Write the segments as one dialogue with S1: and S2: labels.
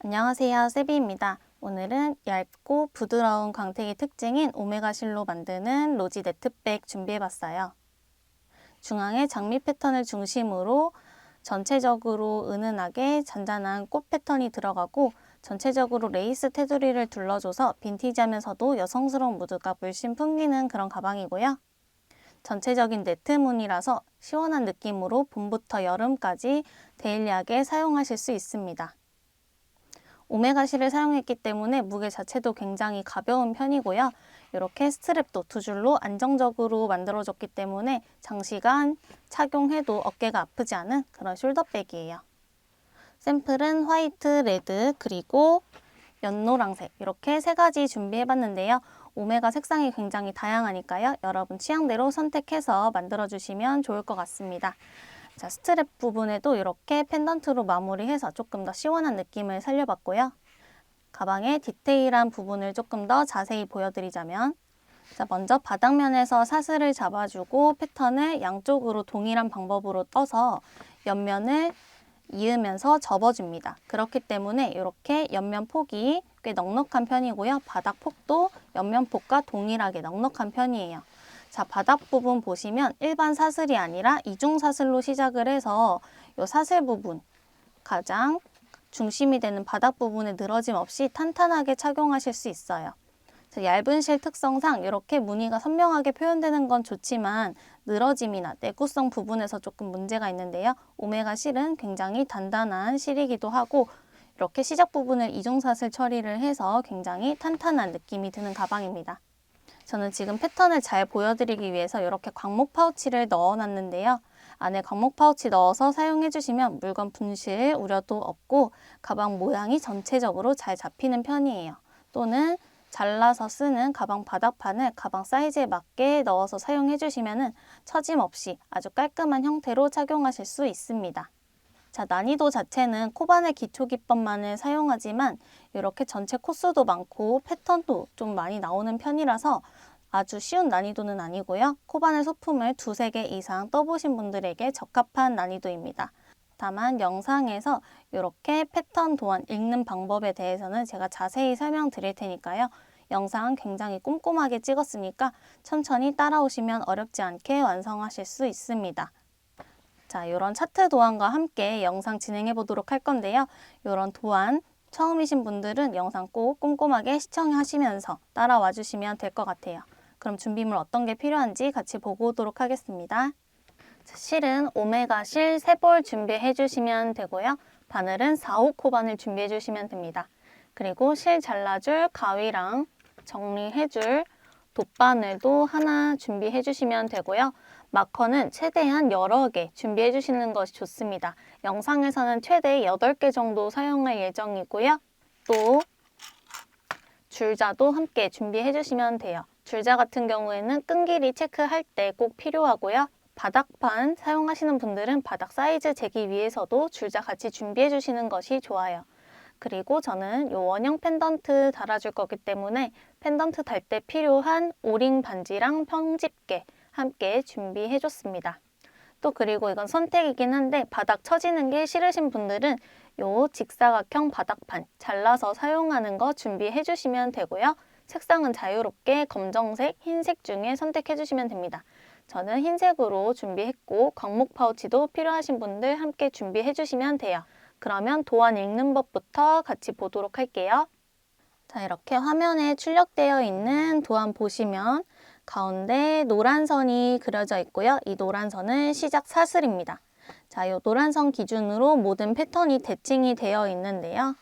S1: 안녕하세요, 세비입니다. 오늘은 얇고 부드러운 광택의 특징인 오메가 실로 만드는 로지 네트백 준비해봤어요. 중앙에 장미 패턴을 중심으로 전체적으로 은은하게 잔잔한 꽃 패턴이 들어가고 전체적으로 레이스 테두리를 둘러줘서 빈티지하면서도 여성스러운 무드가 물씬 풍기는 그런 가방이고요. 전체적인 네트 무늬라서 시원한 느낌으로 봄부터 여름까지 데일리하게 사용하실 수 있습니다. 오메가 실을 사용했기 때문에 무게 자체도 굉장히 가벼운 편이고요. 이렇게 스트랩도 두 줄로 안정적으로 만들어졌기 때문에 장시간 착용해도 어깨가 아프지 않은 그런 숄더백이에요. 샘플은 화이트, 레드, 그리고 연노랑색 이렇게 세 가지 준비해봤는데요. 오메가 색상이 굉장히 다양하니까요. 여러분 취향대로 선택해서 만들어주시면 좋을 것 같습니다. 자, 스트랩 부분에도 이렇게 펜던트로 마무리해서 조금 더 시원한 느낌을 살려봤고요. 가방의 디테일한 부분을 조금 더 자세히 보여드리자면 자, 먼저 바닥면에서 사슬을 잡아주고 패턴을 양쪽으로 동일한 방법으로 떠서 옆면을 이으면서 접어줍니다. 그렇기 때문에 이렇게 옆면 폭이 꽤 넉넉한 편이고요. 바닥 폭도 옆면 폭과 동일하게 넉넉한 편이에요. 자, 바닥 부분 보시면 일반 사슬이 아니라 이중 사슬로 시작을 해서 이 사슬 부분, 가장 중심이 되는 바닥 부분에 늘어짐 없이 탄탄하게 착용하실 수 있어요. 자, 얇은 실 특성상 이렇게 무늬가 선명하게 표현되는 건 좋지만 늘어짐이나 내구성 부분에서 조금 문제가 있는데요. 오메가 실은 굉장히 단단한 실이기도 하고 이렇게 시작 부분을 이중 사슬 처리를 해서 굉장히 탄탄한 느낌이 드는 가방입니다. 저는 지금 패턴을 잘 보여드리기 위해서 이렇게 광목 파우치를 넣어놨는데요. 안에 광목 파우치 넣어서 사용해주시면 물건 분실 우려도 없고 가방 모양이 전체적으로 잘 잡히는 편이에요. 또는 잘라서 쓰는 가방 바닥판을 가방 사이즈에 맞게 넣어서 사용해주시면 처짐 없이 아주 깔끔한 형태로 착용하실 수 있습니다. 자, 난이도 자체는 코바늘 기초 기법만을 사용하지만 이렇게 전체 코스도 많고 패턴도 좀 많이 나오는 편이라서 아주 쉬운 난이도는 아니고요. 코바늘 소품을 두세 개 이상 떠보신 분들에게 적합한 난이도입니다. 다만 영상에서 이렇게 패턴 도안 읽는 방법에 대해서는 제가 자세히 설명드릴 테니까요. 영상 굉장히 꼼꼼하게 찍었으니까 천천히 따라오시면 어렵지 않게 완성하실 수 있습니다. 자, 이런 차트 도안과 함께 영상 진행해 보도록 할 건데요. 이런 도안 처음이신 분들은 영상 꼭 꼼꼼하게 시청하시면서 따라와 주시면 될 것 같아요. 그럼 준비물 어떤 게 필요한지 같이 보고 오도록 하겠습니다. 자, 실은 오메가 실 3볼 준비해 주시면 되고요. 바늘은 4호 코바늘 준비해 주시면 됩니다. 그리고 실 잘라줄 가위랑 정리해줄 돗바늘도 하나 준비해 주시면 되고요. 마커는 최대한 여러 개 준비해 주시는 것이 좋습니다. 영상에서는 최대 8개 정도 사용할 예정이고요. 또 줄자도 함께 준비해 주시면 돼요. 줄자 같은 경우에는 끈 길이 체크할 때 꼭 필요하고요. 바닥판 사용하시는 분들은 바닥 사이즈 재기 위해서도 줄자 같이 준비해 주시는 것이 좋아요. 그리고 저는 이 원형 펜던트 달아줄 거기 때문에 펜던트 달 때 필요한 오링 반지랑 평집게 함께 준비해 줬습니다. 또 그리고 이건 선택이긴 한데 바닥 처지는 게 싫으신 분들은 이 직사각형 바닥판 잘라서 사용하는 거 준비해 주시면 되고요. 색상은 자유롭게 검정색, 흰색 중에 선택해 주시면 됩니다. 저는 흰색으로 준비했고 광목 파우치도 필요하신 분들 함께 준비해 주시면 돼요. 그러면 도안 읽는 법부터 같이 보도록 할게요. 자, 이렇게 화면에 출력되어 있는 도안 보시면 가운데 노란 선이 그려져 있고요. 이 노란 선은 시작 사슬입니다. 자, 이 노란 선 기준으로 모든 패턴이 대칭이 되어 있는데요.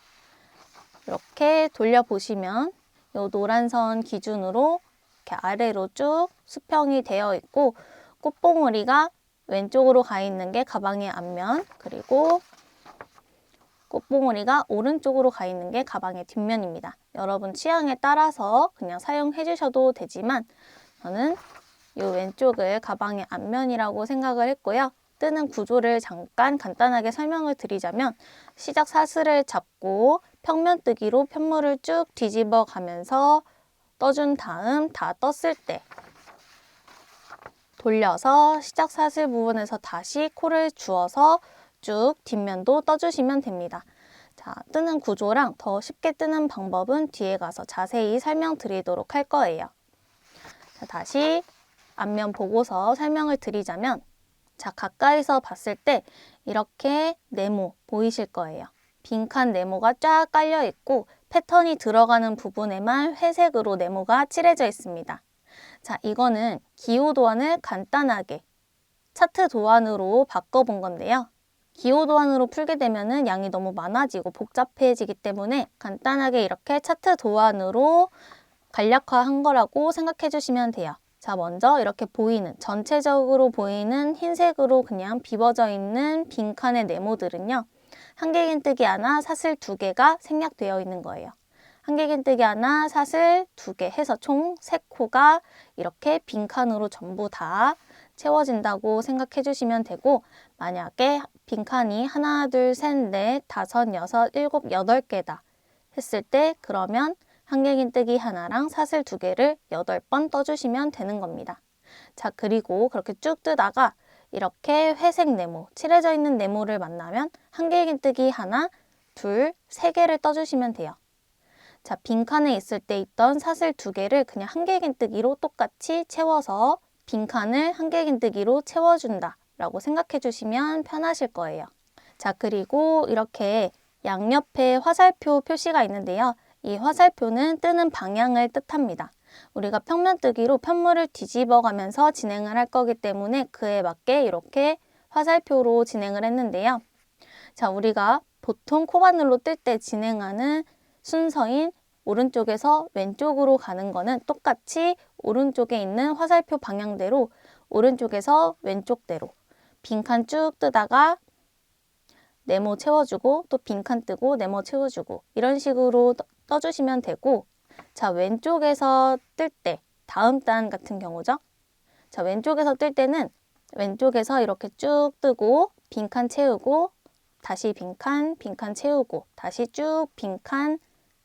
S1: 이렇게 돌려보시면 이 노란 선 기준으로 이렇게 아래로 쭉 수평이 되어 있고 꽃봉오리가 왼쪽으로 가 있는 게 가방의 앞면, 그리고 꽃봉오리가 오른쪽으로 가 있는 게 가방의 뒷면입니다. 여러분 취향에 따라서 그냥 사용해 주셔도 되지만 저는 이 왼쪽을 가방의 앞면이라고 생각을 했고요. 뜨는 구조를 잠깐 간단하게 설명을 드리자면 시작 사슬을 잡고 평면뜨기로 편물을 쭉 뒤집어 가면서 떠준 다음 다 떴을 때 돌려서 시작 사슬 부분에서 다시 코를 주어서 쭉 뒷면도 떠주시면 됩니다. 자, 뜨는 구조랑 더 쉽게 뜨는 방법은 뒤에 가서 자세히 설명드리도록 할 거예요. 자, 다시 앞면 보고서 설명을 드리자면 자, 가까이서 봤을 때 이렇게 네모 보이실 거예요. 빈칸 네모가 쫙 깔려 있고 패턴이 들어가는 부분에만 회색으로 네모가 칠해져 있습니다. 자, 이거는 기호 도안을 간단하게 차트 도안으로 바꿔본 건데요. 기호 도안으로 풀게 되면은 양이 너무 많아지고 복잡해지기 때문에 간단하게 이렇게 차트 도안으로 간략화한 거라고 생각해 주시면 돼요. 자, 먼저 이렇게 보이는 전체적으로 보이는 흰색으로 그냥 비워져 있는 빈칸의 네모들은요. 한길긴뜨기 하나, 사슬 2개가 생략되어 있는 거예요. 한길긴뜨기 하나, 사슬 2개 해서 총 3코가 이렇게 빈칸으로 전부 다 채워진다고 생각해 주시면 되고 만약에 빈칸이 하나, 둘, 셋, 넷, 다섯, 여섯, 일곱, 8개다 했을 때 그러면 한길긴뜨기 하나랑 사슬 2개를 8번 떠주시면 되는 겁니다. 자, 그리고 그렇게 쭉 뜨다가 이렇게 회색 네모, 칠해져 있는 네모를 만나면 한길긴뜨기 하나, 둘, 3개를 떠주시면 돼요. 자, 빈칸에 있을 때 있던 사슬 2개를 그냥 한길긴뜨기로 똑같이 채워서 빈칸을 한길긴뜨기로 채워준다 라고 생각해 주시면 편하실 거예요. 자, 그리고 이렇게 양옆에 화살표 표시가 있는데요. 이 화살표는 뜨는 방향을 뜻합니다. 우리가 평면뜨기로 편물을 뒤집어 가면서 진행을 할 거기 때문에 그에 맞게 이렇게 화살표로 진행을 했는데요. 자, 우리가 보통 코바늘로 뜰 때 진행하는 순서인 오른쪽에서 왼쪽으로 가는 거는 똑같이 오른쪽에 있는 화살표 방향대로 오른쪽에서 왼쪽대로 빈칸 쭉 뜨다가 네모 채워주고 또 빈칸 뜨고 네모 채워주고 이런 식으로 떠주시면 되고 자, 왼쪽에서 뜰 때 다음 단 같은 경우죠. 자, 왼쪽에서 뜰 때는 왼쪽에서 이렇게 쭉 뜨고 빈칸 채우고 다시 빈칸, 빈칸 채우고 다시 쭉 빈칸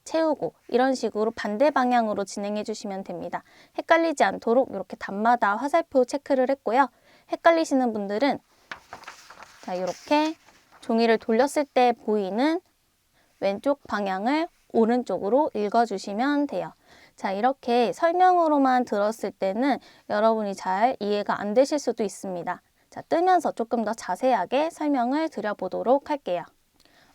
S1: 채우고 이런 식으로 반대 방향으로 진행해 주시면 됩니다. 헷갈리지 않도록 이렇게 단마다 화살표 체크를 했고요. 헷갈리시는 분들은 자, 이렇게 종이를 돌렸을 때 보이는 왼쪽 방향을 오른쪽으로 읽어주시면 돼요. 자, 이렇게 설명으로만 들었을 때는 여러분이 잘 이해가 안 되실 수도 있습니다. 자, 뜨면서 조금 더 자세하게 설명을 드려보도록 할게요.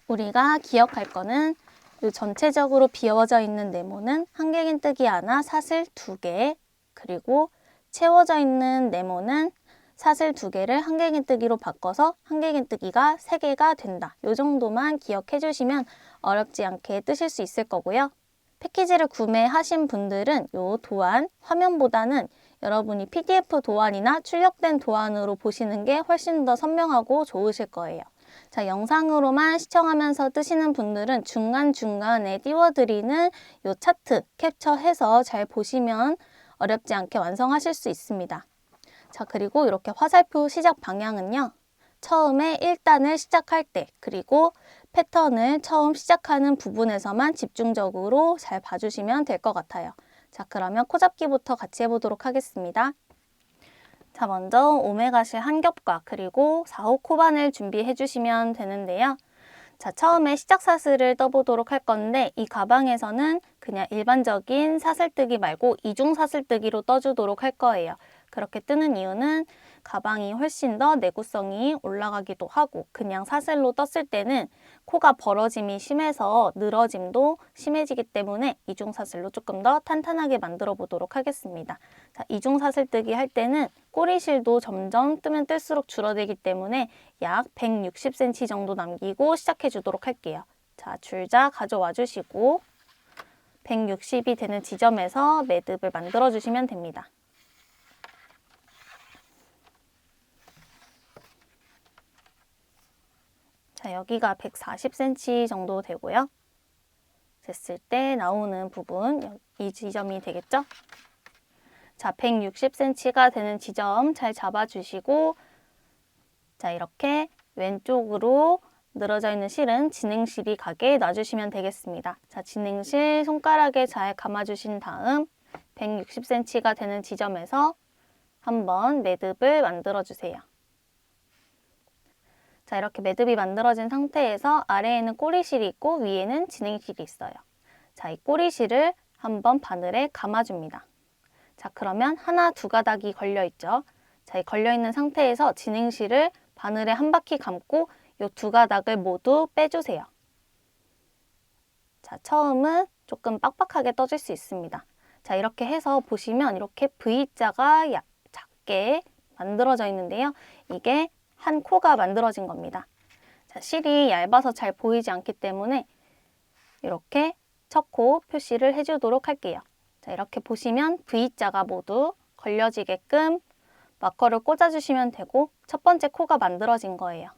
S1: 우리가 기억할 거는 이 전체적으로 비워져 있는 네모는 한길긴뜨기 하나, 사슬 2개, 그리고 채워져 있는 네모는 사슬 2개를 한길긴뜨기로 바꿔서 한길긴뜨기가 3개가 된다. 이 정도만 기억해 주시면 어렵지 않게 뜨실 수 있을 거고요. 패키지를 구매하신 분들은 이 도안, 화면보다는 여러분이 PDF 도안이나 출력된 도안으로 보시는 게 훨씬 더 선명하고 좋으실 거예요. 자, 영상으로만 시청하면서 뜨시는 분들은 중간중간에 띄워드리는 이 차트 캡처해서 잘 보시면 어렵지 않게 완성하실 수 있습니다. 자, 그리고 이렇게 화살표 시작 방향은요. 처음에 1단을 시작할 때 그리고 패턴을 처음 시작하는 부분에서만 집중적으로 잘 봐주시면 될 것 같아요. 자, 그러면 코잡기부터 같이 해보도록 하겠습니다. 자, 먼저 오메가실 한 겹과 그리고 4호 코반을 준비해 주시면 되는데요. 자, 처음에 시작 사슬을 떠보도록 할 건데 이 가방에서는 그냥 일반적인 사슬뜨기 말고 이중 사슬뜨기로 떠주도록 할 거예요. 그렇게 뜨는 이유는 가방이 훨씬 더 내구성이 올라가기도 하고 그냥 사슬로 떴을 때는 코가 벌어짐이 심해서 늘어짐도 심해지기 때문에 이중 사슬로 조금 더 탄탄하게 만들어 보도록 하겠습니다. 자, 이중 사슬뜨기 할 때는 꼬리실도 점점 뜨면 뜰수록 줄어들기 때문에 약 160cm 정도 남기고 시작해 주도록 할게요. 자, 줄자 가져와 주시고 160이 되는 지점에서 매듭을 만들어 주시면 됩니다. 자, 여기가 140cm 정도 되고요. 됐을 때 나오는 부분, 이 지점이 되겠죠? 자, 160cm가 되는 지점 잘 잡아주시고, 자, 이렇게 왼쪽으로 늘어져 있는 실은 진행실이 가게 놔주시면 되겠습니다. 자, 진행실 손가락에 잘 감아주신 다음 160cm가 되는 지점에서 한번 매듭을 만들어주세요. 자, 이렇게 매듭이 만들어진 상태에서 아래에는 꼬리실이 있고 위에는 진행실이 있어요. 자, 이 꼬리실을 한번 바늘에 감아줍니다. 자, 그러면 하나, 두 가닥이 걸려있죠. 자, 이 걸려있는 상태에서 진행실을 바늘에 한 바퀴 감고 이 두 가닥을 모두 빼주세요. 자, 처음은 조금 빡빡하게 떠질 수 있습니다. 자, 이렇게 해서 보시면 이렇게 V자가 작게 만들어져 있는데요. 이게 한 코가 만들어진 겁니다. 자, 실이 얇아서 잘 보이지 않기 때문에 이렇게 첫 코 표시를 해주도록 할게요. 자, 이렇게 보시면 V자가 모두 걸려지게끔 마커를 꽂아주시면 되고 첫 번째 코가 만들어진 거예요.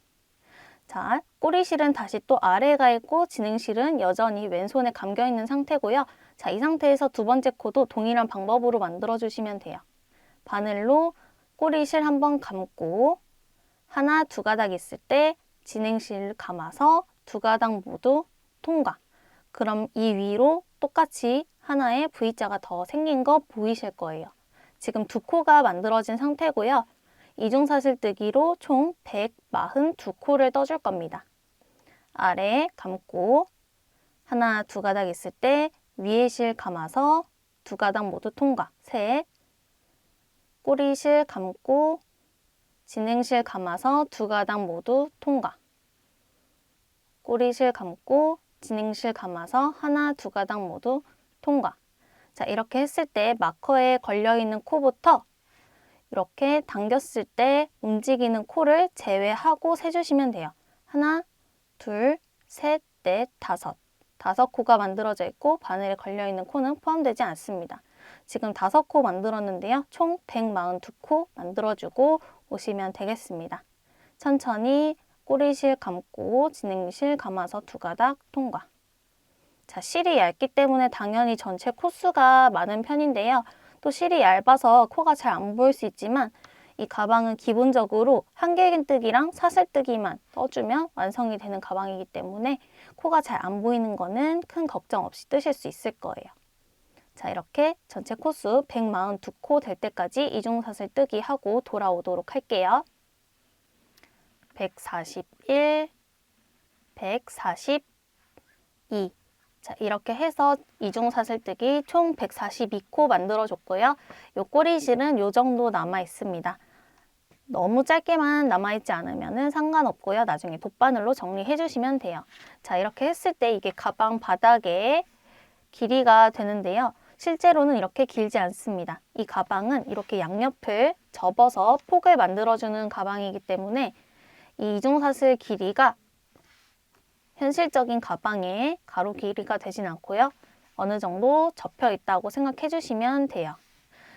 S1: 자, 꼬리실은 다시 또 아래가 있고 진행실은 여전히 왼손에 감겨 있는 상태고요. 자, 이 상태에서 두 번째 코도 동일한 방법으로 만들어 주시면 돼요. 바늘로 꼬리실 한번 감고 하나, 두 가닥 있을 때 진행실 감아서 두 가닥 모두 통과. 그럼 이 위로 똑같이 하나의 V자가 더 생긴 거 보이실 거예요. 지금 두 코가 만들어진 상태고요. 이중사슬뜨기로 총 142코를 떠줄 겁니다. 아래 감고 하나, 두 가닥 있을 때 위에 실 감아서 두 가닥 모두 통과. 셋, 꼬리실 감고 진행실 감아서 두 가닥 모두 통과. 꼬리실 감고 진행실 감아서 하나, 두 가닥 모두 통과. 자, 이렇게 했을 때 마커에 걸려있는 코부터 이렇게 당겼을 때 움직이는 코를 제외하고 세주시면 돼요. 하나, 둘, 셋, 넷, 다섯. 5코가 만들어져 있고 바늘에 걸려있는 코는 포함되지 않습니다. 지금 5코 만들었는데요. 총 142코 만들어주고 오시면 되겠습니다. 천천히 꼬리실 감고 진행실 감아서 두 가닥 통과. 자, 실이 얇기 때문에 당연히 전체 코수가 많은 편인데요. 또 실이 얇아서 코가 잘 안 보일 수 있지만 이 가방은 기본적으로 한길긴뜨기랑 사슬뜨기만 떠주면 완성이 되는 가방이기 때문에 코가 잘 안 보이는 거는 큰 걱정 없이 뜨실 수 있을 거예요. 자, 이렇게 전체 코수 142코 될 때까지 이중사슬뜨기 하고 돌아오도록 할게요. 141, 142. 자, 이렇게 해서 이중사슬뜨기 총 142코 만들어줬고요. 요 꼬리실은 요 정도 남아 있습니다. 너무 짧게만 남아있지 않으면 상관없고요. 나중에 돗바늘로 정리해 주시면 돼요. 자, 이렇게 했을 때 이게 가방 바닥에 길이가 되는데요. 실제로는 이렇게 길지 않습니다. 이 가방은 이렇게 양옆을 접어서 폭을 만들어주는 가방이기 때문에 이 이중사슬 길이가 현실적인 가방의 가로 길이가 되진 않고요. 어느 정도 접혀 있다고 생각해 주시면 돼요.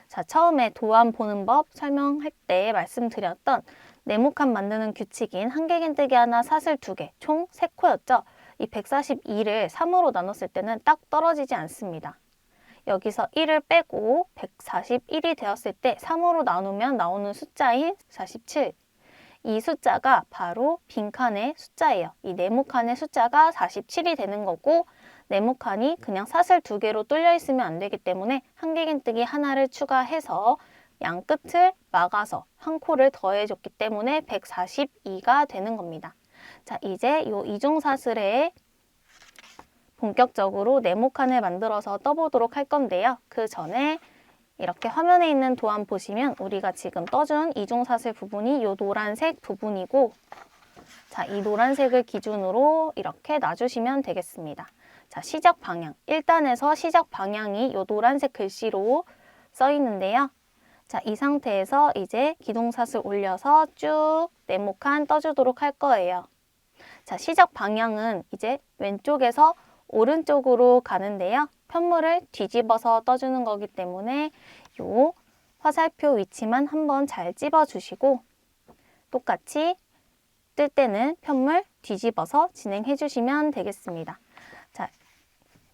S1: 자, 처음에 도안 보는 법 설명할 때 말씀드렸던 네모칸 만드는 규칙인 한길긴뜨기 하나, 사슬 2개, 총 3코였죠. 이 142를 3으로 나눴을 때는 딱 떨어지지 않습니다. 여기서 1을 빼고 141이 되었을 때 3으로 나누면 나오는 숫자인 47. 이 숫자가 바로 빈칸의 숫자예요. 이 네모칸의 숫자가 47이 되는 거고 네모칸이 그냥 사슬 2개로 뚫려 있으면 안 되기 때문에 한길긴뜨기 하나를 추가해서 양 끝을 막아서 한 코를 더해줬기 때문에 142가 되는 겁니다. 자, 이제 이 이중사슬에 본격적으로 네모칸을 만들어서 떠보도록 할 건데요. 그 전에 이렇게 화면에 있는 도안 보시면 우리가 지금 떠준 이중사슬 부분이 이 노란색 부분이고, 자, 이 노란색을 기준으로 이렇게 놔주시면 되겠습니다. 자, 시작 방향. 1단에서 시작 방향이 이 노란색 글씨로 써 있는데요. 자, 이 상태에서 이제 기둥사슬 올려서 쭉 네모칸 떠주도록 할 거예요. 자, 시작 방향은 이제 왼쪽에서 오른쪽으로 가는데요. 편물을 뒤집어서 떠주는 거기 때문에 요 화살표 위치만 한번 잘 찝어주시고 똑같이 뜰 때는 편물 뒤집어서 진행해 주시면 되겠습니다. 자,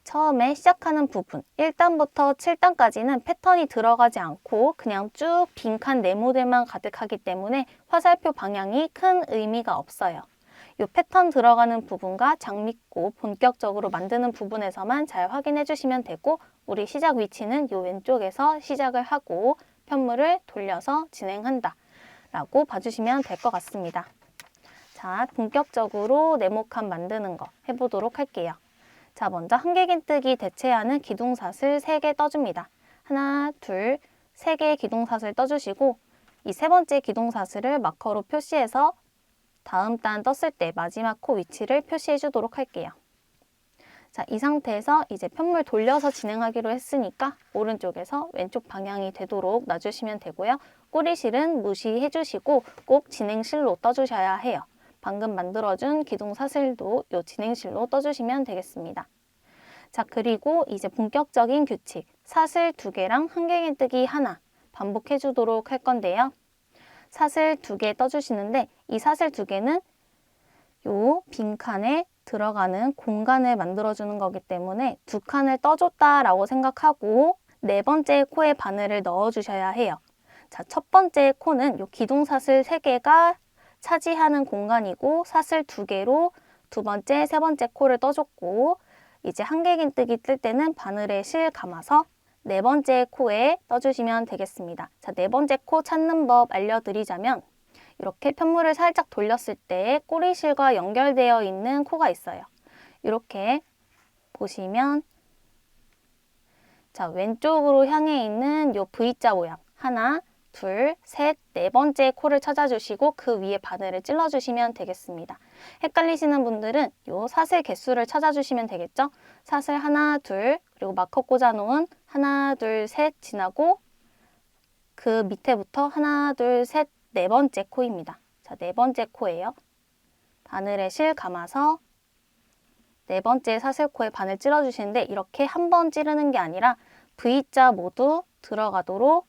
S1: 처음에 시작하는 부분 1단부터 7단까지는 패턴이 들어가지 않고 그냥 쭉 빈칸 네모들만 가득하기 때문에 화살표 방향이 큰 의미가 없어요. 이 패턴 들어가는 부분과 장미꽃 본격적으로 만드는 부분에서만 잘 확인해 주시면 되고, 우리 시작 위치는 이 왼쪽에서 시작을 하고 편물을 돌려서 진행한다 라고 봐주시면 될 것 같습니다. 자, 본격적으로 네모칸 만드는 거 해보도록 할게요. 자, 먼저 한길긴뜨기 대체하는 기둥사슬 3개 떠줍니다. 하나, 둘, 3개의 기둥사슬 떠주시고 이 세 번째 기둥사슬을 마커로 표시해서 다음 단 떴을 때 마지막 코 위치를 표시해 주도록 할게요. 자, 이 상태에서 이제 편물 돌려서 진행하기로 했으니까 오른쪽에서 왼쪽 방향이 되도록 놔주시면 되고요. 꼬리실은 무시해 주시고 꼭 진행실로 떠주셔야 해요. 방금 만들어준 기둥사슬도 이 진행실로 떠주시면 되겠습니다. 자, 그리고 이제 본격적인 규칙, 사슬 2개랑 한길긴뜨기 하나 반복해 주도록 할 건데요. 사슬 2개 떠주시는데 이 사슬 2개는 요 빈칸에 들어가는 공간을 만들어주는 거기 때문에 2칸을 떠줬다라고 생각하고 네 번째 코에 바늘을 넣어주셔야 해요. 자, 첫 번째 코는 요 기둥사슬 3개가 차지하는 공간이고 사슬 2개로 두 번째, 세 번째 코를 떠줬고 이제 한길긴뜨기 뜰 때는 바늘에 실 감아서 네 번째 코에 떠주시면 되겠습니다. 자, 네 번째 코 찾는 법 알려드리자면 이렇게 편물을 살짝 돌렸을 때 꼬리실과 연결되어 있는 코가 있어요. 이렇게 보시면 자, 왼쪽으로 향해 있는 요 V자 모양 하나, 둘, 셋, 네 번째 코를 찾아주시고 그 위에 바늘을 찔러주시면 되겠습니다. 헷갈리시는 분들은 요 사슬 개수를 찾아주시면 되겠죠? 사슬 하나, 둘, 그리고 마커 꽂아놓은 하나, 둘, 셋 지나고 그 밑에부터 하나, 둘, 셋, 네 번째 코입니다. 자, 네 번째 코예요. 바늘에 실 감아서 네 번째 사슬코에 바늘 찔러주시는데 이렇게 한 번 찌르는 게 아니라 V자 모두 들어가도록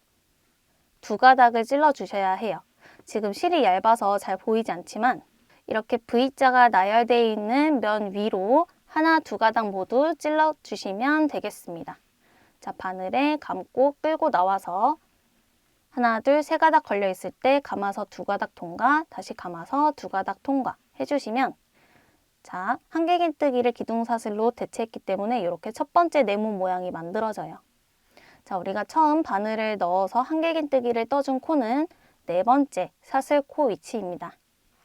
S1: 두 가닥을 찔러주셔야 해요. 지금 실이 얇아서 잘 보이지 않지만 이렇게 V자가 나열되어 있는 면 위로 하나, 두 가닥 모두 찔러주시면 되겠습니다. 자, 바늘에 감고 끌고 나와서 하나, 둘, 세 가닥 걸려 있을 때 감아서 두 가닥 통과, 다시 감아서 두 가닥 통과 해주시면 자, 한길긴뜨기를 기둥사슬로 대체했기 때문에 이렇게 첫 번째 네모 모양이 만들어져요. 자, 우리가 처음 바늘을 넣어서 한길긴뜨기를 떠준 코는 네 번째 사슬 코 위치입니다.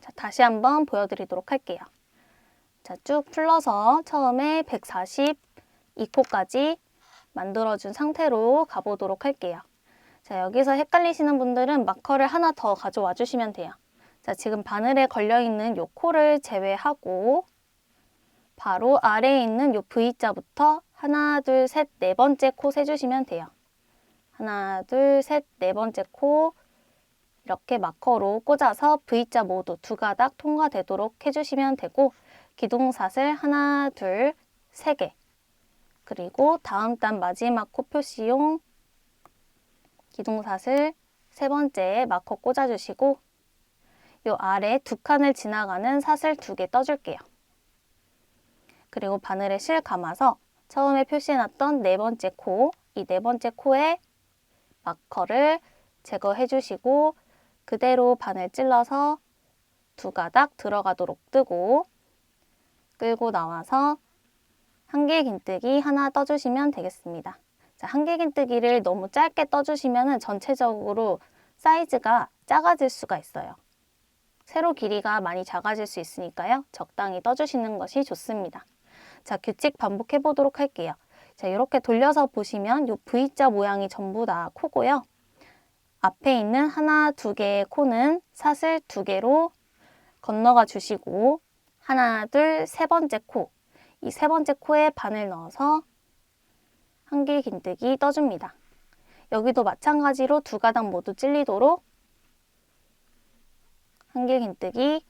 S1: 자, 다시 한번 보여드리도록 할게요. 자, 쭉 풀러서 처음에 142코까지 만들어준 상태로 가보도록 할게요. 자, 여기서 헷갈리시는 분들은 마커를 하나 더 가져와 주시면 돼요. 자, 지금 바늘에 걸려있는 요 코를 제외하고 바로 아래에 있는 요 V자부터 하나, 둘, 셋, 네 번째 코 세주시면 돼요. 하나, 둘, 셋, 네 번째 코 이렇게 마커로 꽂아서 V자 모두 두 가닥 통과되도록 해주시면 되고 기둥사슬 하나, 둘, 세 개 그리고 다음 단 마지막 코 표시용 기둥사슬 세 번째 마커 꽂아주시고 요 아래 두 칸을 지나가는 사슬 2개 떠줄게요. 그리고 바늘에 실 감아서 처음에 표시해놨던 네 번째 코, 이 네 번째 코에 마커를 제거해 주시고 그대로 바늘 찔러서 두 가닥 들어가도록 뜨고 끌고 나와서 한길긴뜨기 하나 떠주시면 되겠습니다. 자, 한길긴뜨기를 너무 짧게 떠주시면 전체적으로 사이즈가 작아질 수가 있어요. 세로 길이가 많이 작아질 수 있으니까요. 적당히 떠주시는 것이 좋습니다. 자, 규칙 반복해 보도록 할게요. 자, 이렇게 돌려서 보시면 이 V자 모양이 전부 다 코고요. 앞에 있는 하나, 두 개의 코는 사슬 2개로 건너가 주시고 하나, 둘, 세 번째 코. 이 세 번째 코에 바늘 넣어서 한길긴뜨기 떠줍니다. 여기도 마찬가지로 두 가닥 모두 찔리도록 한길긴뜨기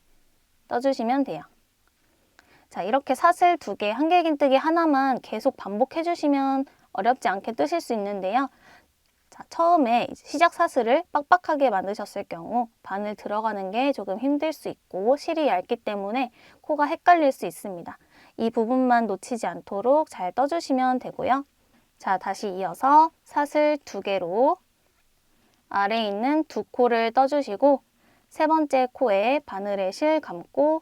S1: 떠주시면 돼요. 자, 이렇게 사슬 2개, 한길긴뜨기 하나만 계속 반복해 주시면 어렵지 않게 뜨실 수 있는데요. 자, 처음에 시작 사슬을 빡빡하게 만드셨을 경우 바늘 들어가는 게 조금 힘들 수 있고 실이 얇기 때문에 코가 헷갈릴 수 있습니다. 이 부분만 놓치지 않도록 잘 떠주시면 되고요. 자, 다시 이어서 사슬 2개로 아래에 있는 2코를 떠주시고 세 번째 코에 바늘에 실 감고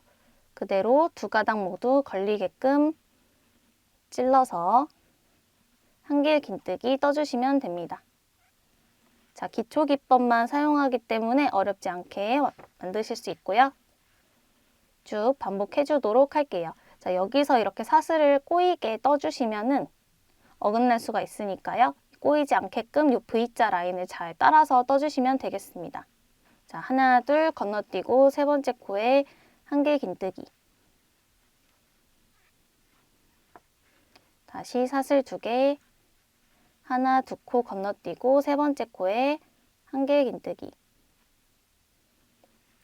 S1: 그대로 2가닥 모두 걸리게끔 찔러서 한길 긴뜨기 떠주시면 됩니다. 자, 기초 기법만 사용하기 때문에 어렵지 않게 만드실 수 있고요. 쭉 반복해 주도록 할게요. 자, 여기서 이렇게 사슬을 꼬이게 떠주시면은 어긋날 수가 있으니까요. 꼬이지 않게끔 이 V자 라인을 잘 따라서 떠주시면 되겠습니다. 자, 하나, 둘 건너뛰고 세 번째 코에 한길 긴뜨기. 다시 사슬 2개, 하나, 2코 건너뛰고 세 번째 코에 한길 긴뜨기.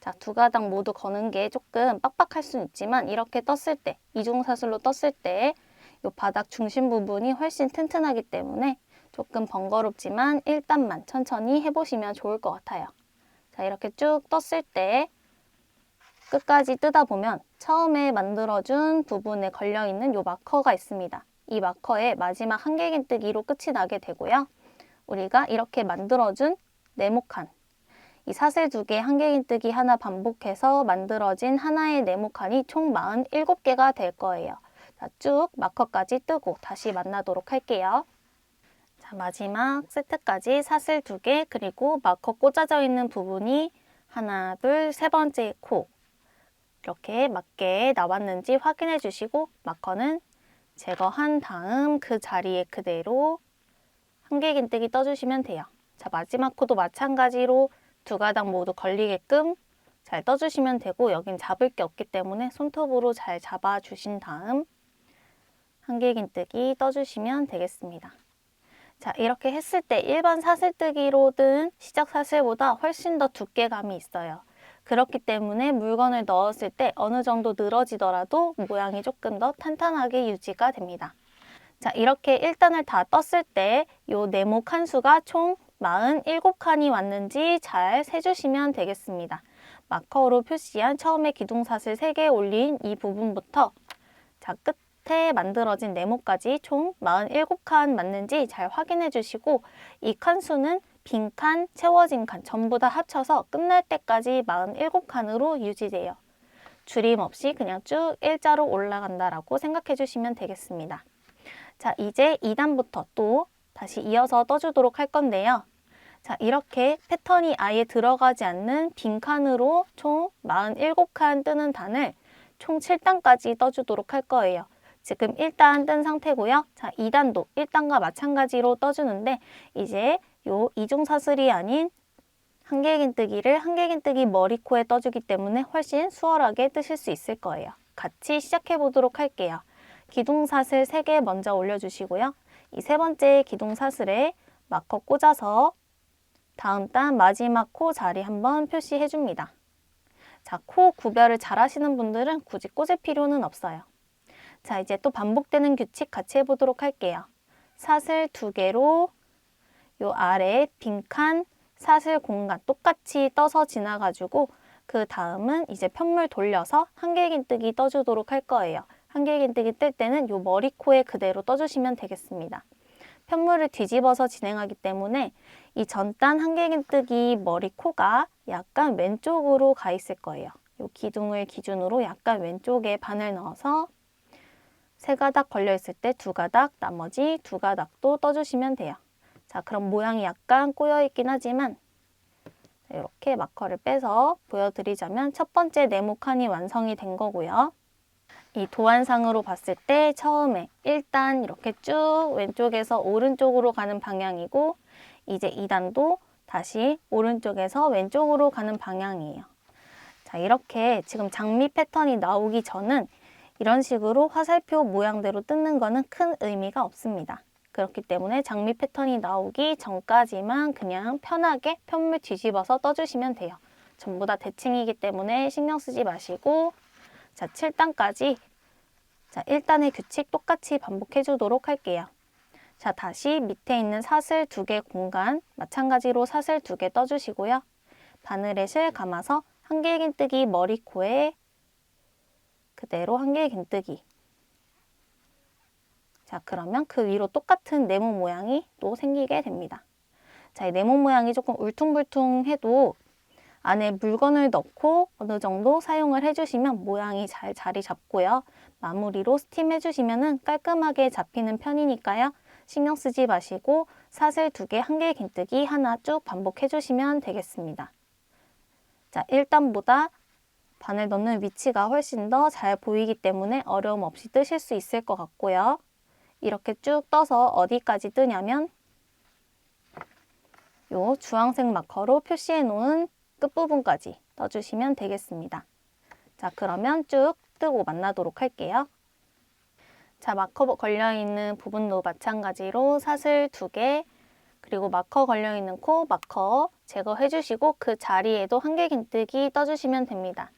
S1: 자, 2가닥 모두 거는 게 조금 빡빡할 수는 있지만 이렇게 떴을 때, 이중사슬로 떴을 때 이 바닥 중심 부분이 훨씬 튼튼하기 때문에 조금 번거롭지만 일단만 천천히 해보시면 좋을 것 같아요. 자, 이렇게 쭉 떴을 때 끝까지 뜨다 보면 처음에 만들어준 부분에 걸려있는 이 마커가 있습니다. 이 마커의 마지막 한길 긴뜨기로 끝이 나게 되고요. 우리가 이렇게 만들어준 네모칸, 이 사슬 2개, 한길 긴뜨기 하나 반복해서 만들어진 하나의 네모칸이 총 47개가 될 거예요. 자, 쭉 마커까지 뜨고 다시 만나도록 할게요. 자, 마지막 세트까지 사슬 2개 그리고 마커 꽂아져 있는 부분이 하나, 둘, 세 번째 코 이렇게 맞게 나왔는지 확인해 주시고 마커는 제거한 다음 그 자리에 그대로 한길 긴뜨기 떠주시면 돼요. 자, 마지막 코도 마찬가지로 2가닥 모두 걸리게끔 잘 떠주시면 되고 여긴 잡을 게 없기 때문에 손톱으로 잘 잡아주신 다음 한길 긴뜨기 떠주시면 되겠습니다. 자, 이렇게 했을 때 일반 사슬뜨기로 든 시작 사슬보다 훨씬 더 두께감이 있어요. 그렇기 때문에 물건을 넣었을 때 어느 정도 늘어지더라도 모양이 조금 더 탄탄하게 유지가 됩니다. 자, 이렇게 1단을 다 떴을 때 이 네모 칸수가 총 47칸이 왔는지 잘 세주시면 되겠습니다. 마커로 표시한 처음에 기둥사슬 3개 올린 이 부분부터 자, 끝에 만들어진 네모까지 총 47칸 맞는지 잘 확인해 주시고 이 칸수는 빈칸, 채워진 칸 전부 다 합쳐서 끝날 때까지 47칸으로 유지돼요. 줄임 없이 그냥 쭉 일자로 올라간다라고 생각해 주시면 되겠습니다. 자, 이제 2단부터 또 다시 이어서 떠주도록 할 건데요. 자, 이렇게 패턴이 아예 들어가지 않는 빈칸으로 총 47칸 뜨는 단을 총 7단까지 떠주도록 할 거예요. 지금 1단 뜬 상태고요. 자, 2단도 1단과 마찬가지로 떠주는데 이제 요 이중사슬이 아닌 한길 긴뜨기를 한길 긴뜨기 머리코에 떠주기 때문에 훨씬 수월하게 뜨실 수 있을 거예요. 같이 시작해 보도록 할게요. 기둥사슬 3개 먼저 올려주시고요. 이 세 번째 기둥사슬에 마커 꽂아서 다음 단 마지막 코 자리 한번 표시해 줍니다. 자, 코 구별을 잘 하시는 분들은 굳이 꽂을 필요는 없어요. 자, 이제 또 반복되는 규칙 같이 해보도록 할게요. 사슬 2개로 요 아래에 빈칸 사슬 공간 똑같이 떠서 지나가지고 그 다음은 이제 편물 돌려서 한길 긴뜨기 떠주도록 할 거예요. 한길 긴뜨기 뜰 때는 요 머리코에 그대로 떠주시면 되겠습니다. 편물을 뒤집어서 진행하기 때문에 이 전단 한길 긴뜨기 머리코가 약간 왼쪽으로 가 있을 거예요. 요 기둥을 기준으로 약간 왼쪽에 바늘 넣어서 3가닥 걸려 있을 때 2가닥, 나머지 2가닥도 떠주시면 돼요. 자, 그럼 모양이 약간 꼬여 있긴 하지만 이렇게 마커를 빼서 보여드리자면 첫 번째 네모칸이 완성이 된 거고요. 이 도안상으로 봤을 때 처음에 1단 이렇게 쭉 왼쪽에서 오른쪽으로 가는 방향이고 이제 2단도 다시 오른쪽에서 왼쪽으로 가는 방향이에요. 자, 이렇게 지금 장미 패턴이 나오기 전은 이런 식으로 화살표 모양대로 뜯는 거는 큰 의미가 없습니다. 그렇기 때문에 장미 패턴이 나오기 전까지만 그냥 편하게 편물 뒤집어서 떠주시면 돼요. 전부 다 대칭이기 때문에 신경 쓰지 마시고 자, 7단까지 자, 1단의 규칙 똑같이 반복해 주도록 할게요. 자, 다시 밑에 있는 사슬 2개 공간 마찬가지로 사슬 2개 떠주시고요. 바늘에 실 감아서 한길긴뜨기 머리 코에 그대로 한길긴뜨기. 자, 그러면 그 위로 똑같은 네모 모양이 또 생기게 됩니다. 자, 이 네모 모양이 조금 울퉁불퉁해도 안에 물건을 넣고 어느 정도 사용을 해주시면 모양이 잘 자리 잡고요. 마무리로 스팀 해주시면 깔끔하게 잡히는 편이니까요. 신경 쓰지 마시고 사슬 2개 한길긴뜨기 하나 쭉 반복해주시면 되겠습니다. 자, 1단보다 바늘 넣는 위치가 훨씬 더 잘 보이기 때문에 어려움 없이 뜨실 수 있을 것 같고요. 이렇게 쭉 떠서 어디까지 뜨냐면 요 주황색 마커로 표시해 놓은 끝부분까지 떠주시면 되겠습니다. 자, 그러면 쭉 뜨고 만나도록 할게요. 자, 마커 걸려있는 부분도 마찬가지로 사슬 2개 그리고 마커 걸려있는 코 마커 제거해 주시고 그 자리에도 한길긴뜨기 떠주시면 됩니다.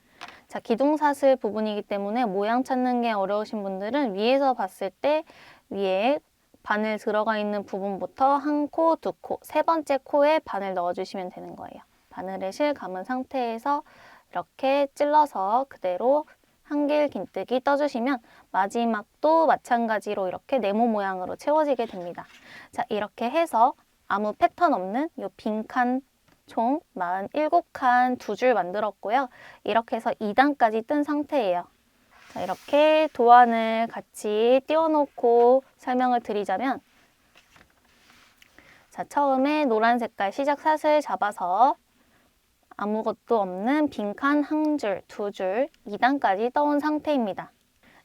S1: 자, 기둥사슬 부분이기 때문에 모양 찾는 게 어려우신 분들은 위에서 봤을 때 위에 바늘 들어가 있는 부분부터 한 코, 두 코, 세 번째 코에 바늘 넣어주시면 되는 거예요. 바늘에 실 감은 상태에서 이렇게 찔러서 그대로 한길긴뜨기 떠주시면 마지막도 마찬가지로 이렇게 네모 모양으로 채워지게 됩니다. 자, 이렇게 해서 아무 패턴 없는 이 빈칸 총 47칸 2줄 만들었고요. 이렇게 해서 2단까지 뜬 상태예요. 자, 이렇게 도안을 같이 띄워놓고 설명을 드리자면 자, 처음에 노란 색깔 시작 사슬 잡아서 아무것도 없는 빈칸 한 줄, 2줄, 2단까지 떠온 상태입니다.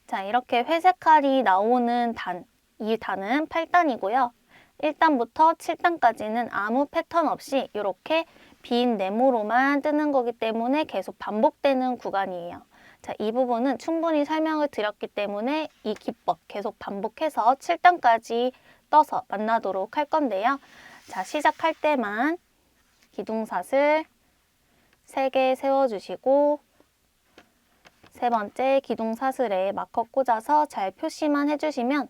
S1: 자, 이렇게 회색 칼이 나오는 단, 이 단은 8단이고요. 1단부터 7단까지는 아무 패턴 없이 이렇게 빈 네모로만 뜨는 거기 때문에 계속 반복되는 구간이에요. 자, 이 부분은 충분히 설명을 드렸기 때문에 이 기법 계속 반복해서 7단까지 떠서 만나도록 할 건데요. 자, 시작할 때만 기둥사슬 3개 세워주시고 세 번째 기둥사슬에 마커 꽂아서 잘 표시만 해주시면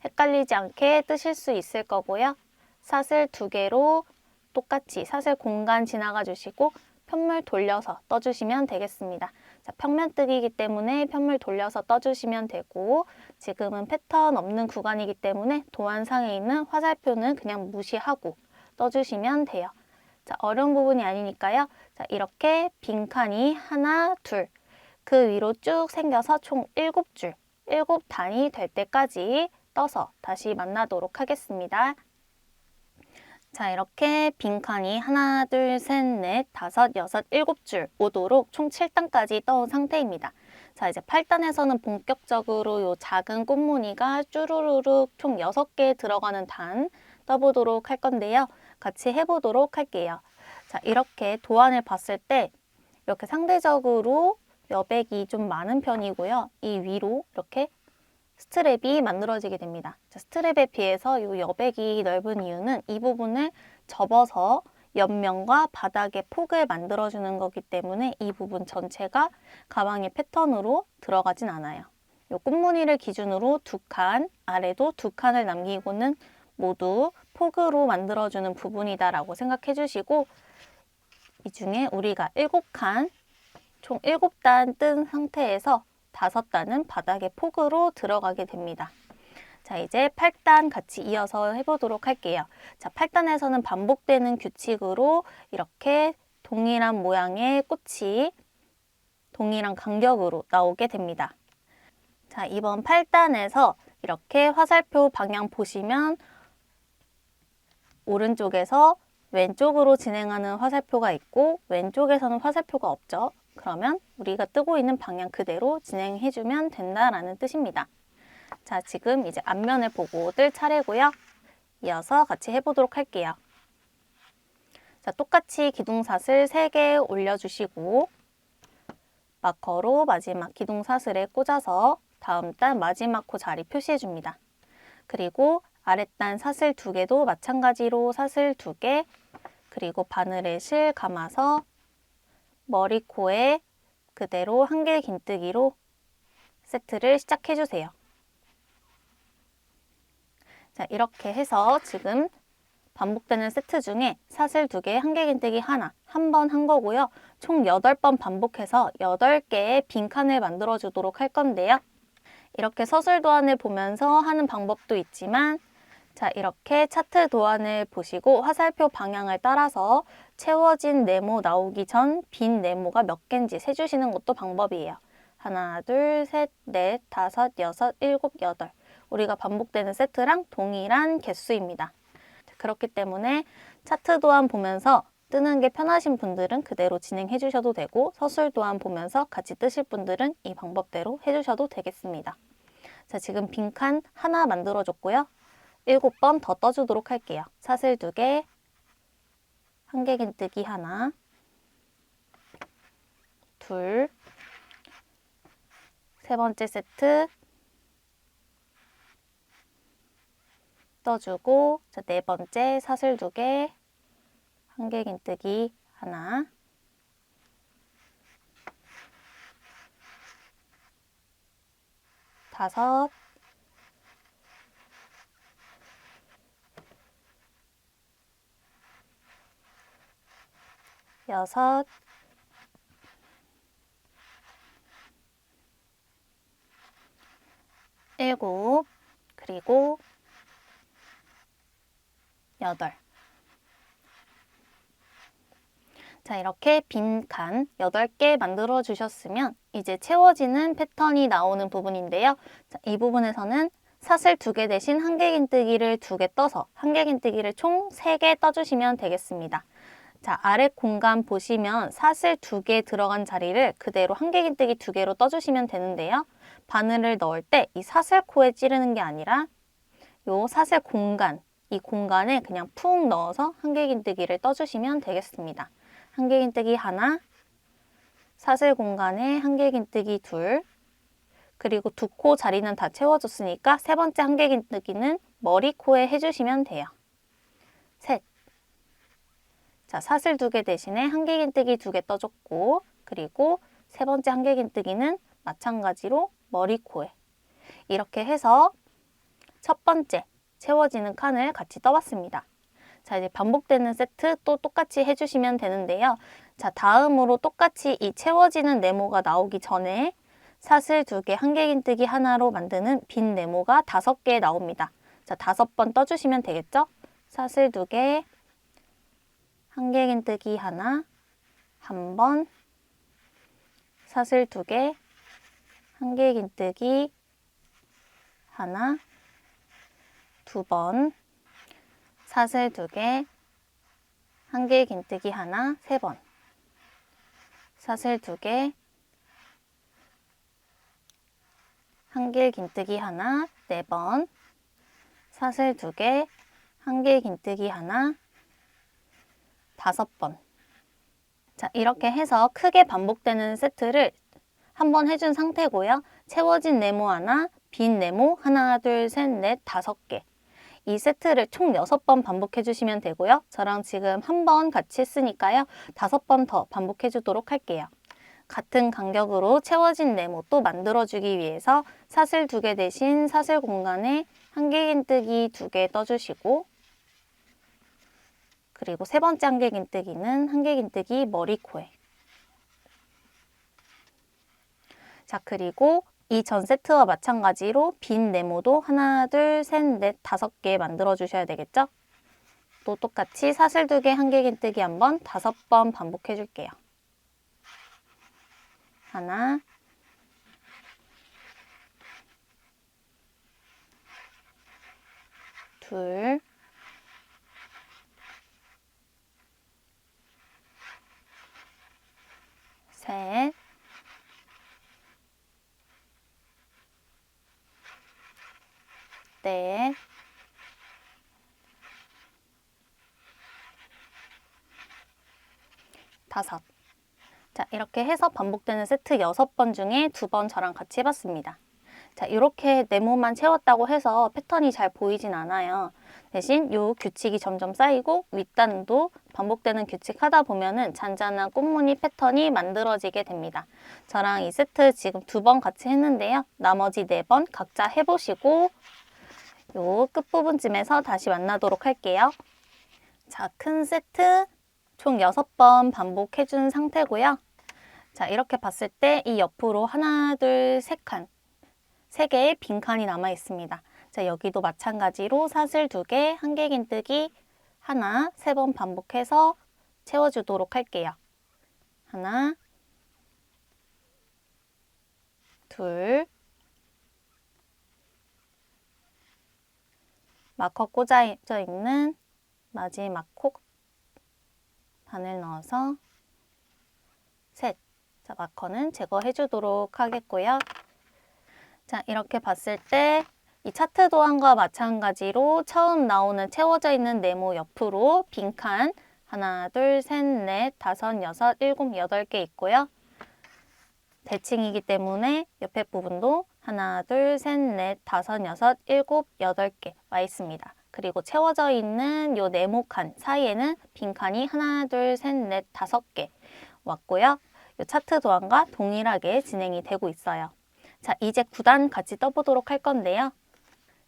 S1: 헷갈리지 않게 뜨실 수 있을 거고요. 사슬 2개로 똑같이 사슬 공간 지나가 주시고 편물 돌려서 떠주시면 되겠습니다. 자, 평면뜨기이기 때문에 편물 돌려서 떠주시면 되고 지금은 패턴 없는 구간이기 때문에 도안상에 있는 화살표는 그냥 무시하고 떠주시면 돼요. 자, 어려운 부분이 아니니까요. 자, 이렇게 빈칸이 하나, 둘, 그 위로 쭉 생겨서 총 7줄, 7단이 될 때까지 떠서 다시 만나도록 하겠습니다. 자, 이렇게 빈칸이 하나, 둘, 셋, 넷, 다섯, 여섯, 7줄 오도록 총 7단까지 떠온 상태입니다. 자, 이제 8단에서는 본격적으로 요 작은 꽃무늬가 쭈루루룩 총 6개 들어가는 단 떠보도록 할 건데요. 같이 해보도록 할게요. 자, 이렇게 도안을 봤을 때 이렇게 상대적으로 여백이 좀 많은 편이고요. 이 위로 이렇게 스트랩이 만들어지게 됩니다. 자, 스트랩에 비해서 이 여백이 넓은 이유는 이 부분을 접어서 옆면과 바닥에 폭을 만들어주는 거기 때문에 이 부분 전체가 가방의 패턴으로 들어가진 않아요. 이 꽃무늬를 기준으로 2칸, 아래도 2칸을 남기고는 모두 폭으로 만들어주는 부분이다라고 생각해 주시고 이 중에 우리가 7칸, 총 7단 뜬 상태에서 5단은 바닥에 폭으로 들어가게 됩니다. 자, 이제 8단 같이 이어서 해보도록 할게요. 자, 8단에서는 반복되는 규칙으로 이렇게 동일한 모양의 꽃이 동일한 간격으로 나오게 됩니다. 자, 이번 8단에서 이렇게 화살표 방향 보시면 오른쪽에서 왼쪽으로 진행하는 화살표가 있고 왼쪽에서는 화살표가 없죠. 그러면 우리가 뜨고 있는 방향 그대로 진행해주면 된다라는 뜻입니다. 자, 지금 이제 앞면을 보고 뜰 차례고요. 이어서 같이 해보도록 할게요. 자, 똑같이 기둥사슬 3개 올려주시고 마커로 마지막 기둥사슬에 꽂아서 다음 단 마지막 코 자리 표시해줍니다. 그리고 아랫단 사슬 2개도 마찬가지로 사슬 2개 그리고 바늘에 실 감아서 머리코에 그대로 한길긴뜨기로 세트를 시작해주세요. 자, 이렇게 해서 지금 반복되는 세트 중에 사슬 2개, 한길긴뜨기 하나, 한 번 한 거고요. 총 8번 반복해서 8개의 빈칸을 만들어 주도록 할 건데요. 이렇게 서술 도안을 보면서 하는 방법도 있지만, 자, 이렇게 차트 도안을 보시고 화살표 방향을 따라서 채워진 네모 나오기 전 빈 네모가 몇 개인지 세주시는 것도 방법이에요. 하나, 둘, 셋, 넷, 다섯, 여섯, 일곱, 여덟. 우리가 반복되는 세트랑 동일한 개수입니다. 그렇기 때문에 차트 도안 보면서 뜨는 게 편하신 분들은 그대로 진행해 주셔도 되고, 서술 도안 보면서 같이 뜨실 분들은 이 방법대로 해주셔도 되겠습니다. 자, 지금 빈칸 하나 만들어줬고요. 7번 더 떠주도록 할게요. 사슬 2개, 한길긴뜨기 하나, 둘, 세 번째 세트 떠주고, 자, 네 번째 사슬 2개, 한길긴뜨기 하나, 다섯, 여섯, 일곱, 그리고 여덟. 자, 이렇게 빈칸 8개 만들어 주셨으면 이제 채워지는 패턴이 나오는 부분인데요. 자, 이 부분에서는 사슬 2개 대신 한길긴뜨기를 2개 떠서 한길긴뜨기를 총 3개 떠주시면 되겠습니다. 자, 아래 공간 보시면 사슬 2개 들어간 자리를 그대로 한길긴뜨기 2개로 떠주시면 되는데요. 바늘을 넣을 때 이 사슬코에 찌르는 게 아니라 요 사슬 공간, 이 공간에 그냥 푹 넣어서 한길긴뜨기를 떠주시면 되겠습니다. 한길긴뜨기 하나, 사슬 공간에 한길긴뜨기 둘, 그리고 2코 자리는 다 채워줬으니까 세 번째 한길긴뜨기는 머리 코에 해주시면 돼요. 셋. 자, 사슬 2개 대신에 한길긴뜨기 2개 떠줬고, 그리고 세 번째 한길긴뜨기는 마찬가지로 머리 코에. 이렇게 해서 첫 번째 채워지는 칸을 같이 떠봤습니다. 자, 이제 반복되는 세트 또 똑같이 해주시면 되는데요. 자, 다음으로 똑같이 이 채워지는 네모가 나오기 전에 사슬 2개, 한길긴뜨기 하나로 만드는 빈 네모가 5개 나옵니다. 자, 5번 떠주시면 되겠죠? 사슬 2개, 한길긴뜨기 하나, 한 번, 사슬 2개, 한길긴뜨기 하나, 2번, 사슬 2개, 한길긴뜨기 하나, 3번, 사슬 2개, 한길긴뜨기 하나, 4번, 사슬 2개, 한길긴뜨기 하나, 5번. 자, 이렇게 해서 크게 반복되는 세트를 한번 해준 상태고요. 채워진 네모 하나, 빈 네모 하나, 둘, 셋, 넷, 5개. 이 세트를 총 6번 반복해 주시면 되고요. 저랑 지금 한 번 같이 했으니까요. 5번 더 반복해 주도록 할게요. 같은 간격으로 채워진 네모 또 만들어주기 위해서 사슬 2개 대신 사슬 공간에 한길긴뜨기 2개 떠주시고, 그리고 세 번째 한길긴뜨기는 한길긴뜨기 머리 코에. 자, 그리고 이 전 세트와 마찬가지로 빈 네모도 하나, 둘, 셋, 넷, 5개 만들어 주셔야 되겠죠? 또 똑같이 사슬 2개, 한길긴뜨기 한 번, 5번 반복해 줄게요. 하나, 둘, 셋, 넷, 다섯. 자, 이렇게 해서 반복되는 세트 6번 중에 2번 저랑 같이 해봤습니다. 자, 이렇게 네모만 채웠다고 해서 패턴이 잘 보이진 않아요. 대신 이 규칙이 점점 쌓이고 윗단도 반복되는 규칙 하다 보면은 잔잔한 꽃무늬 패턴이 만들어지게 됩니다. 저랑 이 세트 지금 2번 같이 했는데요. 나머지 4번 각자 해보시고 요 끝부분쯤에서 다시 만나도록 할게요. 자, 큰 세트 총 6번 반복해준 상태고요. 자, 이렇게 봤을 때 이 옆으로 하나, 둘, 세 칸, 3개의 빈칸이 남아 있습니다. 자, 여기도 마찬가지로 사슬 2개, 한길긴뜨기 하나, 3번 반복해서 채워주도록 할게요. 하나, 둘, 마커 꽂아져 있는 마지막 콕 바늘 넣어서 셋. 자, 마커는 제거해 주도록 하겠고요. 자, 이렇게 봤을 때 이 차트 도안과 마찬가지로 처음 나오는 채워져 있는 네모 옆으로 빈칸 하나, 둘, 셋, 넷, 다섯, 여섯, 일곱, 8개 있고요. 대칭이기 때문에 옆에 부분도 하나, 둘, 셋, 넷, 다섯, 여섯, 일곱, 8개 와 있습니다. 그리고 채워져 있는 요 네모칸 사이에는 빈칸이 하나, 둘, 셋, 넷, 5개 왔고요. 요 차트 도안과 동일하게 진행이 되고 있어요. 자, 이제 9단 같이 떠보도록 할 건데요.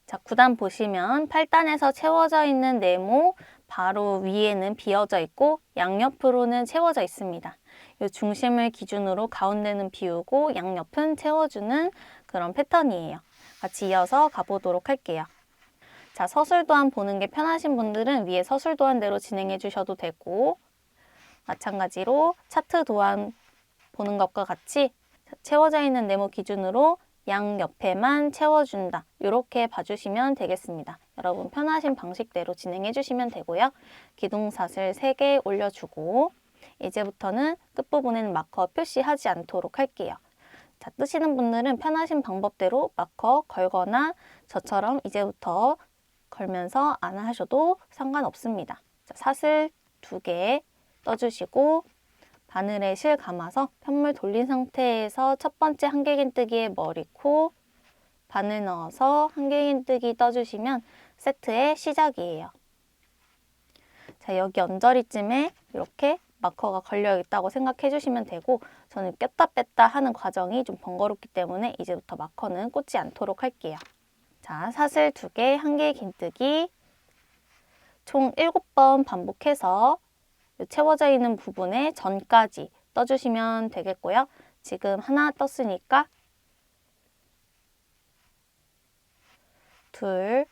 S1: 자, 9단 보시면 8단에서 채워져 있는 네모 바로 위에는 비어져 있고 양옆으로는 채워져 있습니다. 이 중심을 기준으로 가운데는 비우고 양옆은 채워주는 그런 패턴이에요. 같이 이어서 가보도록 할게요. 자, 서술도안 보는 게 편하신 분들은 위에 서술도안대로 진행해 주셔도 되고 마찬가지로 차트 도안 보는 것과 같이 채워져 있는 네모 기준으로 양옆에만 채워준다. 이렇게 봐주시면 되겠습니다. 여러분 편하신 방식대로 진행해 주시면 되고요. 기둥사슬 3개 올려주고 이제부터는 끝부분에는 마커 표시하지 않도록 할게요. 자, 뜨시는 분들은 편하신 방법대로 마커 걸거나 저처럼 이제부터 걸면서 안 하셔도 상관없습니다. 자, 사슬 2개 떠주시고 바늘에 실 감아서 편물 돌린 상태에서 첫 번째 한길긴뜨기에 머리, 코, 바늘 넣어서 한길긴뜨기 떠주시면 세트의 시작이에요. 자, 여기 언저리쯤에 이렇게 마커가 걸려 있다고 생각해 주시면 되고 저는 꼈다 뺐다 하는 과정이 좀 번거롭기 때문에 이제부터 마커는 꽂지 않도록 할게요. 자, 사슬 2개, 한길긴뜨기 총 7번 반복해서 채워져 있는 부분에 전까지 떠주시면 되겠고요. 지금 하나 떴으니까 둘,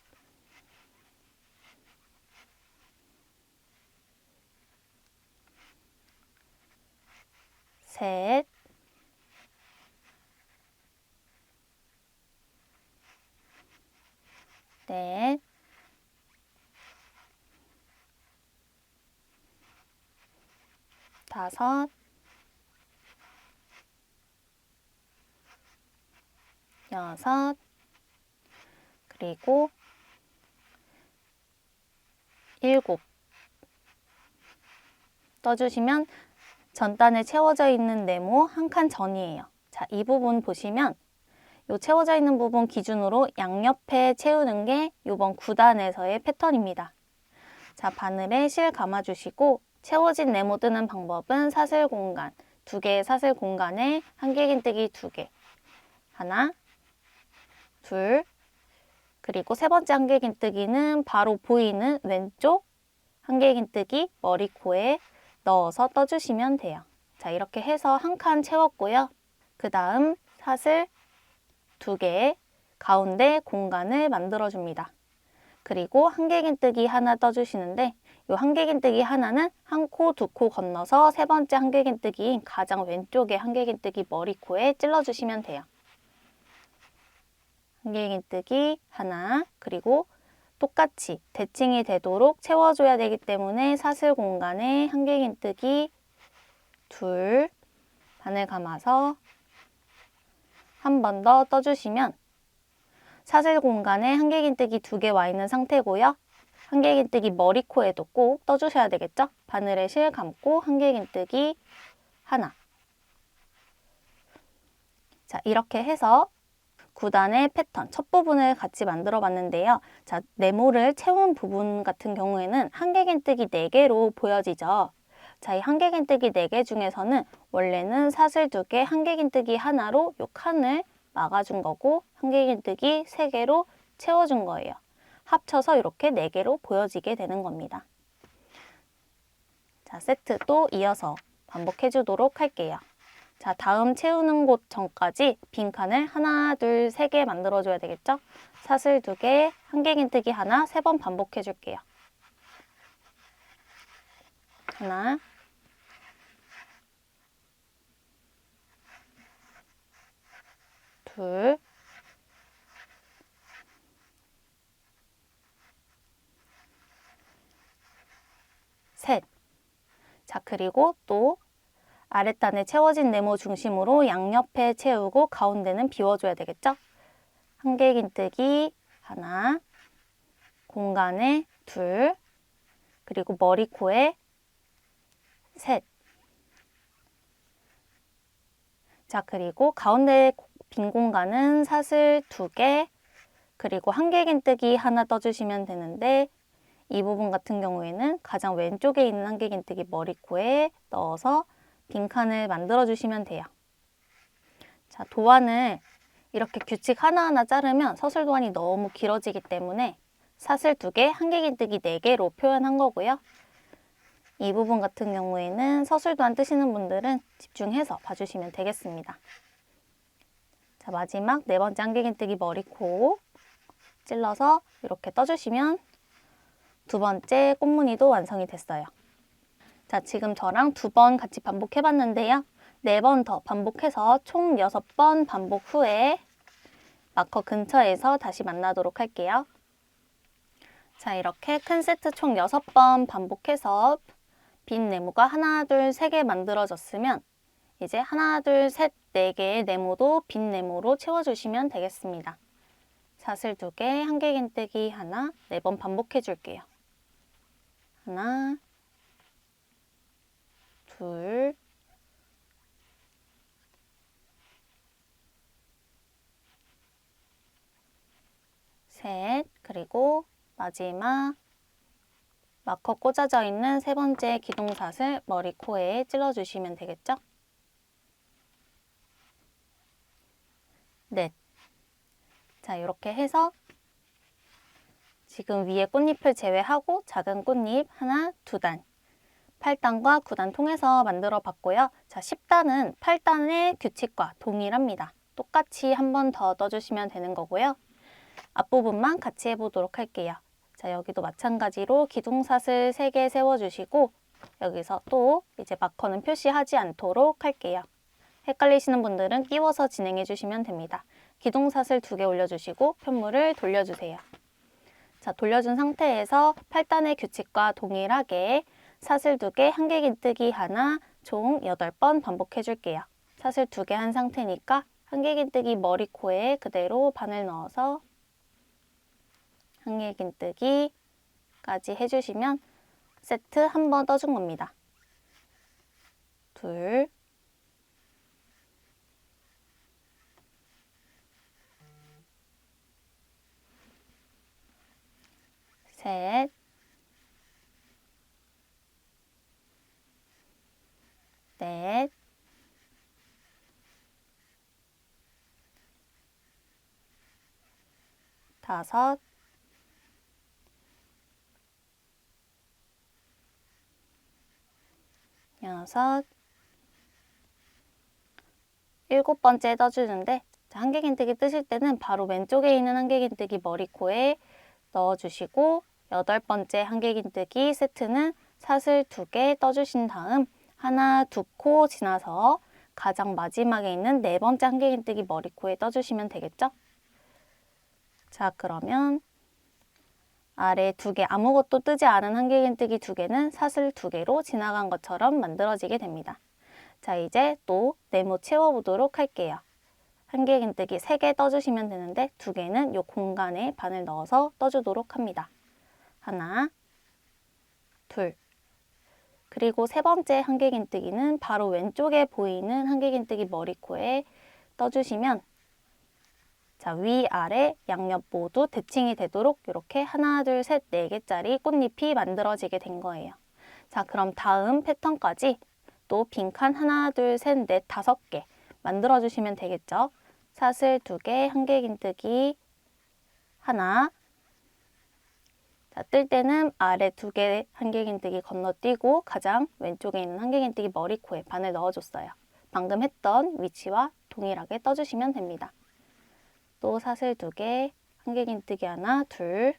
S1: 셋, 넷, 다섯, 여섯, 그리고 7 떠주시면 전단에 채워져 있는 네모 한 칸 전이에요. 자, 이 부분 보시면 요 채워져 있는 부분 기준으로 양옆에 채우는 게 이번 9단에서의 패턴입니다. 자, 바늘에 실 감아주시고 채워진 네모 뜨는 방법은 사슬 공간, 2개의 사슬 공간에 한길긴뜨기 2개, 하나, 둘, 그리고 세 번째 한길긴뜨기는 바로 보이는 왼쪽 한길긴뜨기 머리, 코에 넣어서 떠주시면 돼요. 자, 이렇게 해서 한 칸 채웠고요. 그 다음 사슬 2개 가운데 공간을 만들어줍니다. 그리고 한길긴뜨기 하나 떠주시는데 이 한길긴뜨기 하나는 한 코, 2코 건너서 세 번째 한길긴뜨기인 가장 왼쪽에 한길긴뜨기 머리, 코에 찔러주시면 돼요. 한길긴뜨기 하나, 그리고 똑같이 대칭이 되도록 채워줘야 되기 때문에 사슬 공간에 한길긴뜨기 둘, 바늘 감아서 한 번 더 떠주시면 사슬 공간에 한길긴뜨기 2개 와 있는 상태고요. 한길긴뜨기 머리, 코에도 꼭 떠주셔야 되겠죠? 바늘에 실 감고 한길긴뜨기 하나. 자, 이렇게 해서 9단의 패턴 첫 부분을 같이 만들어 봤는데요. 자, 네모를 채운 부분 같은 경우에는 한길긴뜨기 4개로 보여지죠. 자, 이 한길긴뜨기 4개 중에서는 원래는 사슬 2개, 한길긴뜨기 하나로 이 칸을 막아준 거고 한길긴뜨기 3개로 채워준 거예요. 합쳐서 이렇게 4개로 보여지게 되는 겁니다. 자, 세트 또 이어서 반복해 주도록 할게요. 자, 다음 채우는 곳 전까지 빈칸을 하나, 둘, 3개 만들어줘야 되겠죠? 사슬 2개, 한길긴뜨기 하나, 3번 반복해 줄게요. 하나, 둘, 셋. 자, 그리고 또 아랫단에 채워진 네모 중심으로 양옆에 채우고 가운데는 비워줘야 되겠죠? 한길긴뜨기 하나, 공간에 둘, 그리고 머리, 코에 셋. 자, 그리고 가운데 빈 공간은 사슬 2개, 그리고 한길긴뜨기 하나 떠주시면 되는데 이 부분 같은 경우에는 가장 왼쪽에 있는 한길긴뜨기 머리, 코에 넣어서 빈칸을 만들어 주시면 돼요. 자, 도안을 이렇게 규칙 하나하나 자르면 서술 도안이 너무 길어지기 때문에 사슬 2개, 한길긴뜨기 4개로 표현한 거고요. 이 부분 같은 경우에는 서술 도안 뜨시는 분들은 집중해서 봐주시면 되겠습니다. 자, 마지막 4번째 한길긴뜨기 머리, 코 찔러서 이렇게 떠주시면 2번째 꽃무늬도 완성이 됐어요. 자, 지금 저랑 2번 같이 반복해봤는데요. 4번 더 반복해서 총 6번 반복 후에 마커 근처에서 다시 만나도록 할게요. 자, 이렇게 큰 세트 총 6번 반복해서 빈 네모가 하나, 둘, 3개 만들어졌으면 이제 하나, 둘, 셋, 4개의 네모도 빈 네모로 채워주시면 되겠습니다. 사슬 2개, 한길긴뜨기 하나, 4번 반복해 줄게요. 하나, 둘, 셋, 그리고 마지막 마커 꽂아져 있는 3번째 기둥사슬 머리, 코에 찔러주시면 되겠죠? 넷. 자, 이렇게 해서 지금 위에 꽃잎을 제외하고 작은 꽃잎 하나, 2단, 8단과 9단 통해서 만들어 봤고요. 자, 10단은 8단의 규칙과 동일합니다. 똑같이 한 번 더 떠주시면 되는 거고요. 앞부분만 같이 해보도록 할게요. 자, 여기도 마찬가지로 기둥사슬 3개 세워주시고 여기서 또 이제 마커는 표시하지 않도록 할게요. 헷갈리시는 분들은 끼워서 진행해 주시면 됩니다. 기둥사슬 2개 올려주시고 편물을 돌려주세요. 자, 돌려준 상태에서 8단의 규칙과 동일하게 사슬 2개, 한길긴뜨기 하나, 총 8번 반복해 줄게요. 사슬 2개 한 상태니까 한길긴뜨기 머리, 코에 그대로 바늘 넣어서 한길긴뜨기까지 해주시면 세트 한 번 떠준 겁니다. 둘, 셋, 넷, 다섯, 여섯, 7번째 떠주는데 한길긴뜨기 뜨실 때는 바로 왼쪽에 있는 한길긴뜨기 머리, 코에 넣어주시고 8번째 한길긴뜨기 세트는 사슬 2개 떠주신 다음 하나, 2코 지나서 가장 마지막에 있는 4번째 한길긴뜨기 머리, 코에 떠주시면 되겠죠? 자, 그러면 아래 2개 아무것도 뜨지 않은 한길긴뜨기 2개는 사슬 2개로 지나간 것처럼 만들어지게 됩니다. 자, 이제 또 네모 채워보도록 할게요. 한길긴뜨기 3개 떠주시면 되는데 2개는 이 공간에 바늘 넣어서 떠주도록 합니다. 하나, 둘, 그리고 3번째 한길긴뜨기는 바로 왼쪽에 보이는 한길긴뜨기 머리, 코에 떠주시면 자, 위아래 양옆 모두 대칭이 되도록 이렇게 하나, 둘, 셋, 4개짜리 꽃잎이 만들어지게 된 거예요. 자, 그럼 다음 패턴까지 또 빈칸 하나, 둘, 셋, 넷, 5개 만들어주시면 되겠죠. 사슬 2개, 한길긴뜨기 하나, 자, 뜰 때는 아래 2개 한길긴뜨기 건너뛰고 가장 왼쪽에 있는 한길긴뜨기 머리 코에 바늘 넣어줬어요. 방금 했던 위치와 동일하게 떠주시면 됩니다. 또 사슬 2개, 한길긴뜨기 하나, 둘,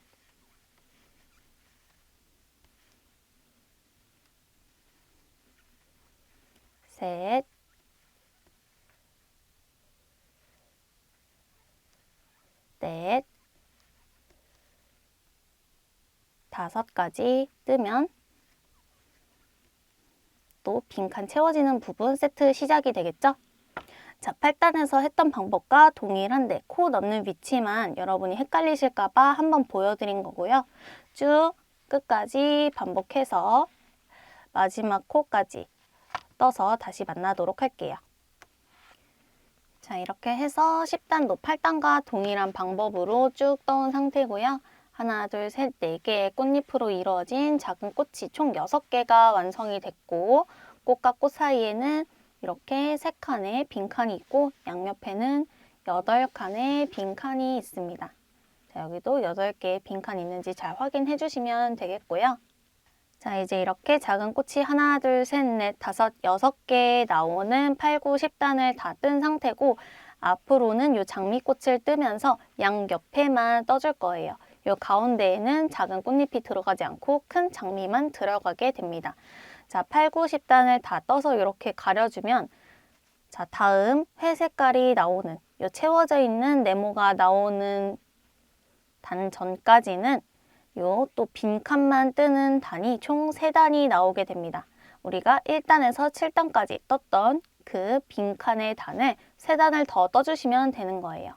S1: 셋, 넷, 5까지 뜨면 또 빈칸 채워지는 부분 세트 시작이 되겠죠? 자, 8단에서 했던 방법과 동일한데 코 넣는 위치만 여러분이 헷갈리실까봐 한번 보여드린 거고요. 쭉 끝까지 반복해서 마지막 코까지 떠서 다시 만나도록 할게요. 자, 이렇게 해서 10단도 8단과 동일한 방법으로 쭉 떠온 상태고요. 하나, 둘, 셋, 4개의 꽃잎으로 이루어진 작은 꽃이 총 6개가 완성이 됐고, 꽃과 꽃 사이에는 이렇게 3칸의 빈칸이 있고 양옆에는 8칸의 빈칸이 있습니다. 자, 여기도 8개의 빈칸이 있는지 잘 확인해 주시면 되겠고요. 자, 이제 이렇게 작은 꽃이 하나, 둘, 셋, 넷, 5, 6개 나오는 8, 9, 10단을 다 뜬 상태고 앞으로는 이 장미꽃을 뜨면서 양옆에만 떠줄 거예요. 이 가운데에는 작은 꽃잎이 들어가지 않고 큰 장미만 들어가게 됩니다. 자, 8, 9, 10단을 다 떠서 이렇게 가려주면 자, 다음 회 색깔이 나오는 이 채워져 있는 네모가 나오는 단 전까지는 요 또 빈칸만 뜨는 단이 총 3단이 나오게 됩니다. 우리가 1단에서 7단까지 떴던 그 빈칸의 단을 3단을 더 떠주시면 되는 거예요.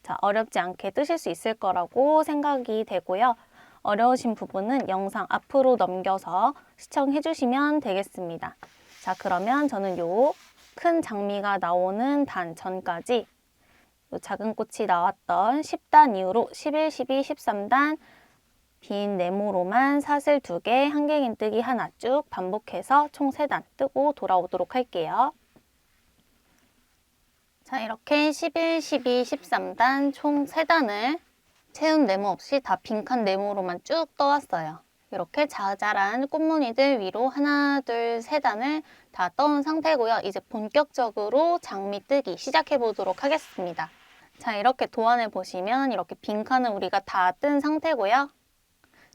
S1: 자, 어렵지 않게 뜨실 수 있을 거라고 생각이 되고요. 어려우신 부분은 영상 앞으로 넘겨서 시청해 주시면 되겠습니다. 자, 그러면 저는 요 큰 장미가 나오는 단 전까지 요 작은 꽃이 나왔던 10단 이후로 11, 12, 13단 빈 네모로만 사슬 2개, 한길긴뜨기 하나 쭉 반복해서 총 3단 뜨고 돌아오도록 할게요. 자, 이렇게 11, 12, 13단 총 3단을 채운 네모 없이 다 빈칸 네모로만 쭉 떠왔어요. 이렇게 자잘한 꽃무늬들 위로 하나, 둘, 3단을 다 떠온 상태고요. 이제 본격적으로 장미 뜨기 시작해 보도록 하겠습니다. 자, 이렇게 도안을 보시면 이렇게 빈칸을 우리가 다 뜬 상태고요.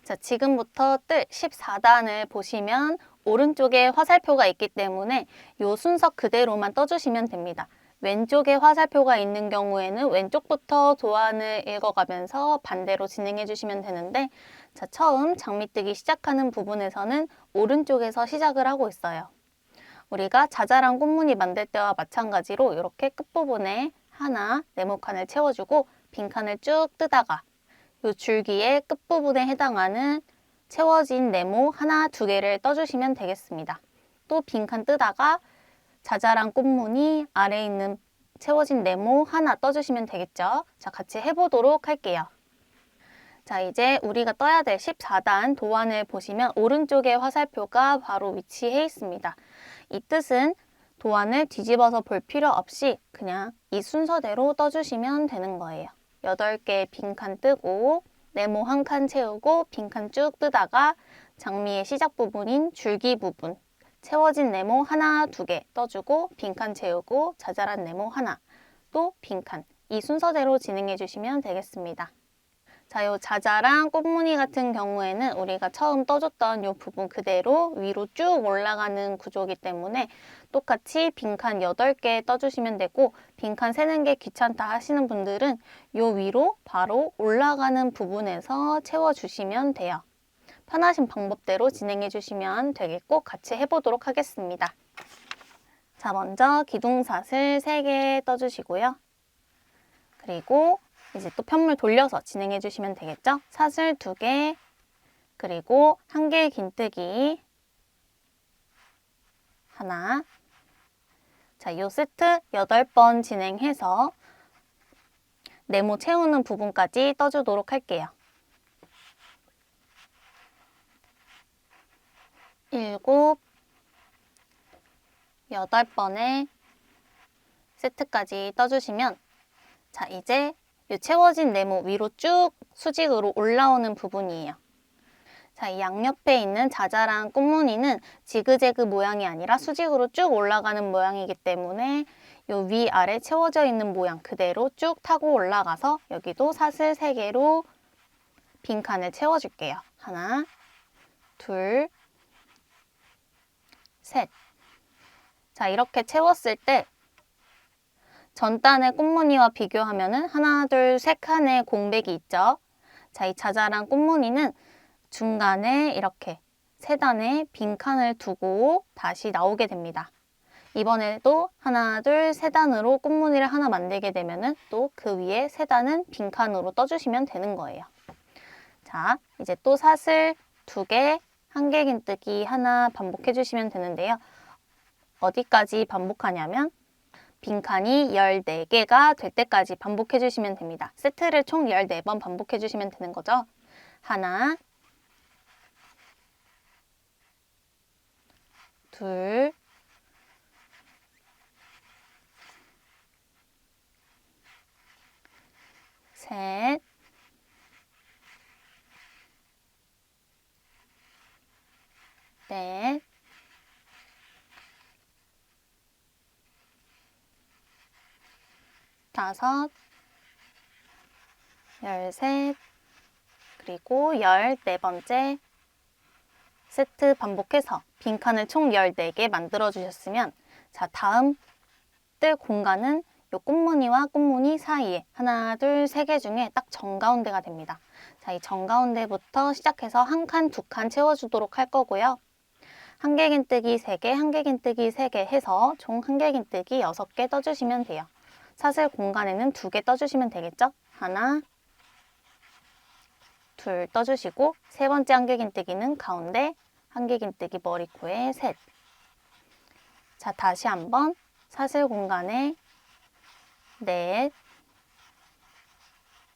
S1: 자, 지금부터 뜰 14단을 보시면 오른쪽에 화살표가 있기 때문에 이 순서 그대로만 떠주시면 됩니다. 왼쪽에 화살표가 있는 경우에는 왼쪽부터 도안을 읽어가면서 반대로 진행해 주시면 되는데 자, 처음 장미뜨기 시작하는 부분에서는 오른쪽에서 시작을 하고 있어요. 우리가 자잘한 꽃무늬 만들 때와 마찬가지로 이렇게 끝부분에 하나 네모칸을 채워주고 빈칸을 쭉 뜨다가 이 줄기의 끝부분에 해당하는 채워진 네모 하나, 2개를 떠주시면 되겠습니다. 또 빈칸 뜨다가 자잘한 꽃무늬 아래에 있는 채워진 네모 하나 떠주시면 되겠죠. 자, 같이 해보도록 할게요. 자, 이제 우리가 떠야 될 14단 도안을 보시면 오른쪽에 화살표가 바로 위치해 있습니다. 이 뜻은 도안을 뒤집어서 볼 필요 없이 그냥 이 순서대로 떠주시면 되는 거예요. 8개 빈칸 뜨고 네모 1칸 채우고 빈칸 쭉 뜨다가 장미의 시작 부분인 줄기 부분 채워진 네모 하나, 2개 떠주고 빈칸 채우고 자잘한 네모 하나 또 빈칸 이 순서대로 진행해 주시면 되겠습니다. 자, 요 자잘한 꽃무늬 같은 경우에는 우리가 처음 떠줬던 요 부분 그대로 위로 쭉 올라가는 구조이기 때문에 똑같이 빈칸 8개 떠주시면 되고 빈칸 세는 게 귀찮다 하시는 분들은 요 위로 바로 올라가는 부분에서 채워주시면 돼요. 편하신 방법대로 진행해 주시면 되겠고 같이 해보도록 하겠습니다. 자, 먼저 기둥사슬 3개 떠주시고요. 그리고 이제 또 편물 돌려서 진행해 주시면 되겠죠? 사슬 2개, 그리고 한길긴뜨기 하나. 자, 이 세트 8번 진행해서 네모 채우는 부분까지 떠주도록 할게요. 7, 8번의 세트까지 떠주시면 자, 이제 이 채워진 네모 위로 쭉 수직으로 올라오는 부분이에요. 자, 이 양옆에 있는 자잘한 꽃무늬는 지그재그 모양이 아니라 수직으로 쭉 올라가는 모양이기 때문에 요 위아래 채워져 있는 모양 그대로 쭉 타고 올라가서 여기도 사슬 3개로 빈칸을 채워줄게요. 하나, 둘, 셋. 자, 이렇게 채웠을 때 전 단의 꽃무늬와 비교하면은 하나, 둘, 세 칸의 공백이 있죠. 자, 이 자잘한 꽃무늬는 중간에 이렇게 세 단의 빈칸을 두고 다시 나오게 됩니다. 이번에도 하나, 둘, 세 단으로 꽃무늬를 하나 만들게 되면은 또 그 위에 세 단은 빈칸으로 떠주시면 되는 거예요. 자, 이제 또 사슬 2개, 한길긴뜨기 하나 반복해 주시면 되는데요. 어디까지 반복하냐면 빈칸이 14개가 될 때까지 반복해 주시면 됩니다. 세트를 총 14번 반복해 주시면 되는 거죠. 하나, 둘, 셋, 넷, 다섯, 13, 그리고 14번째 세트 반복해서 빈칸을 총 14개 만들어 주셨으면 자, 다음 뜰 공간은 요 꽃무늬와 꽃무늬 사이에 하나, 둘, 3개 중에 딱 정가운데가 됩니다. 자, 이 정가운데부터 시작해서 한 칸, 2칸 채워주도록 할 거고요. 한길긴뜨기 3개, 한길긴뜨기 3개 해서 총 한길긴뜨기 6개 떠주시면 돼요. 사슬 공간에는 2개 떠주시면 되겠죠? 하나, 둘 떠주시고 세 번째 한길긴뜨기는 가운데 한길긴뜨기 머리 코에 셋. 자, 다시 한번 사슬 공간에 넷,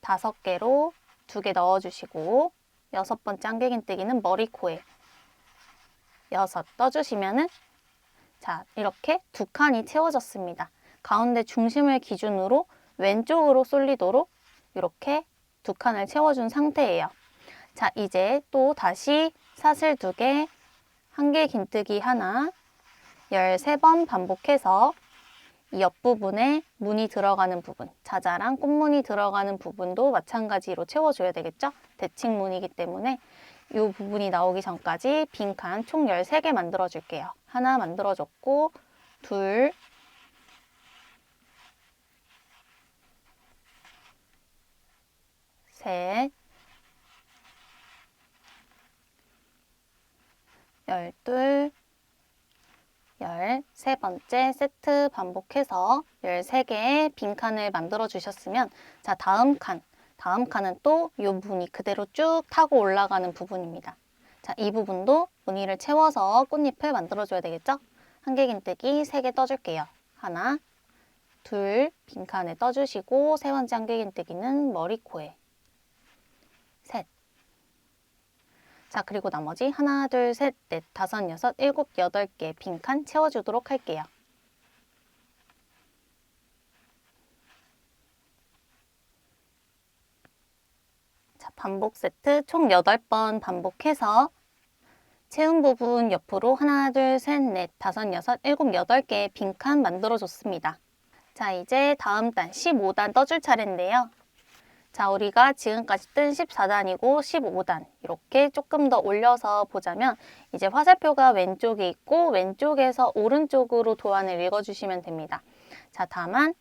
S1: 5개로 2개 넣어주시고 6번째 한길긴뜨기는 머리 코에 6 떠주시면은 자, 이렇게 2칸이 채워졌습니다. 가운데 중심을 기준으로 왼쪽으로 쏠리도록 이렇게 2칸을 채워준 상태예요. 자, 이제 또 다시 사슬 2개, 한길긴뜨기 하나, 13번 반복해서 이 옆부분에 무늬 들어가는 부분, 자잘한 꽃무늬 들어가는 부분도 마찬가지로 채워줘야 되겠죠? 대칭 무늬이기 때문에 이 부분이 나오기 전까지 빈칸 총 13개 만들어줄게요. 하나 만들어줬고, 둘, 셋, 12, 13번째 세트 반복해서 13개의 빈칸을 만들어 주셨으면 자, 다음 칸은 또 이 무늬 그대로 쭉 타고 올라가는 부분입니다. 자, 이 부분도 무늬를 채워서 꽃잎을 만들어 줘야 되겠죠? 한길긴뜨기 3개 떠줄게요. 하나, 둘, 빈칸에 떠주시고 세 번째 한길긴뜨기는 머리 코에 셋. 자, 그리고 나머지 하나, 둘, 셋, 넷, 다섯, 여섯, 일곱, 8개 빈칸 채워주도록 할게요. 자, 반복 세트 총 8번 반복해서 채운 부분 옆으로 하나, 둘, 셋, 넷, 다섯, 여섯, 일곱, 8개 빈칸 만들어줬습니다. 자, 이제 다음 단 15단 떠줄 차례인데요. 자, 우리가 지금까지 뜬 14단이고 15단 이렇게 조금 더 올려서 보자면 이제 화살표가 왼쪽에 있고 왼쪽에서 오른쪽으로 도안을 읽어주시면 됩니다. 자, 다만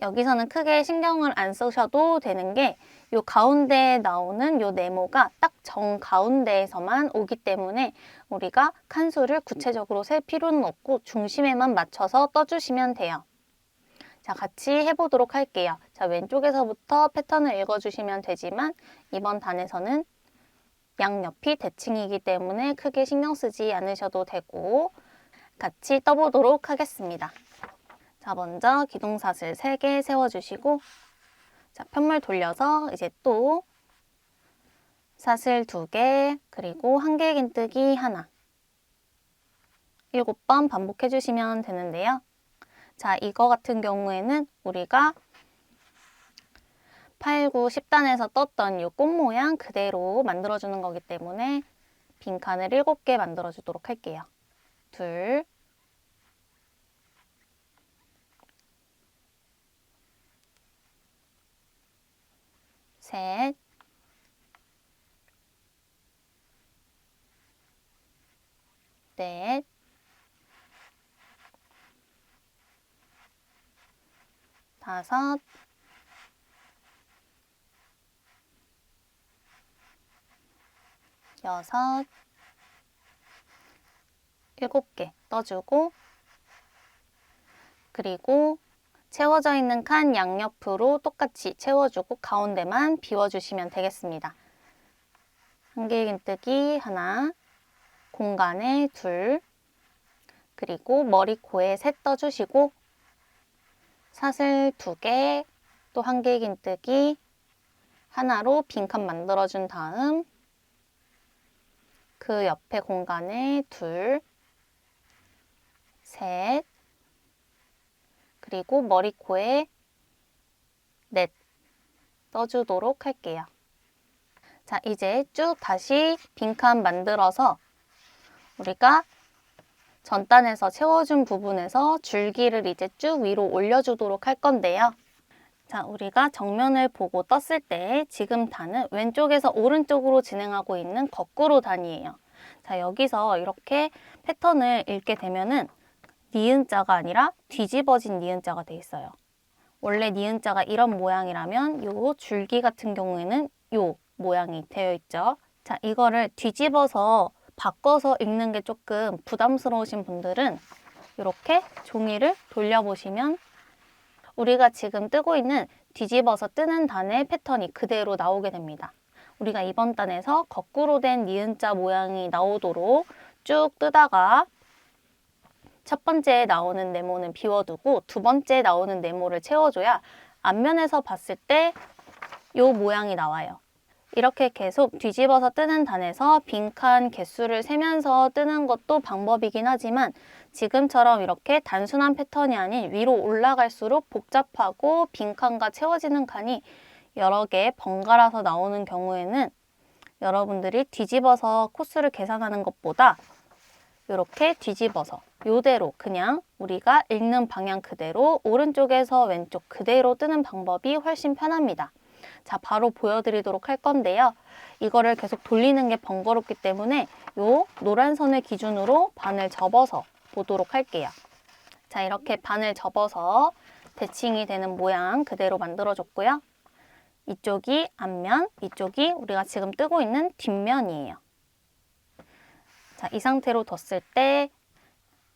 S1: 여기서는 크게 신경을 안 쓰셔도 되는 게 요 가운데에 나오는 요 네모가 딱 정가운데에서만 오기 때문에 우리가 칸수를 구체적으로 셀 필요는 없고 중심에만 맞춰서 떠주시면 돼요. 자, 같이 해보도록 할게요. 자, 왼쪽에서부터 패턴을 읽어주시면 되지만 이번 단에서는 양옆이 대칭이기 때문에 크게 신경 쓰지 않으셔도 되고 같이 떠보도록 하겠습니다. 자, 먼저 기둥사슬 3개 세워주시고 자, 편물 돌려서 이제 또 사슬 2개 그리고 한길긴뜨기 하나 7번 반복해 주시면 되는데요. 자, 이거 같은 경우에는 우리가 8, 9, 10단에서 떴던 이 꽃 모양 그대로 만들어주는 거기 때문에 빈칸을 7개 만들어주도록 할게요. 둘, 셋, 넷, 다섯, 여섯, 7개 떠주고, 그리고 채워져 있는 칸 양옆으로 똑같이 채워주고 가운데만 비워주시면 되겠습니다. 한길긴뜨기 하나, 공간에 둘, 그리고 머리, 코에 셋 떠주시고 사슬 2개, 또 한길긴뜨기 하나로 빈칸 만들어준 다음 그 옆에 공간에 둘, 셋, 그리고 머리, 코에 넷 떠주도록 할게요. 자, 이제 쭉 다시 빈칸 만들어서 우리가 전단에서 채워준 부분에서 줄기를 이제 쭉 위로 올려주도록 할 건데요. 자, 우리가 정면을 보고 떴을 때 지금 단은 왼쪽에서 오른쪽으로 진행하고 있는 거꾸로 단이에요. 자, 여기서 이렇게 패턴을 읽게 되면은 니은자가 아니라 뒤집어진 니은자가 돼 있어요. 원래 니은자가 이런 모양이라면 요 줄기 같은 경우에는 요 모양이 되어 있죠. 자, 이거를 뒤집어서 바꿔서 읽는 게 조금 부담스러우신 분들은 이렇게 종이를 돌려보시면 우리가 지금 뜨고 있는 뒤집어서 뜨는 단의 패턴이 그대로 나오게 됩니다. 우리가 이번 단에서 거꾸로 된 니은자 모양이 나오도록 쭉 뜨다가 첫 번째 나오는 네모는 비워두고 두 번째 나오는 네모를 채워줘야 앞면에서 봤을 때 이 모양이 나와요. 이렇게 계속 뒤집어서 뜨는 단에서 빈칸 개수를 세면서 뜨는 것도 방법이긴 하지만 지금처럼 이렇게 단순한 패턴이 아닌 위로 올라갈수록 복잡하고 빈칸과 채워지는 칸이 여러 개 번갈아서 나오는 경우에는 여러분들이 뒤집어서 코스를 계산하는 것보다 이렇게 뒤집어서 이대로 그냥 우리가 읽는 방향 그대로 오른쪽에서 왼쪽 그대로 뜨는 방법이 훨씬 편합니다. 자, 바로 보여드리도록 할 건데요. 이거를 계속 돌리는 게 번거롭기 때문에 요 노란 선을 기준으로 반을 접어서 보도록 할게요. 자, 이렇게 반을 접어서 대칭이 되는 모양 그대로 만들어줬고요. 이쪽이 앞면, 이쪽이 우리가 지금 뜨고 있는 뒷면이에요. 자, 이 상태로 뒀을 때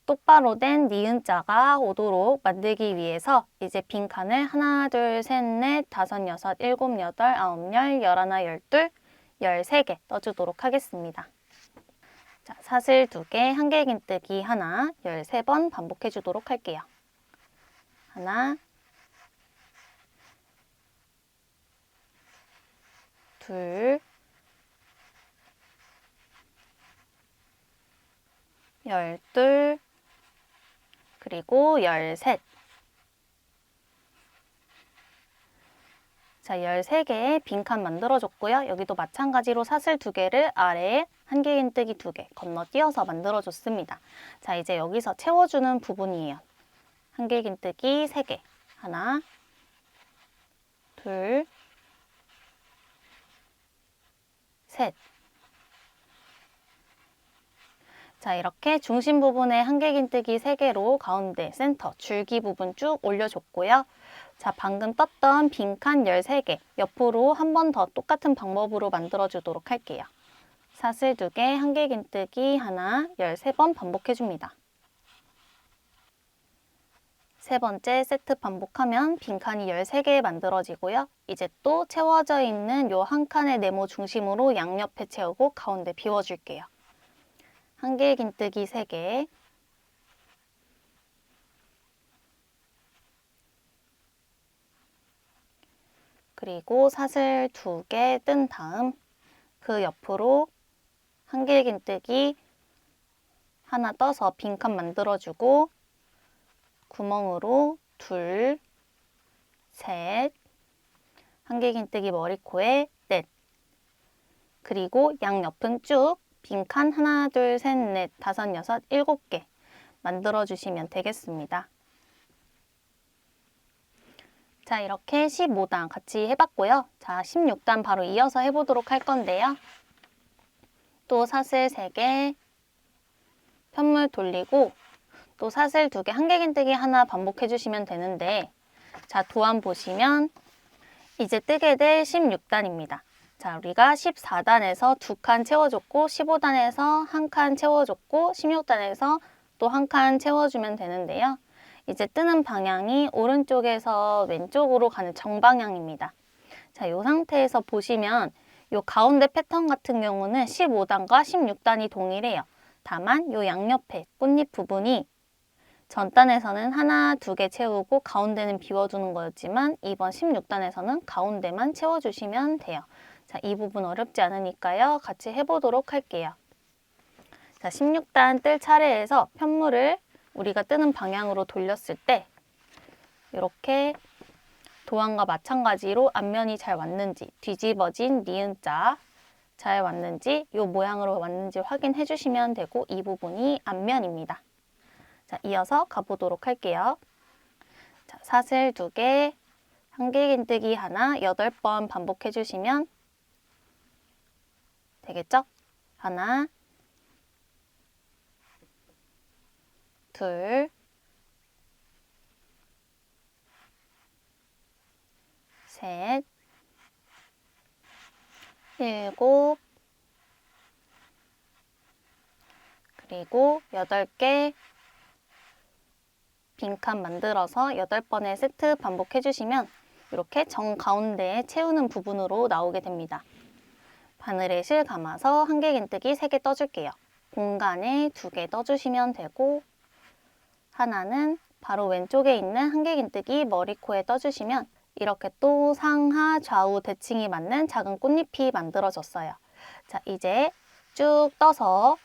S1: 똑바로 된 니은자가 오도록 만들기 위해서 이제 빈칸을 하나, 둘, 셋, 넷, 다섯, 여섯, 일곱, 여덟, 아홉, 열, 열하나, 열둘, 13개 떠주도록 하겠습니다. 자, 사슬 2개, 한길긴뜨기 하나, 13번 반복해 주도록 할게요. 하나, 둘, 12, 그리고 13. 자, 13개의 빈칸 만들어줬고요. 여기도 마찬가지로 사슬 2개를 아래에 한길긴뜨기 2개 건너뛰어서 만들어줬습니다. 자, 이제 여기서 채워주는 부분이에요. 한길긴뜨기 3개. 하나, 둘, 셋. 자, 이렇게 중심 부분에 한길긴뜨기 3개로 가운데 센터 줄기 부분 쭉 올려줬고요. 자, 방금 떴던 빈칸 13개 옆으로 한 번 더 똑같은 방법으로 만들어주도록 할게요. 사슬 2개, 한길긴뜨기 하나, 13번 반복해줍니다. 세 번째 세트 반복하면 빈칸이 13개 만들어지고요. 이제 또 채워져 있는 요 한 칸의 네모 중심으로 양옆에 채우고 가운데 비워줄게요. 한길긴뜨기 3개, 그리고 사슬 2개 뜬 다음 그 옆으로 한길긴뜨기 하나 떠서 빈칸 만들어주고 구멍으로 둘, 셋, 한길긴뜨기 머리, 코에 넷, 그리고 양옆은 쭉 빈칸 하나, 둘, 셋, 넷, 다섯, 여섯, 일곱 개 만들어 주시면 되겠습니다. 자, 이렇게 15단 같이 해봤고요. 자, 16단 바로 이어서 해보도록 할 건데요. 또 사슬 3개, 편물 돌리고 또 사슬 2개, 한길긴뜨기 하나 반복해 주시면 되는데, 자, 도안 보시면 이제 뜨게 될 16단입니다. 자, 우리가 14단에서 2칸 채워줬고 15단에서 1칸 채워줬고 16단에서 또 1칸 채워주면 되는데요. 이제 뜨는 방향이 오른쪽에서 왼쪽으로 가는 정방향입니다. 자, 이 상태에서 보시면 이 가운데 패턴 같은 경우는 15단과 16단이 동일해요. 다만 이 양옆에 꽃잎 부분이 전 단에서는 하나, 2개 채우고 가운데는 비워두는 거였지만 이번 16단에서는 가운데만 채워주시면 돼요. 자, 이 부분 어렵지 않으니까요. 같이 해보도록 할게요. 자, 16단 뜰 차례에서 편물을 우리가 뜨는 방향으로 돌렸을 때 이렇게 도안과 마찬가지로 앞면이 잘 왔는지, 뒤집어진 니은자 잘 왔는지, 이 모양으로 왔는지 확인해 주시면 되고, 이 부분이 앞면입니다. 자, 이어서 가보도록 할게요. 자, 사슬 2개, 한길긴뜨기 하나 8번 반복해 주시면 되겠죠? 하나, 둘, 셋, 7, 그리고 8개 빈칸 만들어서 8번의 세트 반복해 주시면 이렇게 정 가운데에 채우는 부분으로 나오게 됩니다. 바늘에 실 감아서 한길긴뜨기 3개 떠줄게요. 공간에 2개 떠주시면 되고, 하나는 바로 왼쪽에 있는 한길긴뜨기 머리코에 떠주시면 이렇게 또 상하 좌우 대칭이 맞는 작은 꽃잎이 만들어졌어요. 자, 이제 쭉 떠서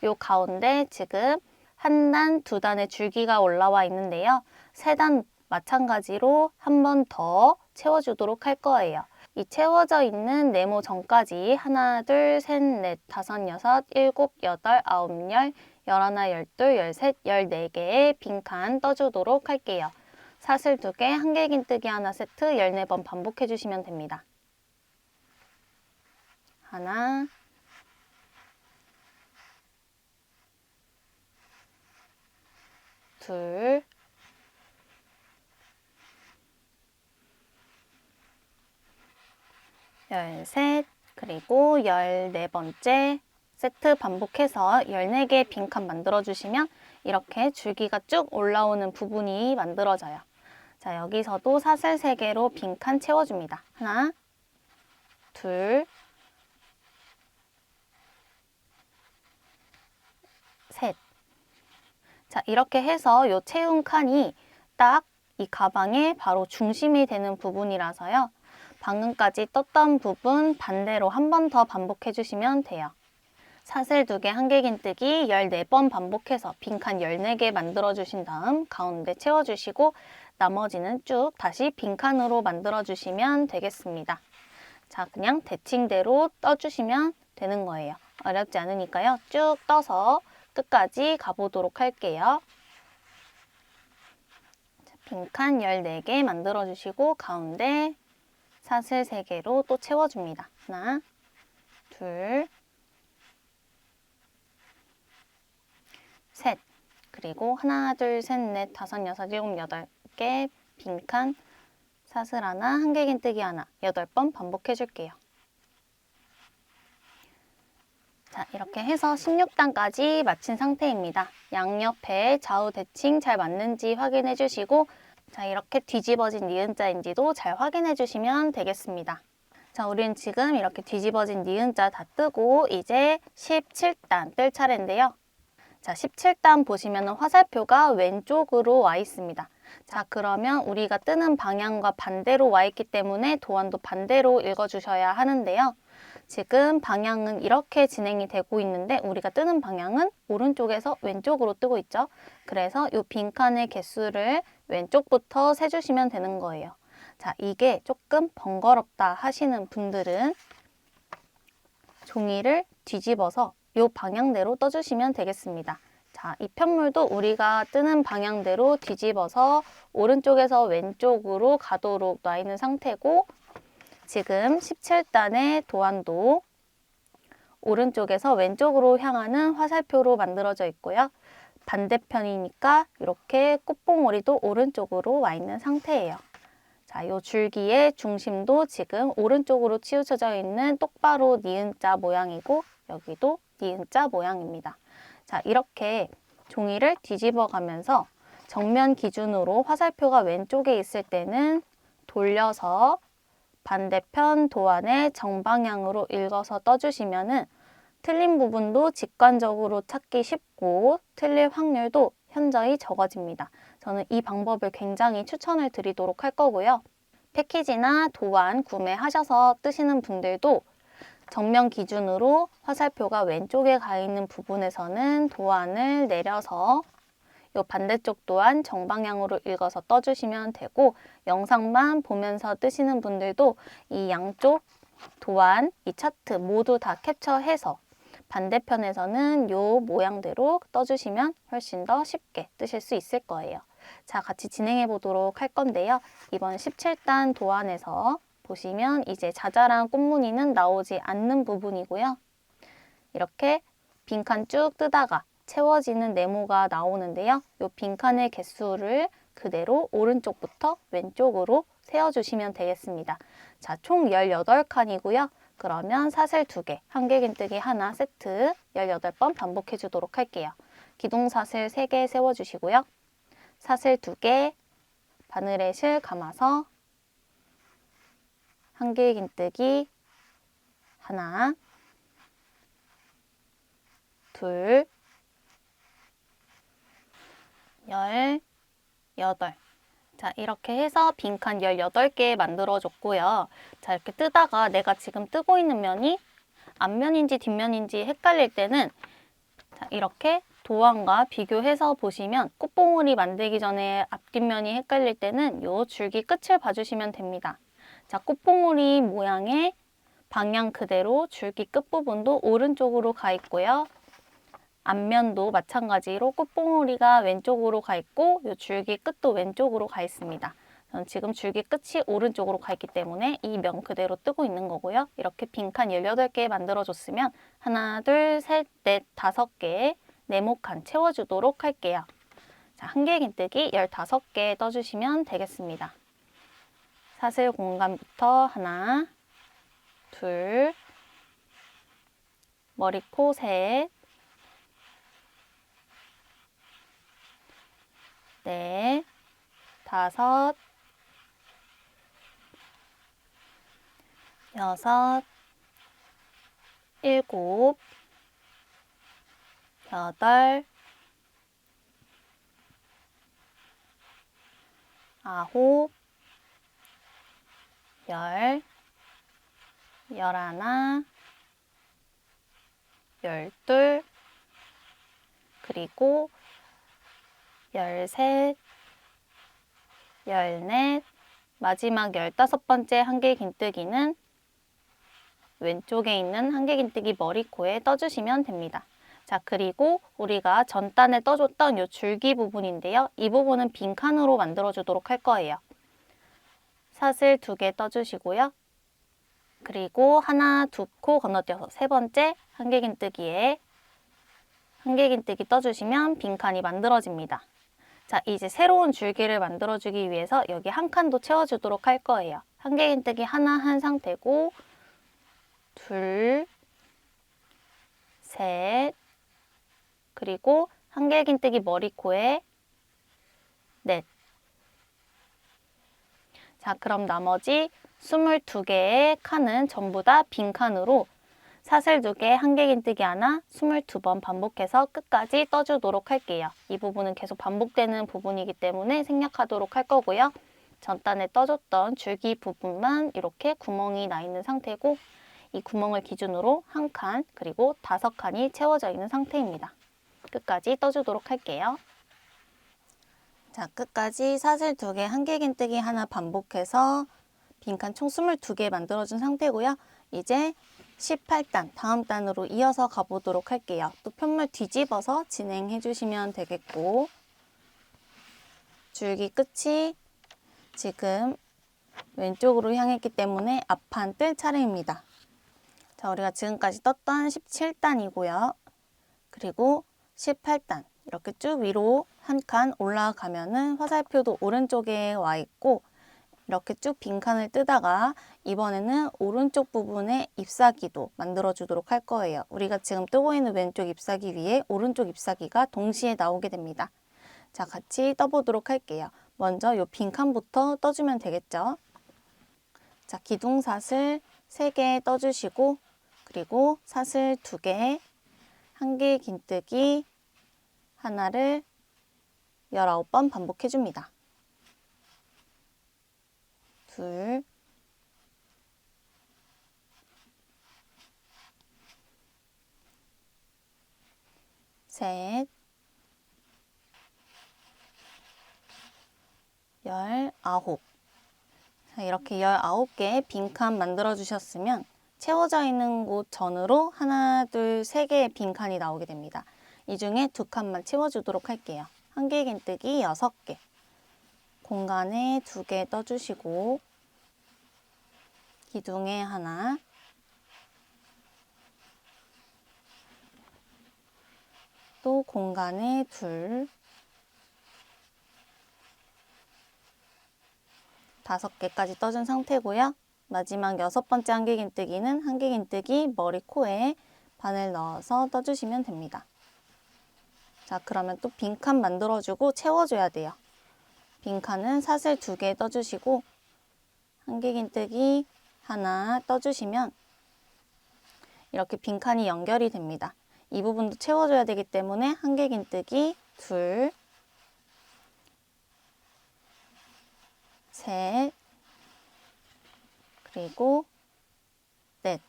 S1: 요 가운데 지금 1단, 2단의 줄기가 올라와 있는데요. 3단 마찬가지로 한 번 더 채워주도록 할 거예요. 이 채워져 있는 네모 전까지 하나, 둘, 셋, 넷, 다섯, 여섯, 일곱, 여덟, 아홉, 열, 열하나, 열둘, 열셋, 14개의 빈칸 떠주도록 할게요. 사슬 2개, 한길긴뜨기 하나 세트 14번 반복해 주시면 됩니다. 하나, 둘, 열셋, 그리고 14번째 세트 반복해서 14개의 빈칸 만들어주시면 이렇게 줄기가 쭉 올라오는 부분이 만들어져요. 자, 여기서도 사슬 3개로 빈칸 채워줍니다. 하나, 둘, 셋. 자, 이렇게 해서 이 채운 칸이 딱 이 가방의 바로 중심이 되는 부분이라서요. 방금까지 떴던 부분 반대로 한 번 더 반복해 주시면 돼요. 사슬 2개, 한길긴뜨기 14번 반복해서 빈칸 14개 만들어 주신 다음 가운데 채워주시고 나머지는 쭉 다시 빈칸으로 만들어 주시면 되겠습니다. 자, 그냥 대칭대로 떠주시면 되는 거예요. 어렵지 않으니까요. 쭉 떠서 끝까지 가보도록 할게요. 자, 빈칸 14개 만들어 주시고 가운데 사슬 3개로 또 채워줍니다. 하나, 둘, 셋, 그리고 하나, 둘, 셋, 넷, 다섯, 여섯, 일곱, 8개 빈칸 사슬 하나, 한길긴뜨기 하나 8번 반복해 줄게요. 자, 이렇게 해서 16단까지 마친 상태입니다. 양옆에 좌우 대칭 잘 맞는지 확인해 주시고, 자, 이렇게 뒤집어진 니은자인지도 잘 확인해 주시면 되겠습니다. 자, 우린 지금 이렇게 뒤집어진 니은자 다 뜨고 이제 17단 뜰 차례인데요. 자, 17단 보시면 화살표가 왼쪽으로 와 있습니다. 자, 그러면 우리가 뜨는 방향과 반대로 와 있기 때문에 도안도 반대로 읽어주셔야 하는데요. 지금 방향은 이렇게 진행이 되고 있는데 우리가 뜨는 방향은 오른쪽에서 왼쪽으로 뜨고 있죠. 그래서 이 빈칸의 개수를 왼쪽부터 세주시면 되는 거예요. 자, 이게 조금 번거롭다 하시는 분들은 종이를 뒤집어서 이 방향대로 떠주시면 되겠습니다. 자, 이 편물도 우리가 뜨는 방향대로 뒤집어서 오른쪽에서 왼쪽으로 가도록 놔 있는 상태고, 지금 17단의 도안도 오른쪽에서 왼쪽으로 향하는 화살표로 만들어져 있고요. 반대편이니까 이렇게 꽃봉오리도 오른쪽으로 와 있는 상태예요. 자, 이 줄기의 중심도 지금 오른쪽으로 치우쳐져 있는 똑바로 니은자 모양이고, 여기도 니은자 모양입니다. 자, 이렇게 종이를 뒤집어 가면서 정면 기준으로 화살표가 왼쪽에 있을 때는 돌려서 반대편 도안의 정방향으로 읽어서 떠주시면은 틀린 부분도 직관적으로 찾기 쉽고 틀릴 확률도 현저히 적어집니다. 저는 이 방법을 굉장히 추천을 드리도록 할 거고요. 패키지나 도안 구매하셔서 뜨시는 분들도 정면 기준으로 화살표가 왼쪽에 가 있는 부분에서는 도안을 내려서 이 반대쪽 도안 정방향으로 읽어서 떠주시면 되고, 영상만 보면서 뜨시는 분들도 이 양쪽 도안, 이 차트 모두 다 캡처해서 반대편에서는 이 모양대로 떠주시면 훨씬 더 쉽게 뜨실 수 있을 거예요. 자, 같이 진행해 보도록 할 건데요. 이번 17단 도안에서 보시면 이제 자잘한 꽃무늬는 나오지 않는 부분이고요. 이렇게 빈칸 쭉 뜨다가 채워지는 네모가 나오는데요. 이 빈칸의 개수를 그대로 오른쪽부터 왼쪽으로 세어주시면 되겠습니다. 자, 총 18칸이고요. 그러면 사슬 2개, 한길긴뜨기 하나 세트 18번 반복해 주도록 할게요. 기둥사슬 3개 세워주시고요. 사슬 2개, 바늘에 실 감아서 한길긴뜨기 하나, 둘, 18. 자, 이렇게 해서 빈칸 18개 만들어줬고요. 자, 이렇게 뜨다가 내가 지금 뜨고 있는 면이 앞면인지 뒷면인지 헷갈릴 때는 자, 이렇게 도안과 비교해서 보시면 꽃봉오리 만들기 전에 앞뒷면이 헷갈릴 때는 이 줄기 끝을 봐주시면 됩니다. 자, 꽃봉오리 모양의 방향 그대로 줄기 끝부분도 오른쪽으로 가 있고요. 앞면도 마찬가지로 꽃봉오리가 왼쪽으로 가 있고 이 줄기 끝도 왼쪽으로 가 있습니다. 저는 지금 줄기 끝이 오른쪽으로 가 있기 때문에 이 면 그대로 뜨고 있는 거고요. 이렇게 빈칸 18개 만들어줬으면 하나, 둘, 셋, 넷, 5개 네모칸 채워주도록 할게요. 자, 한길긴뜨기 15개 떠주시면 되겠습니다. 사슬 공간부터 하나, 둘, 머리코 셋, 넷, 5, 6, 7, 8, 9, 10, 11, 12, 그리고 13, 14, 마지막 15번째 한길긴뜨기는 왼쪽에 있는 한길긴뜨기 머리코에 떠주시면 됩니다. 자, 그리고 우리가 전단에 떠줬던 이 줄기 부분인데요. 이 부분은 빈칸으로 만들어주도록 할 거예요. 사슬 2개 떠주시고요. 그리고 하나, 2코 건너뛰어서 3번째 한길긴뜨기에 한길긴뜨기 떠주시면 빈칸이 만들어집니다. 자, 이제 새로운 줄기를 만들어주기 위해서 여기 한 칸도 채워주도록 할 거예요. 한길긴뜨기 하나 한 상태고 둘, 셋, 그리고 한길긴뜨기 머리코에 넷. 자, 그럼 나머지 22개의 칸은 전부 다 빈칸으로 사슬 2개, 한길긴뜨기 하나, 22번 반복해서 끝까지 떠주도록 할게요. 이 부분은 계속 반복되는 부분이기 때문에 생략하도록 할 거고요. 전단에 떠줬던 줄기 부분만 이렇게 구멍이 나 있는 상태고 이 구멍을 기준으로 한 칸, 그리고 5칸이 채워져 있는 상태입니다. 끝까지 떠주도록 할게요. 자, 끝까지 사슬 2개, 한길긴뜨기 하나 반복해서 빈칸 총 22개 만들어준 상태고요. 이제 18단, 다음 단으로 이어서 가보도록 할게요. 또 편물 뒤집어서 진행해 주시면 되겠고, 줄기 끝이 지금 왼쪽으로 향했기 때문에 앞판 뜰 차례입니다. 자, 우리가 지금까지 떴던 17단이고요. 그리고 18단 이렇게 쭉 위로 한 칸 올라가면은 화살표도 오른쪽에 와 있고, 이렇게 쭉 빈칸을 뜨다가 이번에는 오른쪽 부분에 ip사귀도 만들어 주도록 할 거예요. 우리가 지금 뜨고 있는 왼쪽 ip사귀 위에 오른쪽 ip사귀가 동시에 나오게 됩니다. 자, 같이 떠보도록 할게요. 먼저 이 빈칸부터 떠주면 되겠죠. 자, 기둥사슬 3개 떠주시고, 그리고 사슬 2개, 한길 긴뜨기 하나를 19번 반복해 줍니다. 둘, 셋, 19. 자, 이렇게 19개 빈칸 만들어 주셨으면 채워져 있는 곳 전으로 하나, 둘, 3개의 빈칸이 나오게 됩니다. 이 중에 2칸만 채워주도록 할게요. 한길 긴뜨기 6개, 공간에 2개 떠주시고, 기둥에 하나, 또 공간에 2, 5개까지 떠준 상태고요. 마지막 6번째 한길 긴뜨기는 한길 긴뜨기 머리 코에 바늘 넣어서 떠주시면 됩니다. 자, 그러면 또 빈칸 만들어주고 채워줘야 돼요. 빈칸은 사슬 2개 떠주시고, 한길 긴뜨기 하나 떠주시면 이렇게 빈칸이 연결이 됩니다. 이 부분도 채워줘야 되기 때문에 한길 긴뜨기 2, 셋, 그리고 넷.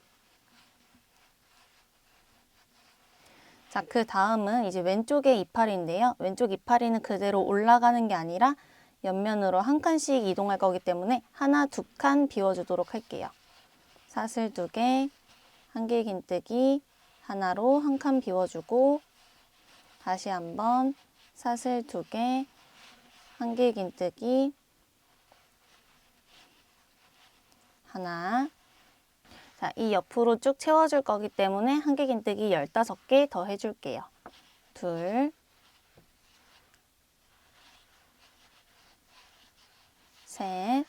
S1: 자, 그 다음은 이제 왼쪽의 이파리인데요. 왼쪽 이파리는 그대로 올라가는 게 아니라 옆면으로 한 칸씩 이동할 거기 때문에 하나, 2칸 비워주도록 할게요. 사슬 2개, 한길 긴뜨기 하나로 한 칸 비워주고, 다시 한번 사슬 2개, 한길 긴뜨기 하나. 자, 이 옆으로 쭉 채워줄 거기 때문에 한길 긴뜨기 15개 더 해줄게요. 둘, 셋,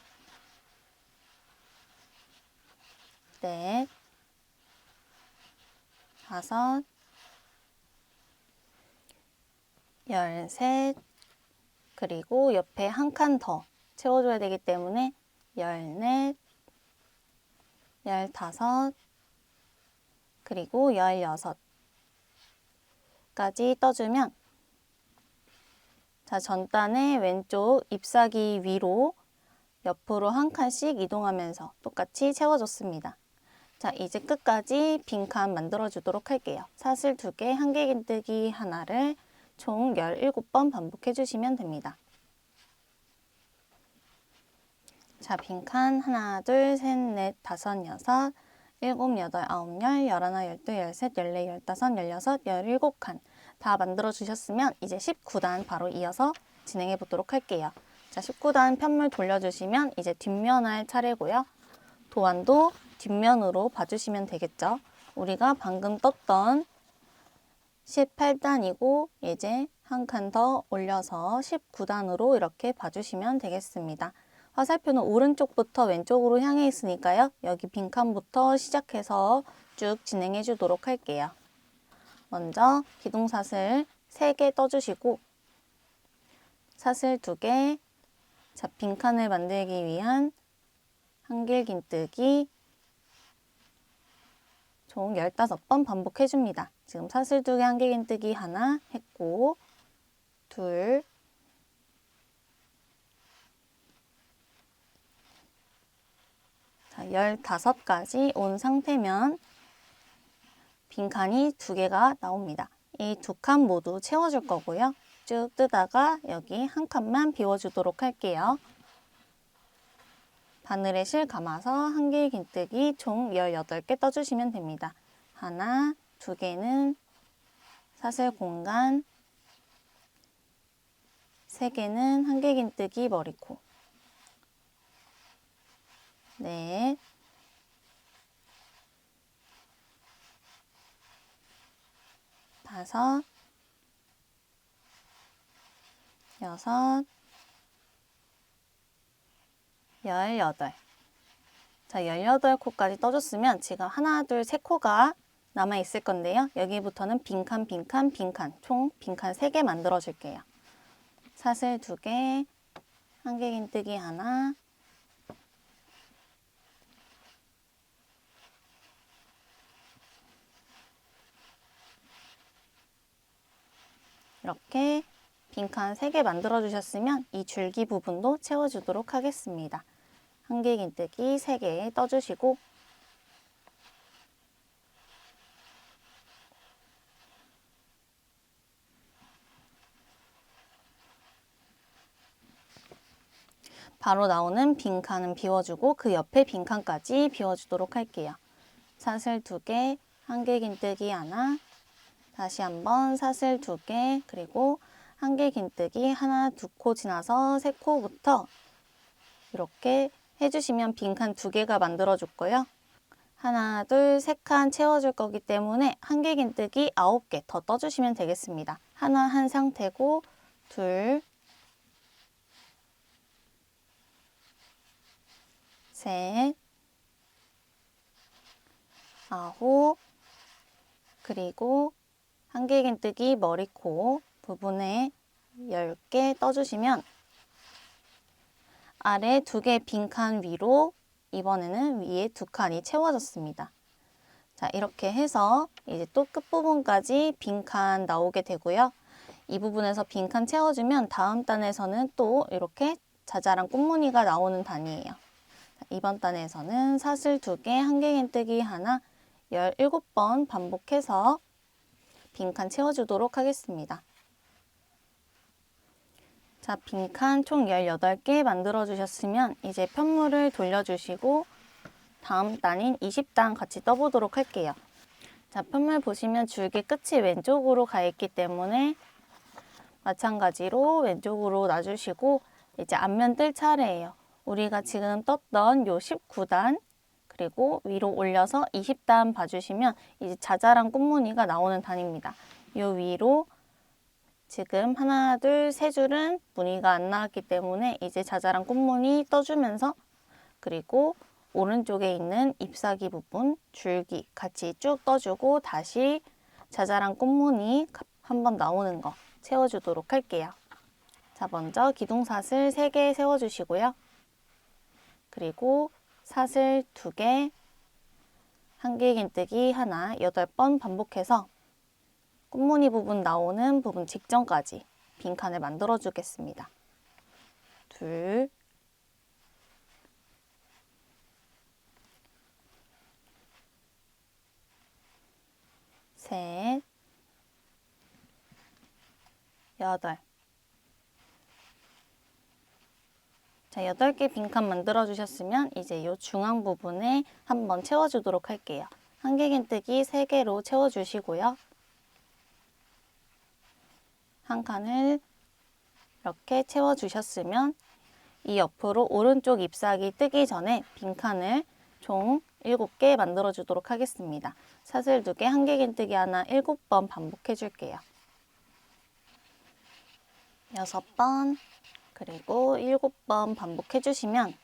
S1: 넷, 5, 13, 그리고 옆에 한 칸 더 채워줘야 되기 때문에 14, 15, 그리고 16까지 떠주면, 자, 전단의 왼쪽 ip사귀 위로 옆으로 한 칸씩 이동하면서 똑같이 채워줬습니다. 자, 이제 끝까지 빈칸 만들어 주도록 할게요. 사슬 2개, 한길 긴뜨기 하나를 총 17번 반복해 주시면 됩니다. 자, 빈칸 하나, 둘, 셋, 넷, 다섯, 여섯, 일곱, 여덟, 아홉, 열, 열하나, 열둘, 열셋, 열네, 열다섯, 열여섯, 17칸 다 만들어 주셨으면 이제 19단 바로 이어서 진행해 보도록 할게요. 자, 19단 편물 돌려주시면 이제 뒷면 할 차례고요. 도안도 뒷면으로 봐주시면 되겠죠. 우리가 방금 떴던 18단이고 이제 한 칸 더 올려서 19단으로 이렇게 봐주시면 되겠습니다. 화살표는 오른쪽부터 왼쪽으로 향해 있으니까요. 여기 빈칸부터 시작해서 쭉 진행해 주도록 할게요. 먼저 기둥사슬 3개 떠주시고, 사슬 2개, 자, 빈칸을 만들기 위한 한길 긴뜨기 총 15번 반복해 줍니다. 지금 사슬 2개, 한길 긴뜨기 하나 했고, 둘, 자, 15까지 온 상태면 빈칸이 2개가 나옵니다. 이 2칸 모두 채워줄 거고요. 쭉 뜨다가 여기 한 칸만 비워주도록 할게요. 바늘에 실 감아서 한길 긴뜨기 총 18개 떠주시면 됩니다. 하나, 두 개는 사슬 공간, 세 개는 한길 긴뜨기 머리코, 넷, 다섯, 여섯, 18. 자, 18코까지 떠줬으면 지금 하나, 둘, 세 코가 남아 있을 건데요. 여기부터는 빈칸, 빈칸, 빈칸, 총 빈칸 3개 만들어 줄게요. 사슬 2개, 한길 긴뜨기 하나, 이렇게 빈칸 3개 만들어 주셨으면 이 줄기 부분도 채워주도록 하겠습니다. 한길 긴뜨기 3개 떠주시고 바로 나오는 빈칸은 비워주고 그 옆에 빈칸까지 비워주도록 할게요. 사슬 2개, 한길 긴뜨기 하나, 다시 한번 사슬 2개, 그리고 한길 긴뜨기 하나, 2코 지나서 3코부터 이렇게 해주시면 빈칸 2개가 만들어줄 거예요. 하나, 둘, 3칸 채워줄 거기 때문에 한길 긴뜨기 9개 더 떠주시면 되겠습니다. 하나 한 상태고, 둘, 셋, 9, 그리고 한길 긴뜨기 머리코 부분에 10개 떠주시면 아래 2개 빈칸 위로 이번에는 위에 2칸이 채워졌습니다. 자, 이렇게 해서 이제 또 끝부분까지 빈칸 나오게 되고요. 이 부분에서 빈칸 채워주면 다음 단에서는 또 이렇게 자잘한 꽃무늬가 나오는 단이에요. 자, 이번 단에서는 사슬 2개, 한길 긴뜨기 하나, 17번 반복해서 빈칸 채워주도록 하겠습니다. 자, 빈칸 총 18개 만들어 주셨으면 이제 편물을 돌려주시고 다음 단인 20단 같이 떠보도록 할게요. 자, 편물 보시면 줄기 끝이 왼쪽으로 가 있기 때문에 마찬가지로 왼쪽으로 놔주시고 이제 앞면 뜰 차례예요. 우리가 지금 떴던 요 19단 그리고 위로 올려서 20단 봐주시면 이제 자잘한 꽃무늬가 나오는 단입니다. 요 위로 지금 하나, 둘, 세 줄은 무늬가 안 나왔기 때문에 이제 자잘한 꽃무늬 떠주면서 그리고 오른쪽에 있는 잎사귀 부분, 줄기 같이 쭉 떠주고 다시 자잘한 꽃무늬 한번 나오는 거 채워주도록 할게요. 자, 먼저 기둥사슬 3개 세워주시고요. 그리고 사슬 2개, 한길 긴뜨기 하나 8번 반복해서 꽃무늬 부분 나오는 부분 직전까지 빈칸을 만들어 주겠습니다. 둘, 셋, 8. 자, 8개 빈칸 만들어 주셨으면 이제 이 중앙 부분에 한번 채워주도록 할게요. 한길 긴뜨기 3개로 채워주시고요. 한 칸을 이렇게 채워주셨으면 이 옆으로 오른쪽 잎사귀 뜨기 전에 빈칸을 총 7개 만들어 주도록 하겠습니다. 사슬 2개, 한길 긴뜨기 하나 7번 반복해 줄게요. 6번, 그리고 7번 반복해 주시면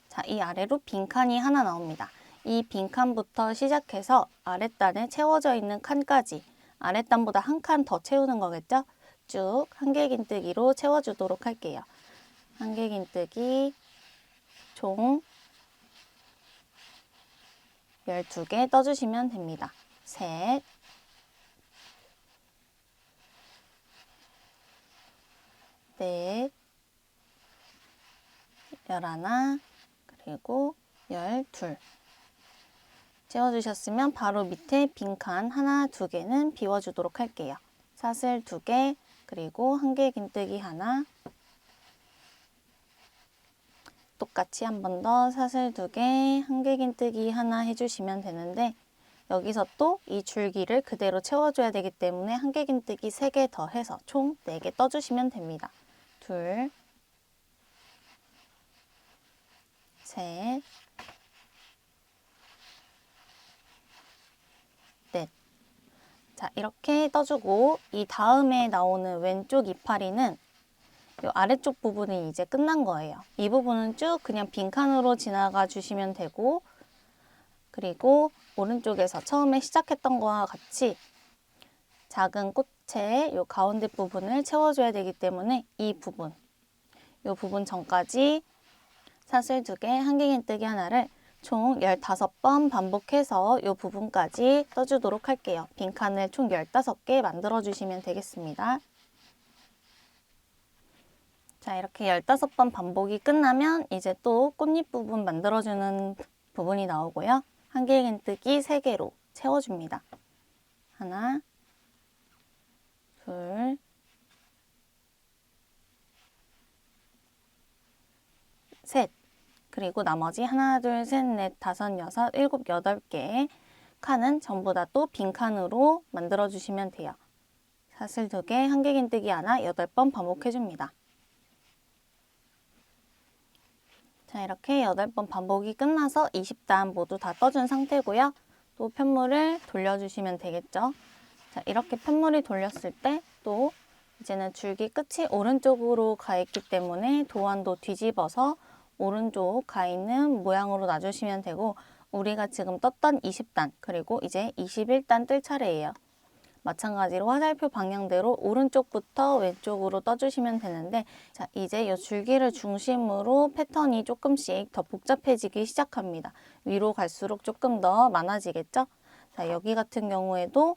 S1: 자, 이 아래로 빈칸이 하나 나옵니다. 이 빈칸부터 시작해서 아랫단에 채워져 있는 칸까지 아랫단보다 한 칸 더 채우는 거겠죠? 쭉 한길 긴뜨기로 채워주도록 할게요. 한길 긴뜨기 총 12개 떠주시면 됩니다. 셋, 넷, 11, 그리고 12. 채워주셨으면 바로 밑에 빈칸 하나, 2개는 비워주도록 할게요. 사슬 2개, 그리고 한길 긴뜨기 하나, 똑같이 한 번 더 사슬 2개, 한길긴뜨기 하나 해주시면 되는데 여기서 또 이 줄기를 그대로 채워줘야 되기 때문에 한길긴뜨기 3개 더 해서 총 4개 떠주시면 됩니다. 둘, 셋, 넷. 자, 이렇게 떠주고 이 다음에 나오는 왼쪽 이파리는 이 아래쪽 부분이 이제 끝난 거예요. 이 부분은 쭉 그냥 빈칸으로 지나가 주시면 되고, 그리고 오른쪽에서 처음에 시작했던 거와 같이 작은 꽃의 이 가운데 부분을 채워줘야 되기 때문에 이 부분 전까지 사슬 2개, 한길긴뜨기 하나를 총 15번 반복해서 이 부분까지 떠주도록 할게요. 빈칸을 총 15개 만들어 주시면 되겠습니다. 자, 이렇게 15번 반복이 끝나면 이제 또 꽃잎 부분 만들어주는 부분이 나오고요. 한길긴뜨기 3개로 채워줍니다. 하나, 둘, 셋. 그리고 나머지 하나, 둘, 셋, 넷, 다섯, 여섯, 일곱, 8개의 칸은 전부 다 또 빈칸으로 만들어주시면 돼요. 사슬 2개, 한길긴뜨기 하나 8번 반복해줍니다. 자, 이렇게 8번 반복이 끝나서 20단 모두 다 떠준 상태고요. 또 편물을 돌려주시면 되겠죠. 자, 이렇게 편물이 돌렸을 때 또 이제는 줄기 끝이 오른쪽으로 가 있기 때문에 도안도 뒤집어서 오른쪽 가 있는 모양으로 놔주시면 되고, 우리가 지금 떴던 20단 그리고 이제 21단 뜰 차례예요. 마찬가지로 화살표 방향대로 오른쪽부터 왼쪽으로 떠주시면 되는데, 자, 이제 이 줄기를 중심으로 패턴이 조금씩 더 복잡해지기 시작합니다. 위로 갈수록 조금 더 많아지겠죠? 자, 여기 같은 경우에도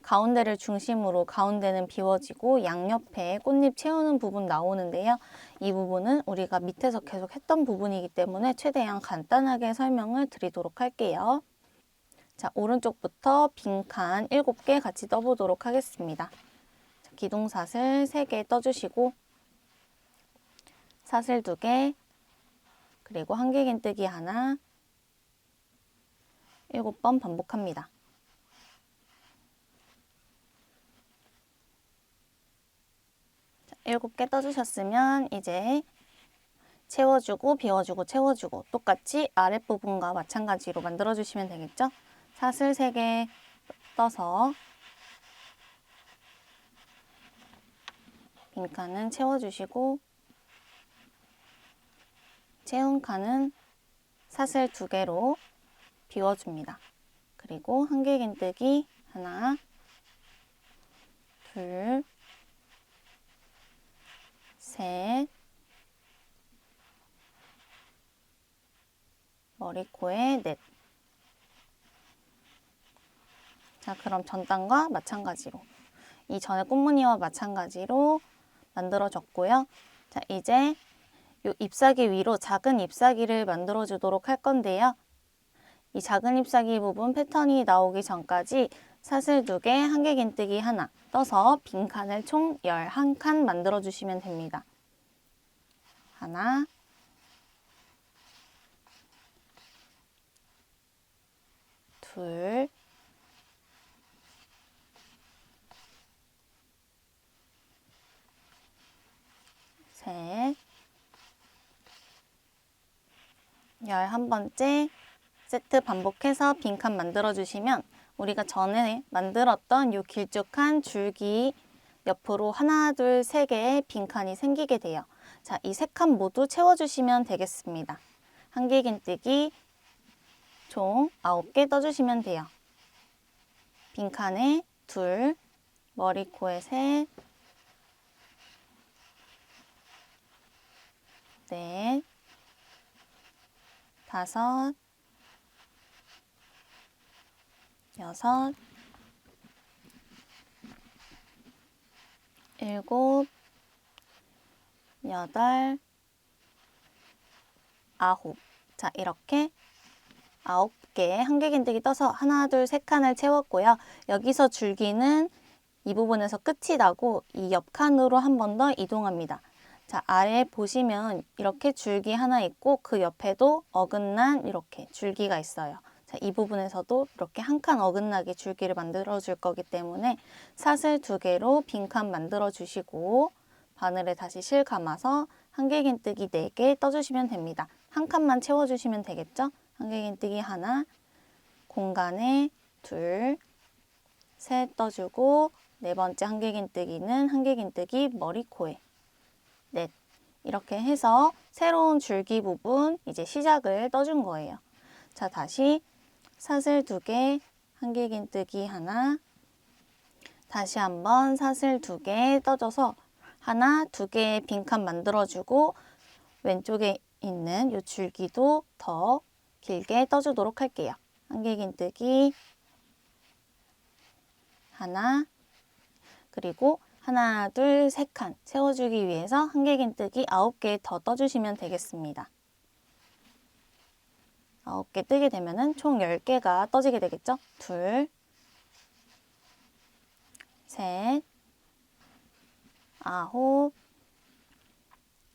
S1: 가운데를 중심으로 가운데는 비워지고 양옆에 꽃잎 채우는 부분 나오는데요. 이 부분은 우리가 밑에서 계속 했던 부분이기 때문에 최대한 간단하게 설명을 드리도록 할게요. 자, 오른쪽부터 빈칸 7개 같이 떠보도록 하겠습니다. 자, 기둥사슬 3개 떠주시고 사슬 2개 그리고 한길긴뜨기 하나 7번 반복합니다. 자, 7개 떠주셨으면 이제 채워주고 비워주고 채워주고 똑같이 아랫부분과 마찬가지로 만들어주시면 되겠죠? 사슬 3개 떠서 빈칸은 채워주시고 채운 칸은 사슬 2개로 비워줍니다. 그리고 한길긴뜨기 하나, 둘, 셋, 머리, 코에 넷. 자, 그럼 전단과 마찬가지로 이전의 꽃무늬와 마찬가지로 만들어졌고요. 자, 이제 이 잎사귀 위로 작은 잎사귀를 만들어 주도록 할 건데요. 이 작은 잎사귀 부분 패턴이 나오기 전까지 사슬 2개, 한길긴뜨기 하나 떠서 빈칸을 총 11칸 만들어 주시면 됩니다. 하나, 둘, 셋, 11번째 세트 반복해서 빈칸 만들어주시면 우리가 전에 만들었던 이 길쭉한 줄기 옆으로 하나, 둘, 3개의 빈칸이 생기게 돼요. 자, 이 3칸 모두 채워주시면 되겠습니다. 한길긴뜨기 총 9개 떠주시면 돼요. 빈칸에 2, 머리, 코에 3, 넷, 5, 6, 7, 8, 9. 자, 이렇게 9개 한길긴뜨기 떠서 하나, 둘, 3칸을 채웠고요. 여기서 줄기는 이 부분에서 끝이 나고 이 옆칸으로 한 번 더 이동합니다. 자, 아래에 보시면 이렇게 줄기 하나 있고 그 옆에도 어긋난 이렇게 줄기가 있어요. 자, 이 부분에서도 이렇게 한 칸 어긋나게 줄기를 만들어 줄 거기 때문에 사슬 2개로 빈칸 만들어 주시고 바늘에 다시 실 감아서 한길긴뜨기 4개 떠주시면 됩니다. 한 칸만 채워주시면 되겠죠? 한길긴뜨기 하나, 공간에 둘, 셋 떠주고 네 번째 한길긴뜨기는 한길긴뜨기 머리, 코에 넷. 이렇게 해서 새로운 줄기 부분 이제 시작을 떠준 거예요. 자, 다시 사슬 2개, 한길긴뜨기 하나, 다시 한번 사슬 2개 떠줘서 하나, 2개의 빈칸 만들어주고 왼쪽에 있는 이 줄기도 더 길게 떠주도록 할게요. 한길긴뜨기 하나, 그리고 하나, 둘, 3칸 채워주기 위해서 한길긴뜨기 9개 더 떠주시면 되겠습니다. 9개 뜨게 되면 총 10개가 떠지게 되겠죠? 둘, 셋, 9,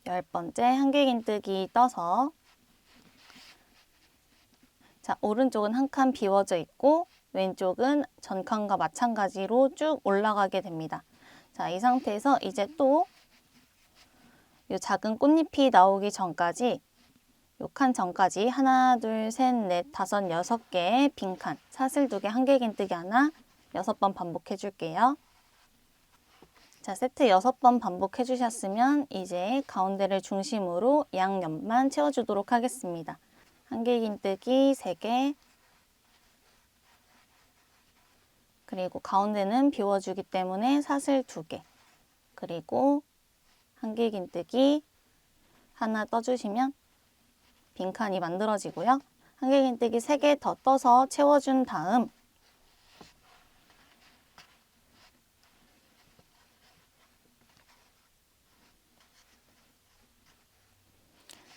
S1: 10번째 한길긴뜨기 떠서 자, 오른쪽은 한 칸 비워져 있고 왼쪽은 전 칸과 마찬가지로 쭉 올라가게 됩니다. 자, 이 상태에서 이제 또 이 작은 꽃잎이 나오기 전까지 요 칸 전까지 하나, 둘, 셋, 넷, 다섯, 6개의 빈칸 사슬 2개, 한길긴뜨기 하나 6번 반복해 줄게요. 자, 세트 6번 반복해 주셨으면 이제 가운데를 중심으로 양옆만 채워주도록 하겠습니다. 한길긴뜨기 3개, 그리고 가운데는 비워주기 때문에 사슬 2개, 그리고 한길긴뜨기 하나 떠주시면 빈칸이 만들어지고요. 한길긴뜨기 3개 더 떠서 채워준 다음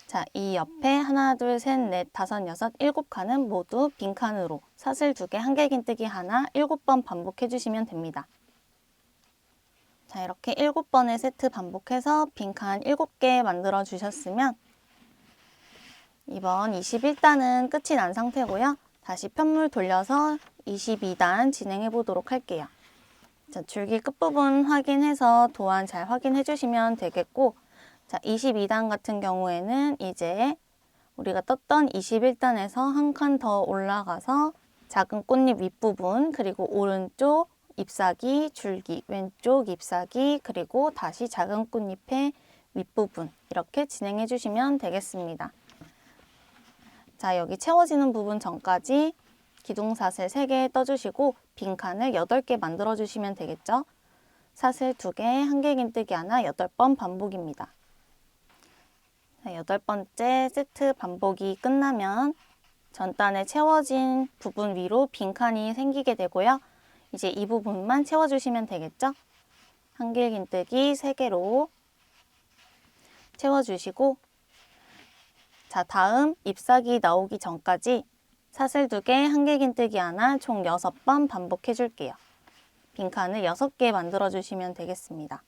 S1: 자, 이 옆에 하나, 둘, 셋, 넷, 다섯, 여섯, 7칸은 모두 빈칸으로 사슬 2개, 한길긴뜨기 하나 7번 반복해 주시면 됩니다. 자, 이렇게 7번의 세트 반복해서 빈칸 7개 만들어 주셨으면 이번 21단은 끝이 난 상태고요. 다시 편물 돌려서 22단 진행해 보도록 할게요. 자, 줄기 끝부분 확인해서 도안 잘 확인해 주시면 되겠고, 자, 22단 같은 경우에는 이제 우리가 떴던 21단에서 한 칸 더 올라가서 작은 꽃잎 윗부분, 그리고 오른쪽 잎사귀, 줄기, 왼쪽 잎사귀, 그리고 다시 작은 꽃잎의 윗부분 이렇게 진행해 주시면 되겠습니다. 자, 여기 채워지는 부분 전까지 기둥사슬 3개 떠주시고 빈칸을 8개 만들어 주시면 되겠죠? 사슬 2개, 한길긴뜨기 하나 8번 반복입니다. 자, 8번째 세트 반복이 끝나면 전단에 채워진 부분 위로 빈칸이 생기게 되고요. 이제 이 부분만 채워주시면 되겠죠? 한길긴뜨기 3개로 채워주시고 자, 다음 잎사귀 나오기 전까지 사슬 2개, 한길긴뜨기 하나 총 6번 반복해 줄게요. 빈칸을 6개 만들어 주시면 되겠습니다.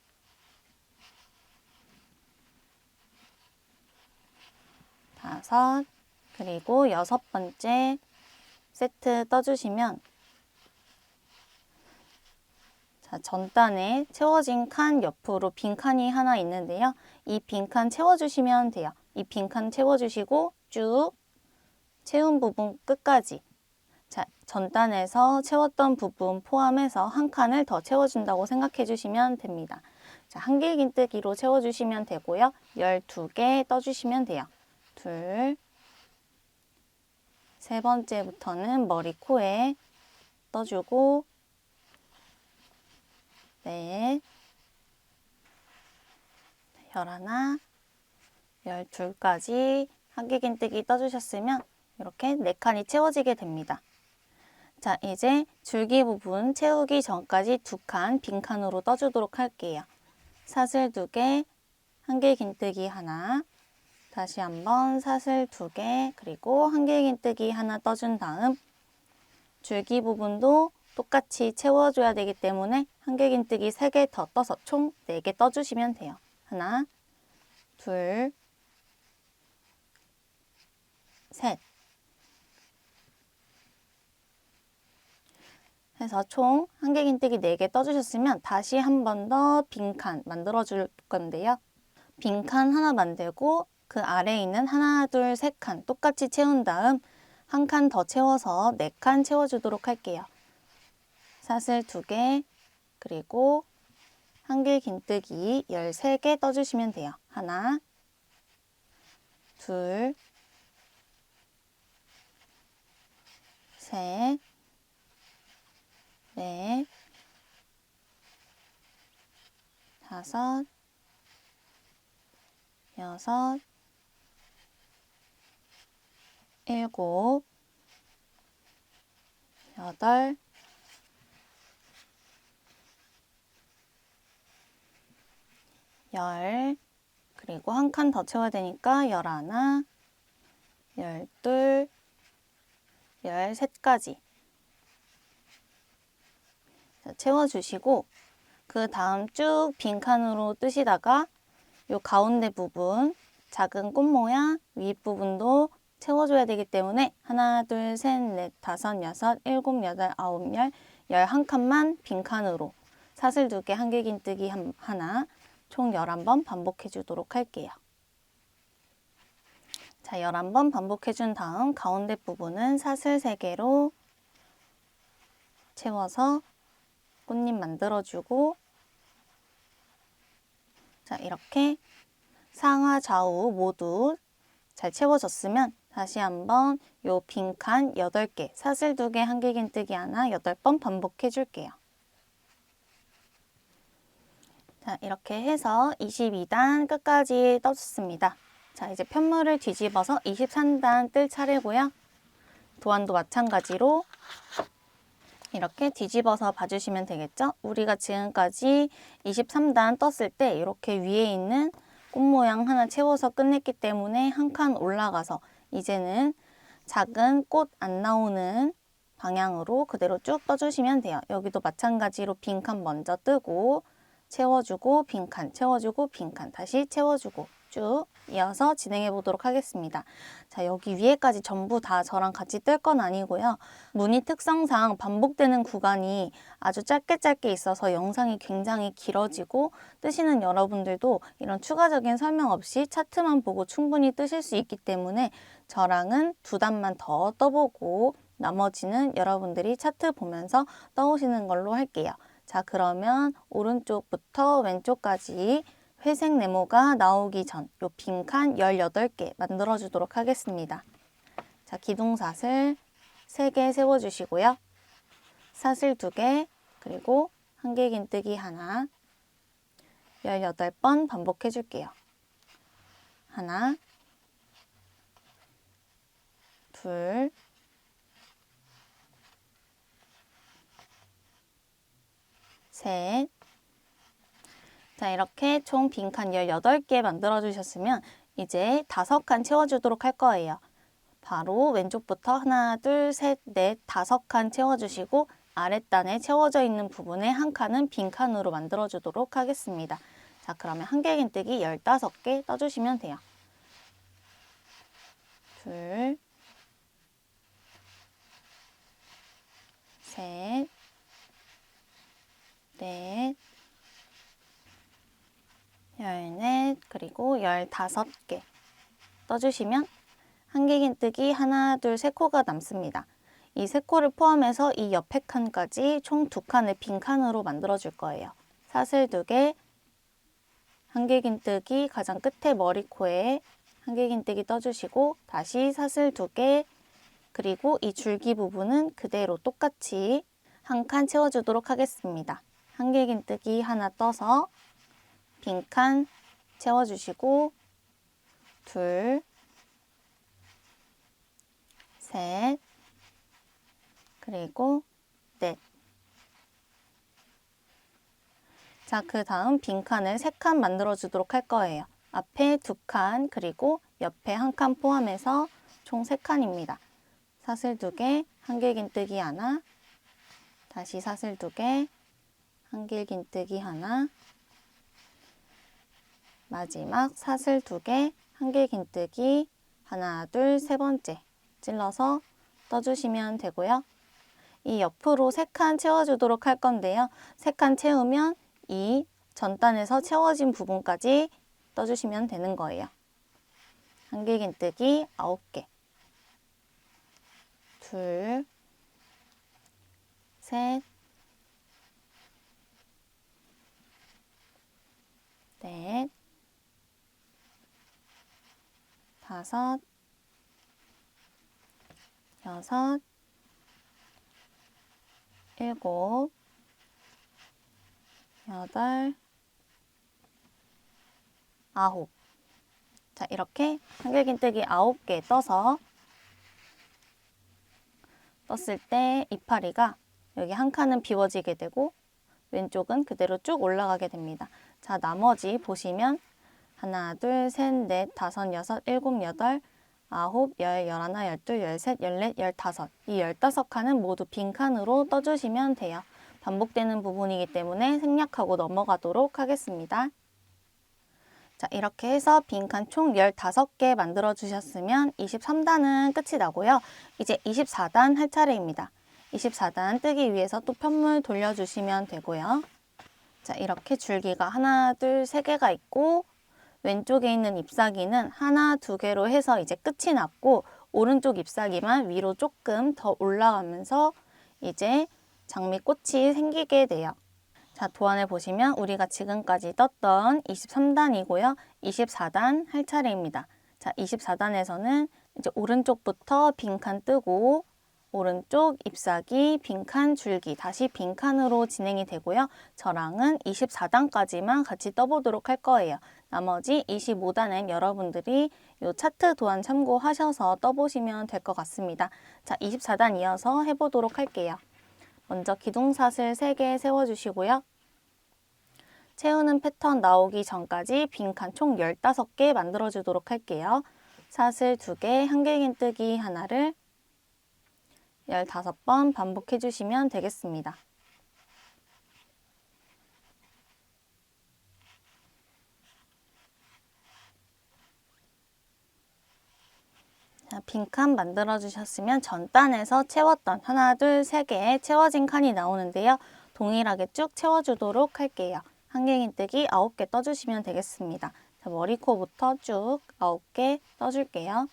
S1: 다섯, 그리고 6번째 세트 떠주시면 자, 전단에 채워진 칸 옆으로 빈칸이 하나 있는데요. 이 빈칸 채워주시면 돼요. 이 빈칸 채워주시고 쭉 채운 부분 끝까지 자, 전단에서 채웠던 부분 포함해서 한 칸을 더 채워준다고 생각해 주시면 됩니다. 자, 한길긴뜨기로 채워주시면 되고요. 12개 떠주시면 돼요. 둘, 세 번째부터는 머리, 코에 떠주고 넷, 11, 12까지 한길긴뜨기 떠주셨으면 이렇게 4칸이 채워지게 됩니다. 자, 이제 줄기 부분 채우기 전까지 2칸 빈칸으로 떠주도록 할게요. 사슬 2개, 한길긴뜨기 하나, 다시 한번 사슬 2개, 그리고 한길긴뜨기 하나 떠준 다음 줄기 부분도 똑같이 채워줘야 되기 때문에 한길긴뜨기 3개 더 떠서 총 4개 떠주시면 돼요. 하나, 둘, 셋. 해서 총 한길긴뜨기 4개 떠주셨으면 다시 한 번 더 빈칸 만들어 줄 건데요. 빈칸 하나 만들고 그 아래에 있는 하나, 둘, 세 칸 똑같이 채운 다음 한 칸 더 채워서 4칸 채워주도록 할게요. 사슬 2개, 그리고 한길긴뜨기 13개 떠주시면 돼요. 하나, 둘, 셋, 넷, 다섯, 여섯, 일곱, 여덟, 열, 그리고 한 칸 더 채워야 되니까 11, 12, 13까지 채워주시고 그 다음 쭉 빈칸으로 뜨시다가 요 가운데 부분 작은 꽃 모양 윗부분도 채워줘야 되기 때문에 하나, 둘, 셋, 넷, 다섯, 여섯, 일곱, 여덟, 아홉, 열, 11칸만 빈칸으로 사슬 2개, 한길긴뜨기 하나, 총 11번 반복해 주도록 할게요. 자, 11번 반복해 준 다음 가운데 부분은 사슬 3개로 채워서 꽃잎 만들어주고, 자, 이렇게 상하 좌우 모두 잘 채워졌으면 다시 한번 요 빈칸 8개, 사슬 2개, 한길긴뜨기 하나 8번 반복해 줄게요. 자, 이렇게 해서 22단 끝까지 떠줬습니다. 자, 이제 편물을 뒤집어서 23단 뜰 차례고요. 도안도 마찬가지로 이렇게 뒤집어서 봐주시면 되겠죠? 우리가 지금까지 23단 떴을 때 이렇게 위에 있는 꽃 모양 하나 채워서 끝냈기 때문에 한 칸 올라가서 이제는 작은 꽃 안 나오는 방향으로 그대로 쭉 떠주시면 돼요. 여기도 마찬가지로 빈칸 먼저 뜨고 채워주고 빈칸, 채워주고 빈칸, 다시 채워주고 쭉 이어서 진행해 보도록 하겠습니다. 자, 여기 위에까지 전부 다 저랑 같이 뜰 건 아니고요. 무늬 특성상 반복되는 구간이 아주 짧게 있어서 영상이 굉장히 길어지고 뜨시는 여러분들도 이런 추가적인 설명 없이 차트만 보고 충분히 뜨실 수 있기 때문에 저랑은 2단만 더 떠보고 나머지는 여러분들이 차트 보면서 떠오시는 걸로 할게요. 자, 그러면 오른쪽부터 왼쪽까지 회색 네모가 나오기 전 요 빈칸 18개 만들어 주도록 하겠습니다. 자, 기둥사슬 3개 세워주시고요. 사슬 2개, 그리고 한길긴뜨기 하나 18번 반복해 줄게요. 하나, 둘, 셋. 자, 이렇게 총 빈칸 18개 만들어 주셨으면 이제 5칸 채워주도록 할 거예요. 바로 왼쪽부터 하나, 둘, 셋, 넷, 5칸 채워주시고 아랫단에 채워져 있는 부분에 한 칸은 빈칸으로 만들어 주도록 하겠습니다. 자, 그러면 한길긴뜨기 15개 떠주시면 돼요. 둘, 셋, 넷, 14, 그리고 15개 떠주시면 한길긴뜨기 하나, 둘, 3코가 남습니다. 이 3코를 포함해서 이 옆에 칸까지 총 2칸을 빈칸으로 만들어 줄 거예요. 사슬 2개, 한길긴뜨기 가장 끝에 머리코에 한길긴뜨기 떠주시고 다시 사슬 2개, 그리고 이 줄기 부분은 그대로 똑같이 한 칸 채워주도록 하겠습니다. 한길긴뜨기 하나 떠서 빈칸 채워주시고 둘, 셋, 그리고 넷. 자, 그 다음 빈칸을 3칸 만들어 주도록 할 거예요. 앞에 2칸, 그리고 옆에 한 칸 포함해서 총 3칸입니다. 사슬 2개, 한길긴뜨기 하나, 다시 사슬 2개, 한길긴뜨기 하나, 마지막 사슬 2개, 한길 긴뜨기 하나, 둘, 세 번째 찔러서 떠주시면 되고요. 이 옆으로 3칸 채워주도록 할 건데요. 3칸 채우면 이 전단에서 채워진 부분까지 떠주시면 되는 거예요. 한길 긴뜨기 9개, 둘, 셋, 넷, 다섯, 여섯, 일곱, 여덟, 아홉. 자, 이렇게 한길 긴뜨기 9개 떠서 떴을 때 이파리가 여기 한 칸은 비워지게 되고 왼쪽은 그대로 쭉 올라가게 됩니다. 자, 나머지 보시면 하나, 둘, 셋, 넷, 다섯, 여섯, 일곱, 여덟, 아홉, 열, 열하나, 열둘, 열셋, 열넷, 열다섯. 이 15칸은 모두 빈칸으로 떠주시면 돼요. 반복되는 부분이기 때문에 생략하고 넘어가도록 하겠습니다. 자, 이렇게 해서 빈칸 총 15개 만들어 주셨으면 23단은 끝이 나고요. 이제 24단 할 차례입니다. 24단 뜨기 위해서 또 편물 돌려주시면 되고요. 자, 이렇게 줄기가 하나, 둘, 3개가 있고 왼쪽에 있는 잎사귀는 하나, 2개로 해서 이제 끝이 났고 오른쪽 잎사귀만 위로 조금 더 올라가면서 이제 장미꽃이 생기게 돼요. 자, 도안을 보시면 우리가 지금까지 떴던 23단이고요. 24단 할 차례입니다. 자, 24단에서는 이제 오른쪽부터 빈칸 뜨고 오른쪽 잎사귀, 빈칸, 줄기 다시 빈칸으로 진행이 되고요. 저랑은 24단까지만 같이 떠보도록 할 거예요. 나머지 25단은 여러분들이 이 차트 도안 참고하셔서 떠보시면 될 것 같습니다. 자, 24단 이어서 해보도록 할게요. 먼저 기둥사슬 3개 세워주시고요. 채우는 패턴 나오기 전까지 빈칸 총 15개 만들어주도록 할게요. 사슬 2개, 한길 긴뜨기 하나를 15번 반복해 주시면 되겠습니다. 자, 빈칸 만들어 주셨으면 전단에서 채웠던 하나, 둘, 3개 채워진 칸이 나오는데요. 동일하게 쭉 채워주도록 할게요. 한길 긴뜨기 9개 떠주시면 되겠습니다. 자, 머리코부터 쭉 9개 떠줄게요.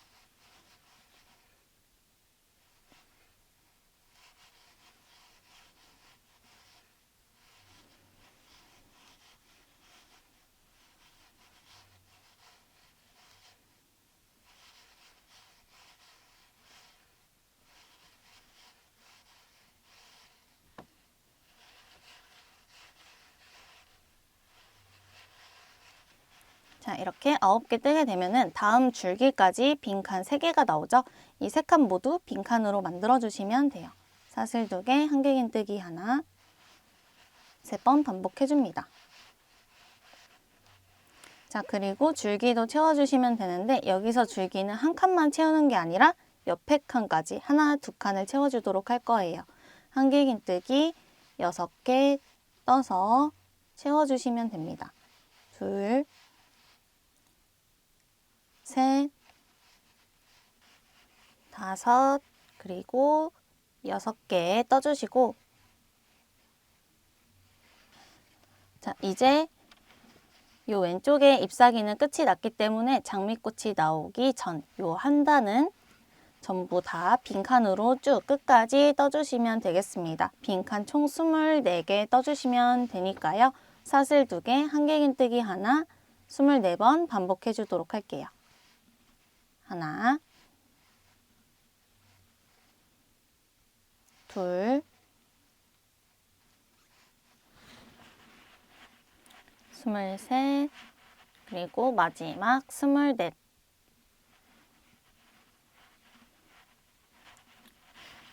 S1: 자, 이렇게 9개 뜨게 되면은 다음 줄기까지 빈칸 3개가 나오죠? 이 3칸 모두 빈칸으로 만들어 주시면 돼요. 사슬 2개, 한길 긴뜨기 하나, 3번 반복해 줍니다. 자, 그리고 줄기도 채워주시면 되는데 여기서 줄기는 한 칸만 채우는 게 아니라 옆에 칸까지 하나, 2칸을 채워주도록 할 거예요. 한길 긴뜨기 6개 떠서 채워주시면 됩니다. 둘, 셋, 다섯, 그리고 6개 떠주시고 자, 이제 요 왼쪽에 잎사귀는 끝이 났기 때문에 장미꽃이 나오기 전 요 한 단은 전부 다 빈칸으로 쭉 끝까지 떠주시면 되겠습니다. 빈칸 총 24개 떠주시면 되니까요. 사슬 2개, 한길 긴뜨기 하나, 24번 반복해 주도록 할게요. 하나, 둘, 23, 그리고 마지막 24.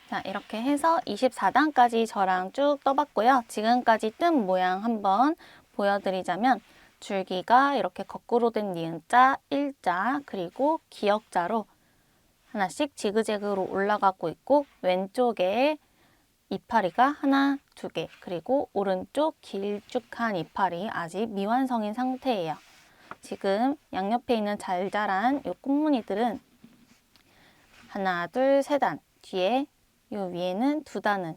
S1: 자, 이렇게 해서 24단까지 저랑 쭉 떠봤고요. 지금까지 뜬 모양 한번 보여드리자면 줄기가 이렇게 거꾸로 된 니은자, 일자, 그리고 기역자로 하나씩 지그재그로 올라가고 있고 왼쪽에 이파리가 하나, 2개, 그리고 오른쪽 길쭉한 이파리 아직 미완성인 상태예요. 지금 양옆에 있는 잘 자란 요 꽃무늬들은 하나, 둘, 세 단, 뒤에 요 위에는 두 단은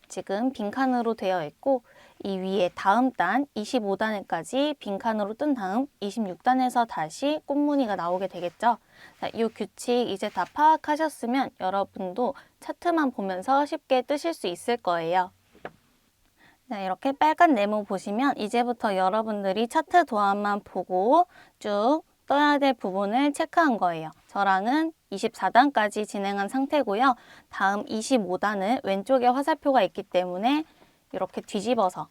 S1: 지금 빈칸으로 되어 있고, 이 위에 다음 단 25단에까지 빈칸으로 뜬 다음 26단에서 다시 꽃무늬가 나오게 되겠죠. 자, 이 규칙 이제 다 파악하셨으면 여러분도 차트만 보면서 쉽게 뜨실 수 있을 거예요. 자, 이렇게 빨간 네모 보시면 이제부터 여러분들이 차트 도안만 보고 쭉 떠야 될 부분을 체크한 거예요. 저랑은 24단까지 진행한 상태고요. 다음 25단은 왼쪽에 화살표가 있기 때문에 이렇게 뒤집어서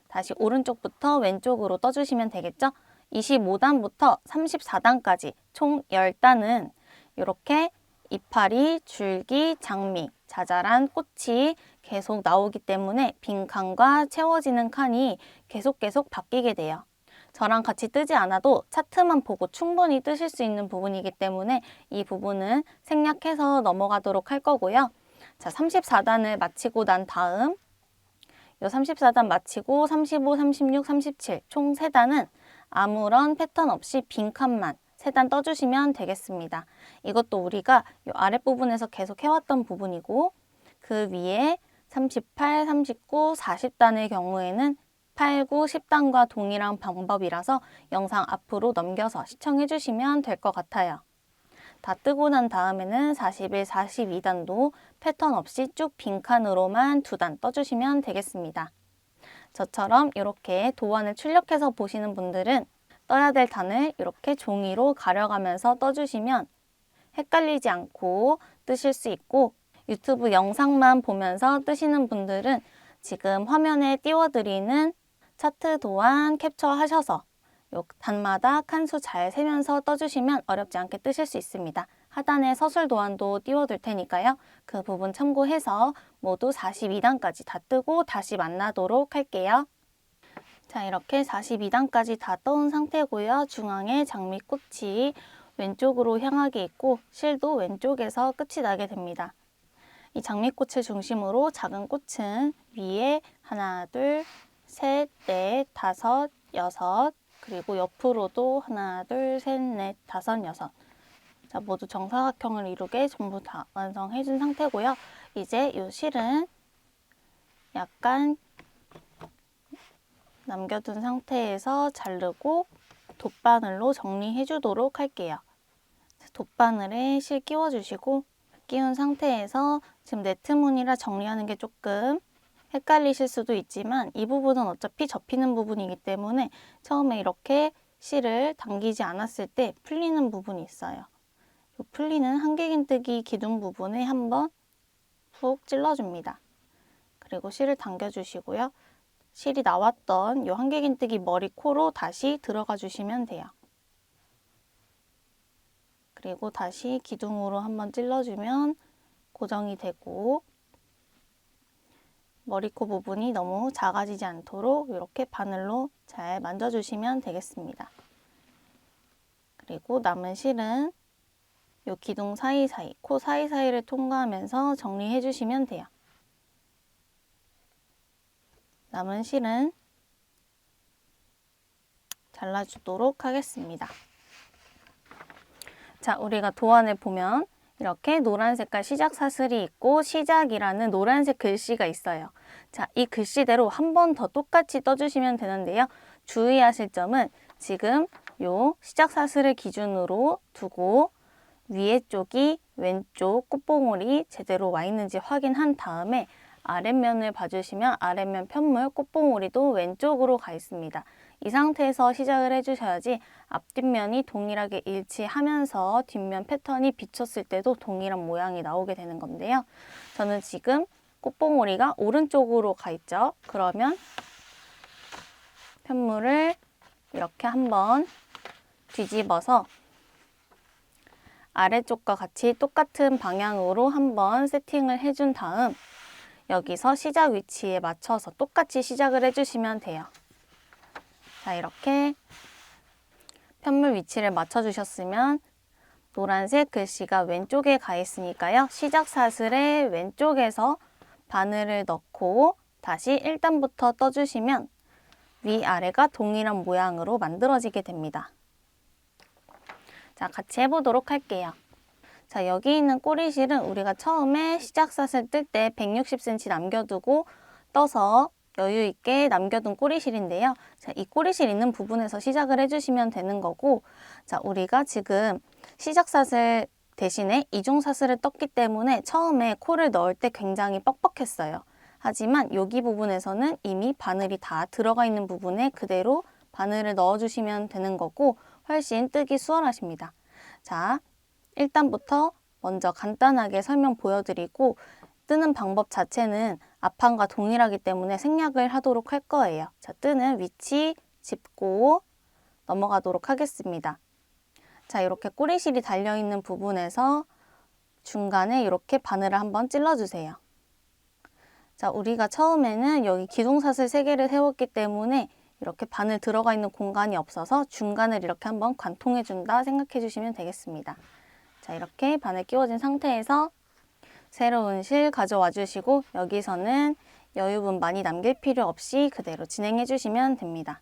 S1: 다시 오른쪽부터 왼쪽으로 떠주시면 되겠죠? 25단부터 34단까지 총 10단은 이렇게 이파리, 줄기, 장미, 자잘한 꽃이 계속 나오기 때문에 빈 칸과 채워지는 칸이 계속 바뀌게 돼요. 저랑 같이 뜨지 않아도 차트만 보고 충분히 뜨실 수 있는 부분이기 때문에 이 부분은 생략해서 넘어가도록 할 거고요. 자, 34단을 마치고 난 다음 요 34단 마치고 35, 36, 37 총 3단은 아무런 패턴 없이 빈 칸만 3단 떠주시면 되겠습니다. 이것도 우리가 요 아랫부분에서 계속 해왔던 부분이고, 그 위에 38, 39, 40단의 경우에는 8, 9, 10단과 동일한 방법이라서 영상 앞으로 넘겨서 시청해 주시면 될 것 같아요. 다 뜨고 난 다음에는 41, 42단도 패턴 없이 쭉 빈칸으로만 2단 떠주시면 되겠습니다. 저처럼 이렇게 도안을 출력해서 보시는 분들은 떠야 될 단을 이렇게 종이로 가려가면서 떠주시면 헷갈리지 않고 뜨실 수 있고, 유튜브 영상만 보면서 뜨시는 분들은 지금 화면에 띄워드리는 차트 도안 캡처하셔서 요 단마다 칸수 잘 세면서 떠주시면 어렵지 않게 뜨실 수 있습니다. 하단에 서술 도안도 띄워둘 테니까요. 그 부분 참고해서 모두 42단까지 다 뜨고 다시 만나도록 할게요. 자, 이렇게 42단까지 다 떠온 상태고요. 중앙에 장미꽃이 왼쪽으로 향하게 있고 실도 왼쪽에서 끝이 나게 됩니다. 이 장미꽃을 중심으로 작은 꽃은 위에 하나, 둘, 셋, 넷, 다섯, 여섯, 그리고 옆으로도 하나, 둘, 셋, 넷, 다섯, 여섯. 자, 모두 정사각형을 이루게 전부 다 완성해 준 상태고요. 이제 이 실은 약간 남겨둔 상태에서 자르고 돗바늘로 정리해 주도록 할게요. 돗바늘에 실 끼워주시고, 끼운 상태에서 지금 네트무늬라 정리하는 게 조금 헷갈리실 수도 있지만 이 부분은 어차피 접히는 부분이기 때문에 처음에 이렇게 실을 당기지 않았을 때 풀리는 부분이 있어요. 이 풀리는 한길긴뜨기 기둥 부분에 한번 푹 찔러줍니다. 그리고 실을 당겨주시고요. 실이 나왔던 이 한길긴뜨기 머리 코로 다시 들어가 주시면 돼요. 그리고 다시 기둥으로 한번 찔러주면 고정이 되고, 머리코 부분이 너무 작아지지 않도록 이렇게 바늘로 잘 만져주시면 되겠습니다. 그리고 남은 실은 이 기둥 사이사이, 코 사이사이를 통과하면서 정리해 주시면 돼요. 남은 실은 잘라주도록 하겠습니다. 자, 우리가 도안을 보면 이렇게 노란 색깔 시작 사슬이 있고 시작이라는 노란색 글씨가 있어요. 자, 이 글씨대로 한 번 더 똑같이 떠주시면 되는데요. 주의하실 점은 지금 요 시작 사슬을 기준으로 두고 위에 쪽이 왼쪽 꽃봉오리 제대로 와 있는지 확인한 다음에 아랫면을 봐주시면 아랫면 편물 꽃봉오리도 왼쪽으로 가 있습니다. 이 상태에서 시작을 해주셔야지 앞뒷면이 동일하게 일치하면서 뒷면 패턴이 비쳤을 때도 동일한 모양이 나오게 되는 건데요. 저는 지금 꽃봉오리가 오른쪽으로 가 있죠. 그러면 편물을 이렇게 한번 뒤집어서 아래쪽과 같이 똑같은 방향으로 한번 세팅을 해준 다음 여기서 시작 위치에 맞춰서 똑같이 시작을 해주시면 돼요. 자, 이렇게 편물 위치를 맞춰주셨으면 노란색 글씨가 왼쪽에 가 있으니까요. 시작 사슬의 왼쪽에서 바늘을 넣고 다시 1단부터 떠주시면 위아래가 동일한 모양으로 만들어지게 됩니다. 자, 같이 해보도록 할게요. 자, 여기 있는 꼬리실은 우리가 처음에 시작샷을 뜰 때 160cm 남겨두고 떠서 여유 있게 남겨둔 꼬리실인데요. 자, 이 꼬리실 있는 부분에서 시작을 해주시면 되는 거고, 자, 우리가 지금 시작샷을 대신에 이중사슬을 떴기 때문에 처음에 코를 넣을 때 굉장히 뻑뻑했어요. 하지만 여기 부분에서는 이미 바늘이 다 들어가 있는 부분에 그대로 바늘을 넣어주시면 되는 거고 훨씬 뜨기 수월하십니다. 자, 일단부터 먼저 간단하게 설명 보여드리고 뜨는 방법 자체는 앞판과 동일하기 때문에 생략을 하도록 할 거예요. 자, 뜨는 위치 짚고 넘어가도록 하겠습니다. 자, 이렇게 꼬리실이 달려있는 부분에서 중간에 이렇게 바늘을 한번 찔러주세요. 자, 우리가 처음에는 여기 기둥사슬 3개를 세웠기 때문에 이렇게 바늘 들어가 있는 공간이 없어서 중간을 이렇게 한번 관통해준다 생각해 주시면 되겠습니다. 자, 이렇게 바늘 끼워진 상태에서 새로운 실 가져와 주시고 여기서는 여유분 많이 남길 필요 없이 그대로 진행해 주시면 됩니다.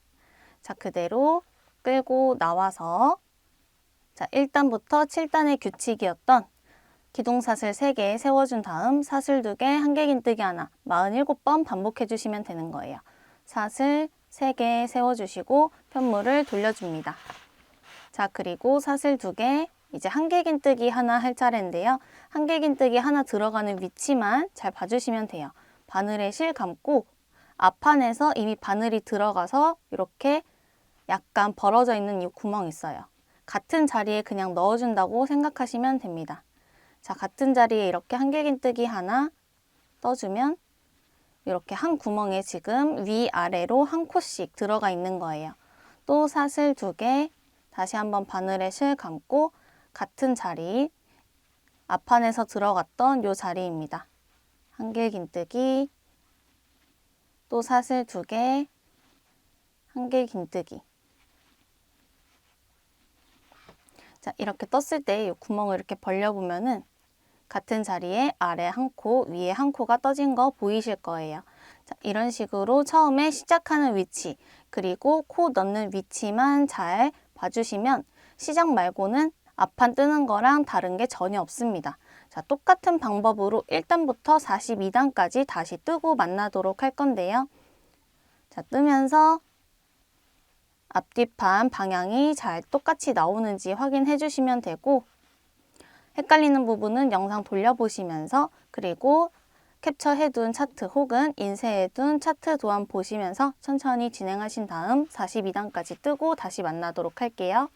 S1: 자, 그대로 끌고 나와서 자, 1단부터 7단의 규칙이었던 기둥사슬 3개 세워준 다음 사슬 2개, 한길긴뜨기 하나 47번 반복해 주시면 되는 거예요. 사슬 3개 세워주시고 편물을 돌려줍니다. 자, 그리고 사슬 2개, 이제 한길긴뜨기 하나 할 차례인데요. 한길긴뜨기 하나 들어가는 위치만 잘 봐주시면 돼요. 바늘에 실 감고 앞판에서 이미 바늘이 들어가서 이렇게 약간 벌어져 있는 이 구멍 있어요. 같은 자리에 그냥 넣어준다고 생각하시면 됩니다. 자, 같은 자리에 이렇게 한길긴뜨기 하나 떠주면 이렇게 한 구멍에 지금 위아래로 한 코씩 들어가 있는 거예요. 또 사슬 2개, 다시 한번 바늘에 실 감고 같은 자리, 앞판에서 들어갔던 이 자리입니다. 한길긴뜨기, 또 사슬 2개, 한길긴뜨기. 자, 이렇게 떴을 때 이 구멍을 이렇게 벌려보면은 같은 자리에 아래 한 코, 위에 한 코가 떠진 거 보이실 거예요. 자, 이런 식으로 처음에 시작하는 위치, 그리고 코 넣는 위치만 잘 봐주시면 시작 말고는 앞판 뜨는 거랑 다른 게 전혀 없습니다. 자, 똑같은 방법으로 1단부터 42단까지 다시 뜨고 만나도록 할 건데요. 자, 뜨면서 앞뒤판 방향이 잘 똑같이 나오는지 확인해 주시면 되고 헷갈리는 부분은 영상 돌려보시면서 그리고 캡처해둔 차트 혹은 인쇄해둔 차트 도안 보시면서 천천히 진행하신 다음 42단까지 뜨고 다시 만나도록 할게요.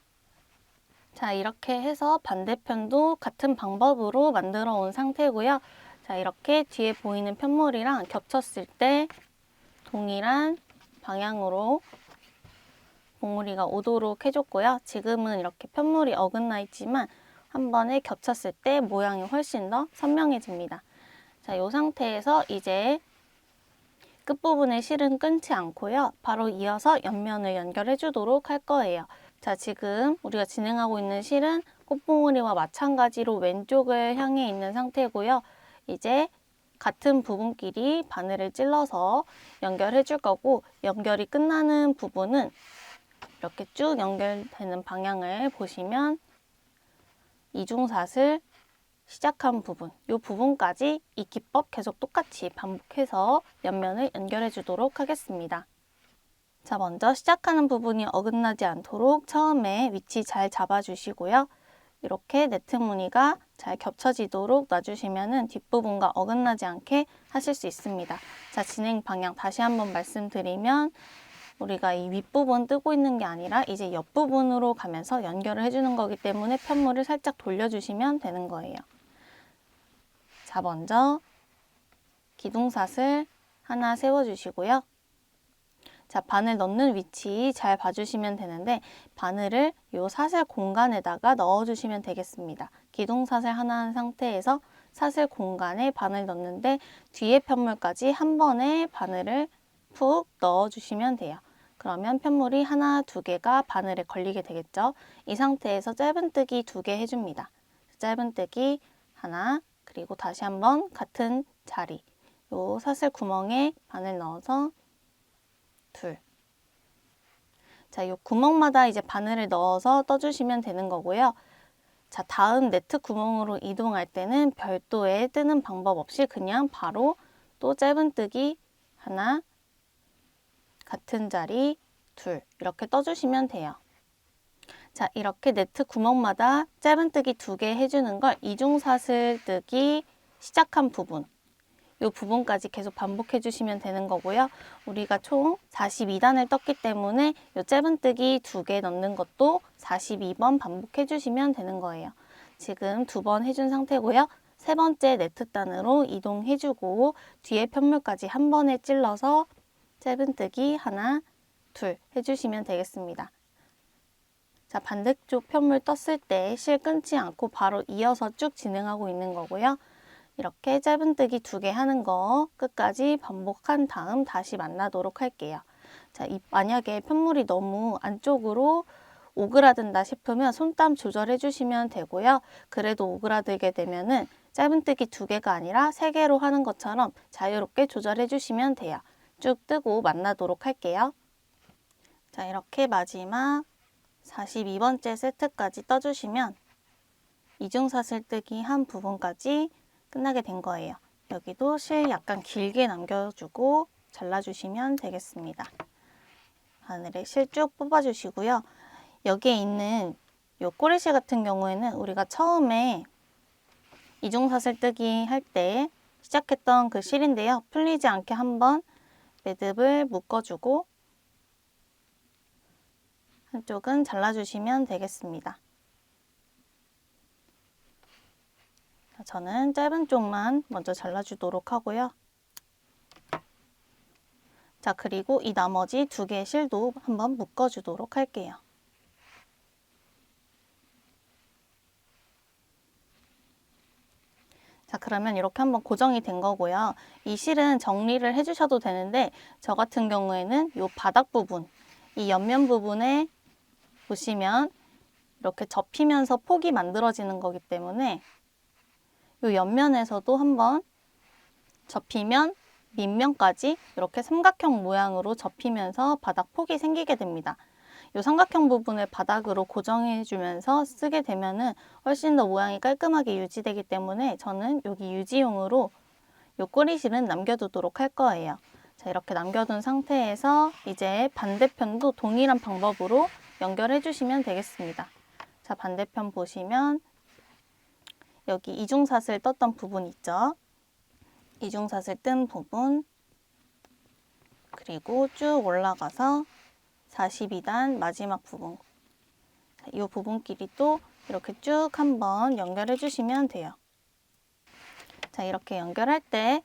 S1: 자, 이렇게 해서 반대편도 같은 방법으로 만들어 온 상태고요. 자, 이렇게 뒤에 보이는 편물이랑 겹쳤을 때 동일한 방향으로 봉우리가 오도록 해줬고요. 지금은 이렇게 편물이 어긋나 있지만 한 번에 겹쳤을 때 모양이 훨씬 더 선명해집니다. 자, 이 상태에서 이제 끝부분의 실은 끊지 않고요. 바로 이어서 옆면을 연결해 주도록 할 거예요. 자, 지금 우리가 진행하고 있는 실은 꽃봉오리와 마찬가지로 왼쪽을 향해 있는 상태고요. 이제 같은 부분끼리 바늘을 찔러서 연결해 줄 거고 연결이 끝나는 부분은 이렇게 쭉 연결되는 방향을 보시면 이중사슬 시작한 부분, 이 부분까지 이 기법 계속 똑같이 반복해서 옆면을 연결해 주도록 하겠습니다. 자, 먼저 시작하는 부분이 어긋나지 않도록 처음에 위치 잘 잡아주시고요. 이렇게 네트 무늬가 잘 겹쳐지도록 놔주시면 뒷부분과 어긋나지 않게 하실 수 있습니다. 자, 진행 방향 다시 한번 말씀드리면 우리가 이 윗부분 뜨고 있는 게 아니라 이제 옆부분으로 가면서 연결을 해주는 거기 때문에 편물을 살짝 돌려주시면 되는 거예요. 자, 먼저 기둥사슬 하나 세워주시고요. 자, 바늘 넣는 위치 잘 봐주시면 되는데 바늘을 이 사슬 공간에다가 넣어주시면 되겠습니다. 기둥사슬 하나 한 상태에서 사슬 공간에 바늘 넣는데 뒤에 편물까지 한 번에 바늘을 푹 넣어주시면 돼요. 그러면 편물이 하나, 두 개가 바늘에 걸리게 되겠죠. 이 상태에서 짧은뜨기 2개 해줍니다. 짧은뜨기 하나, 그리고 다시 한번 같은 자리, 요 사슬 구멍에 바늘 넣어서 둘. 자, 요 구멍마다 이제 바늘을 넣어서 떠주시면 되는 거고요. 자, 다음 네트 구멍으로 이동할 때는 별도의 뜨는 방법 없이 그냥 바로 또 짧은뜨기 하나, 같은 자리 둘 이렇게 떠주시면 돼요. 자, 이렇게 네트 구멍마다 짧은뜨기 2개 해주는 걸 이중사슬뜨기 시작한 부분, 이 부분까지 계속 반복해 주시면 되는 거고요. 우리가 총 42단을 떴기 때문에 이 짧은뜨기 2개 넣는 것도 42번 반복해 주시면 되는 거예요. 지금 2번 해준 상태고요. 세 번째 네트단으로 이동해 주고 뒤에 편물까지 한 번에 찔러서 짧은뜨기 하나, 둘 해주시면 되겠습니다. 자, 반대쪽 편물 떴을 때 실 끊지 않고 바로 이어서 쭉 진행하고 있는 거고요. 이렇게 짧은뜨기 2개 하는 거 끝까지 반복한 다음 다시 만나도록 할게요. 자, 만약에 편물이 너무 안쪽으로 오그라든다 싶으면 손땀 조절해 주시면 되고요. 그래도 오그라들게 되면은 짧은뜨기 2개가 아니라 3개로 하는 것처럼 자유롭게 조절해 주시면 돼요. 쭉 뜨고 만나도록 할게요. 자, 이렇게 마지막 42번째 세트까지 떠주시면 이중사슬뜨기 한 부분까지 끝나게 된 거예요. 여기도 실 약간 길게 남겨주고 잘라주시면 되겠습니다. 바늘에 실 쭉 뽑아주시고요. 여기에 있는 요 꼬리실 같은 경우에는 우리가 처음에 이중사슬뜨기 할 때 시작했던 그 실인데요. 풀리지 않게 한번 매듭을 묶어주고 한쪽은 잘라주시면 되겠습니다. 저는 짧은 쪽만 먼저 잘라주도록 하고요. 자, 그리고 이 나머지 2개의 실도 한번 묶어주도록 할게요. 자, 그러면 이렇게 한번 고정이 된 거고요. 이 실은 정리를 해주셔도 되는데 저 같은 경우에는 이 바닥 부분, 이 옆면 부분에 보시면 이렇게 접히면서 폭이 만들어지는 거기 때문에 이 옆면에서도 한번 접히면 밑면까지 이렇게 삼각형 모양으로 접히면서 바닥 폭이 생기게 됩니다. 이 삼각형 부분을 바닥으로 고정해 주면서 쓰게 되면은 훨씬 더 모양이 깔끔하게 유지되기 때문에 저는 여기 유지용으로 이 꼬리실은 남겨두도록 할 거예요. 자, 이렇게 남겨둔 상태에서 이제 반대편도 동일한 방법으로 연결해 주시면 되겠습니다. 자, 반대편 보시면 여기 이중사슬 떴던 부분 있죠? 이중사슬 뜬 부분, 그리고 쭉 올라가서 42단 마지막 부분, 이 부분끼리 또 이렇게 쭉 한번 연결해 주시면 돼요. 자, 이렇게 연결할 때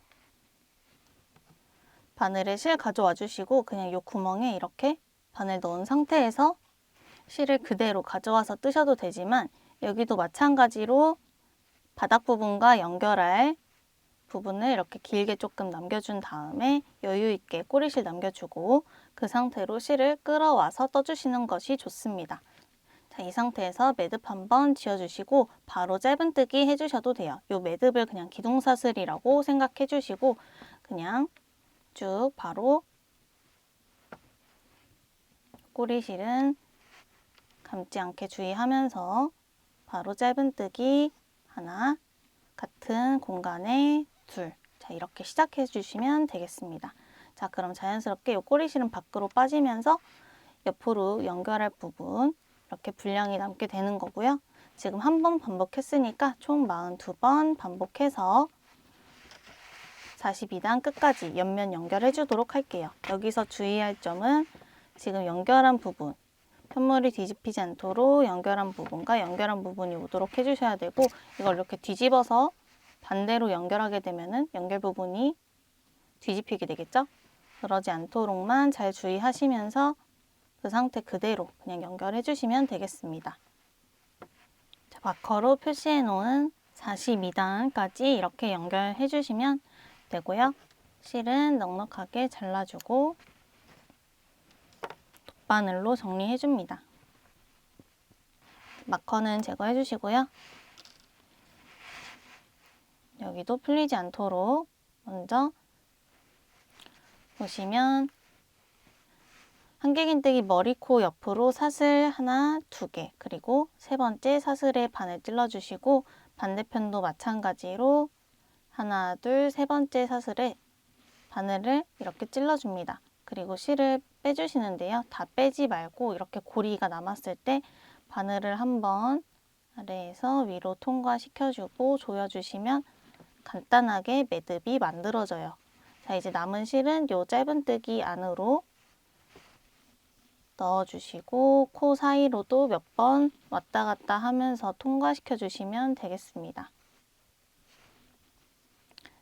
S1: 바늘에 실 가져와 주시고 그냥 이 구멍에 이렇게 바늘 넣은 상태에서 실을 그대로 가져와서 뜨셔도 되지만 여기도 마찬가지로 바닥 부분과 연결할 부분을 이렇게 길게 조금 남겨준 다음에 여유 있게 꼬리실 남겨주고 그 상태로 실을 끌어와서 떠주시는 것이 좋습니다. 자, 이 상태에서 매듭 한번 지어주시고 바로 짧은뜨기 해주셔도 돼요. 이 매듭을 그냥 기둥사슬이라고 생각해 주시고 그냥 쭉 바로 꼬리실은 감지 않게 주의하면서 바로 짧은뜨기 하나, 같은 공간에 둘. 자, 이렇게 시작해 주시면 되겠습니다. 자, 그럼 자연스럽게 이 꼬리실은 밖으로 빠지면서 옆으로 연결할 부분 이렇게 분량이 남게 되는 거고요. 지금 한 번 반복했으니까 총 42번 반복해서 42단 끝까지 옆면 연결해 주도록 할게요. 여기서 주의할 점은 지금 연결한 부분, 편물이 뒤집히지 않도록 연결한 부분과 연결한 부분이 오도록 해주셔야 되고 이걸 이렇게 뒤집어서 반대로 연결하게 되면은 연결 부분이 뒤집히게 되겠죠? 그러지 않도록만 잘 주의하시면서 그 상태 그대로 그냥 연결해 주시면 되겠습니다. 자, 마커로 표시해 놓은 42단까지 이렇게 연결해 주시면 되고요. 실은 넉넉하게 잘라주고 돗바늘로 정리해 줍니다. 마커는 제거해 주시고요. 여기도 풀리지 않도록 먼저 보시면 한길긴뜨기 머리, 코 옆으로 사슬 하나, 두 개, 그리고 세 번째 사슬에 바늘 찔러주시고 반대편도 마찬가지로 하나, 둘, 세 번째 사슬에 바늘을 이렇게 찔러줍니다. 그리고 실을 빼주시는데요. 다 빼지 말고 이렇게 고리가 남았을 때 바늘을 한번 아래에서 위로 통과시켜주고 조여주시면 간단하게 매듭이 만들어져요. 자, 이제 남은 실은 요 짧은뜨기 안으로 넣어주시고 코 사이로도 몇 번 왔다 갔다 하면서 통과시켜 주시면 되겠습니다.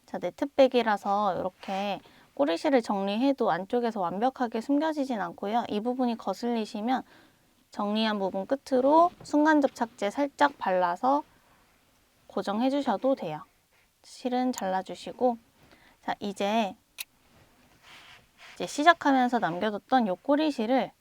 S1: 자, 네트백이라서 이렇게 꼬리실을 정리해도 안쪽에서 완벽하게 숨겨지진 않고요. 이 부분이 거슬리시면 정리한 부분 끝으로 순간접착제 살짝 발라서 고정해 주셔도 돼요. 실은 잘라주시고, 자, 이제 시작하면서 남겨뒀던 요 꼬리실을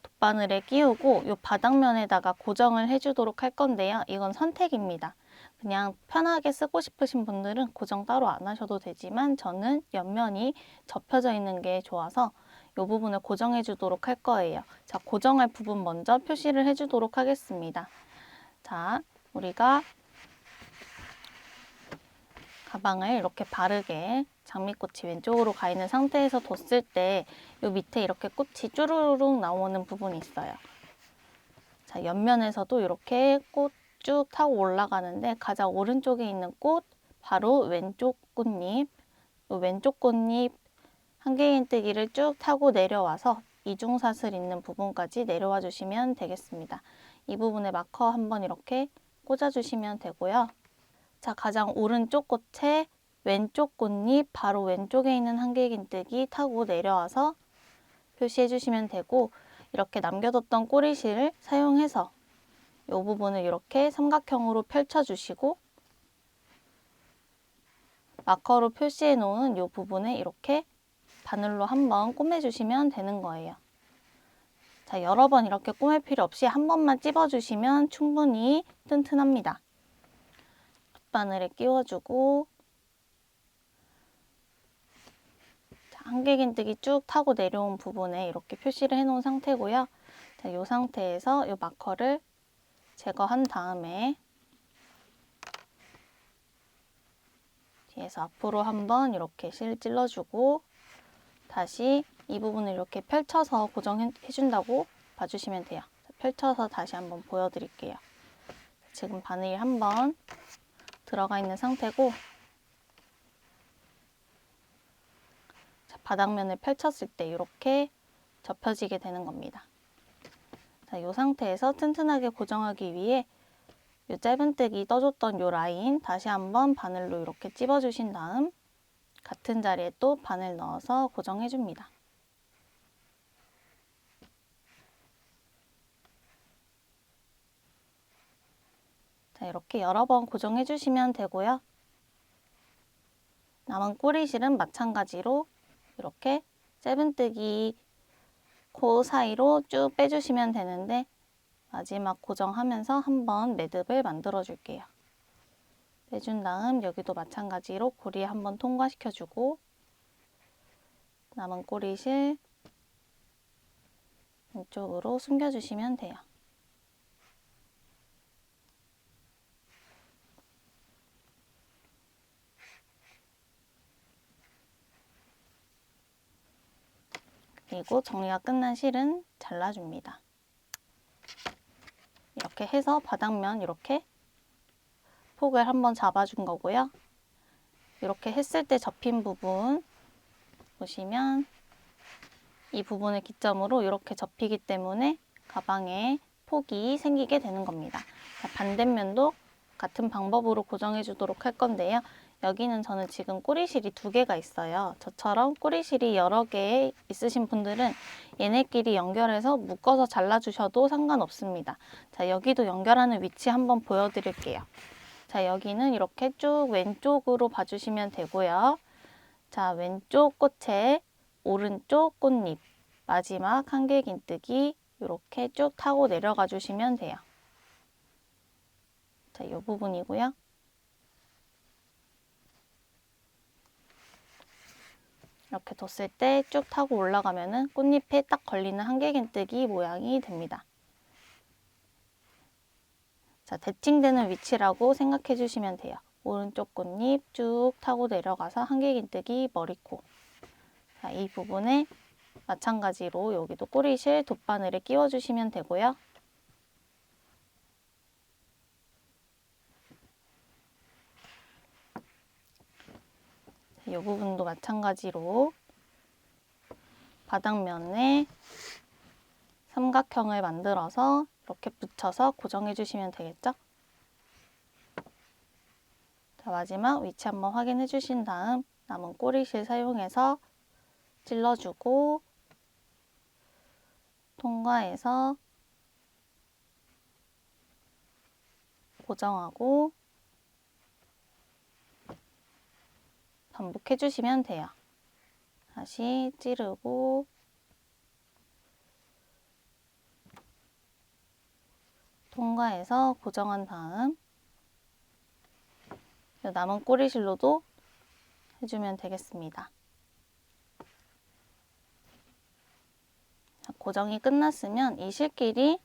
S1: 돗바늘에 끼우고 요 바닥면에다가 고정을 해주도록 할 건데요. 이건 선택입니다. 그냥 편하게 쓰고 싶으신 분들은 고정 따로 안 하셔도 되지만 저는 옆면이 접혀져 있는 게 좋아서 이 부분을 고정해 주도록 할 거예요. 자, 고정할 부분 먼저 표시를 해 주도록 하겠습니다. 자, 우리가 가방을 이렇게 바르게 장미꽃이 왼쪽으로 가 있는 상태에서 뒀을 때 이 밑에 이렇게 꽃이 쭈루룩 나오는 부분이 있어요. 자, 옆면에서도 이렇게 꽃 쭉 타고 올라가는데 가장 오른쪽에 있는 꽃, 바로 왼쪽 꽃잎, 왼쪽 꽃잎 한길긴뜨기를 쭉 타고 내려와서 이중사슬 있는 부분까지 내려와 주시면 되겠습니다. 이 부분에 마커 한번 이렇게 꽂아주시면 되고요. 자, 가장 오른쪽 꽃에 왼쪽 꽃잎 바로 왼쪽에 있는 한길긴뜨기 타고 내려와서 표시해 주시면 되고, 이렇게 남겨뒀던 꼬리실 사용해서 이 부분을 이렇게 삼각형으로 펼쳐주시고 마커로 표시해 놓은 이 부분에 이렇게 바늘로 한번 꼬매주시면 되는 거예요. 자, 여러 번 이렇게 꼬맬 필요 없이 한 번만 찝어주시면 충분히 튼튼합니다. 바늘에 끼워주고 한길긴뜨기 쭉 타고 내려온 부분에 이렇게 표시를 해놓은 상태고요. 자, 이 상태에서 이 마커를 제거한 다음에 뒤에서 앞으로 한번 이렇게 실 찔러주고 다시 이 부분을 이렇게 펼쳐서 고정해준다고 봐주시면 돼요. 펼쳐서 다시 한번 보여드릴게요. 지금 바늘이 한번 들어가 있는 상태고, 자, 바닥면을 펼쳤을 때 이렇게 접혀지게 되는 겁니다. 자, 이 상태에서 튼튼하게 고정하기 위해 이 짧은뜨기 떠줬던 이 라인 다시 한번 바늘로 이렇게 찝어주신 다음 같은 자리에 또 바늘 넣어서 고정해줍니다. 자, 이렇게 여러 번 고정해주시면 되고요. 남은 꼬리실은 마찬가지로 이렇게 짧은뜨기 코 사이로 쭉 빼주시면 되는데 마지막 고정하면서 한번 매듭을 만들어 줄게요. 빼준 다음 여기도 마찬가지로 고리 한번 통과시켜주고 남은 꼬리실 왼쪽으로 숨겨주시면 돼요. 그리고 정리가 끝난 실은 잘라줍니다. 이렇게 해서 바닥면 이렇게 폭을 한번 잡아준 거고요. 이렇게 했을 때 접힌 부분 보시면 이 부분을 기점으로 이렇게 접히기 때문에 가방에 폭이 생기게 되는 겁니다. 자, 반대면도 같은 방법으로 고정해 주도록 할 건데요. 여기는 저는 지금 꼬리실이 2개가 있어요. 저처럼 꼬리실이 여러 개 있으신 분들은 얘네끼리 연결해서 묶어서 잘라주셔도 상관없습니다. 자, 여기도 연결하는 위치 한번 보여드릴게요. 자, 여기는 이렇게 쭉 왼쪽으로 봐주시면 되고요. 자, 왼쪽 꽃에 오른쪽 꽃잎, 마지막 한길긴뜨기 이렇게 쭉 타고 내려가 주시면 돼요. 자, 이 부분이고요. 이렇게 뒀을 때 쭉 타고 올라가면은 꽃잎에 딱 걸리는 한길긴뜨기 모양이 됩니다. 자, 대칭되는 위치라고 생각해 주시면 돼요. 오른쪽 꽃잎 쭉 타고 내려가서 한길긴뜨기 머리코. 자, 이 부분에 마찬가지로 여기도 꼬리실 돗바늘에 끼워 주시면 되고요. 이 부분도 마찬가지로 바닥면에 삼각형을 만들어서 이렇게 붙여서 고정해 주시면 되겠죠? 자, 마지막 위치 한번 확인해 주신 다음 남은 꼬리실 사용해서 찔러주고 통과해서 고정하고 반복해 주시면 돼요. 다시 찌르고 통과해서 고정한 다음 남은 꼬리실로도 해주면 되겠습니다. 고정이 끝났으면 이 실끼리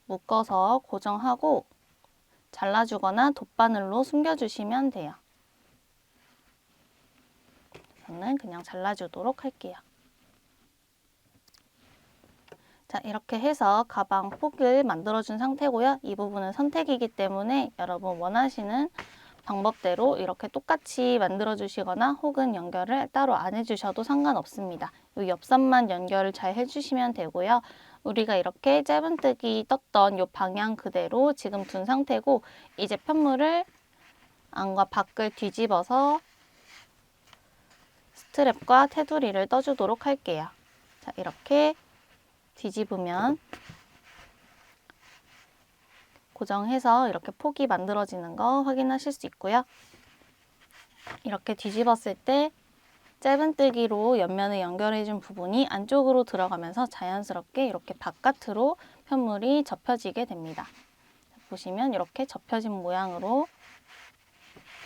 S1: 묶어서 고정하고 잘라주거나 돗바늘로 숨겨주시면 돼요. 저는 그냥 잘라주도록 할게요. 자, 이렇게 해서 가방 폭을 만들어준 상태고요. 이 부분은 선택이기 때문에 여러분 원하시는 방법대로 이렇게 똑같이 만들어주시거나 혹은 연결을 따로 안 해주셔도 상관없습니다. 이 옆선만 연결을 잘 해주시면 되고요. 우리가 이렇게 짧은뜨기 떴던 이 방향 그대로 지금 둔 상태고 이제 편물을 안과 밖을 뒤집어서 스트랩과 테두리를 떠주도록 할게요. 자, 이렇게 뒤집으면 고정해서 이렇게 폭이 만들어지는 거 확인하실 수 있고요. 이렇게 뒤집었을 때 짧은뜨기로 옆면을 연결해준 부분이 안쪽으로 들어가면서 자연스럽게 이렇게 바깥으로 편물이 접혀지게 됩니다. 보시면 이렇게 접혀진 모양으로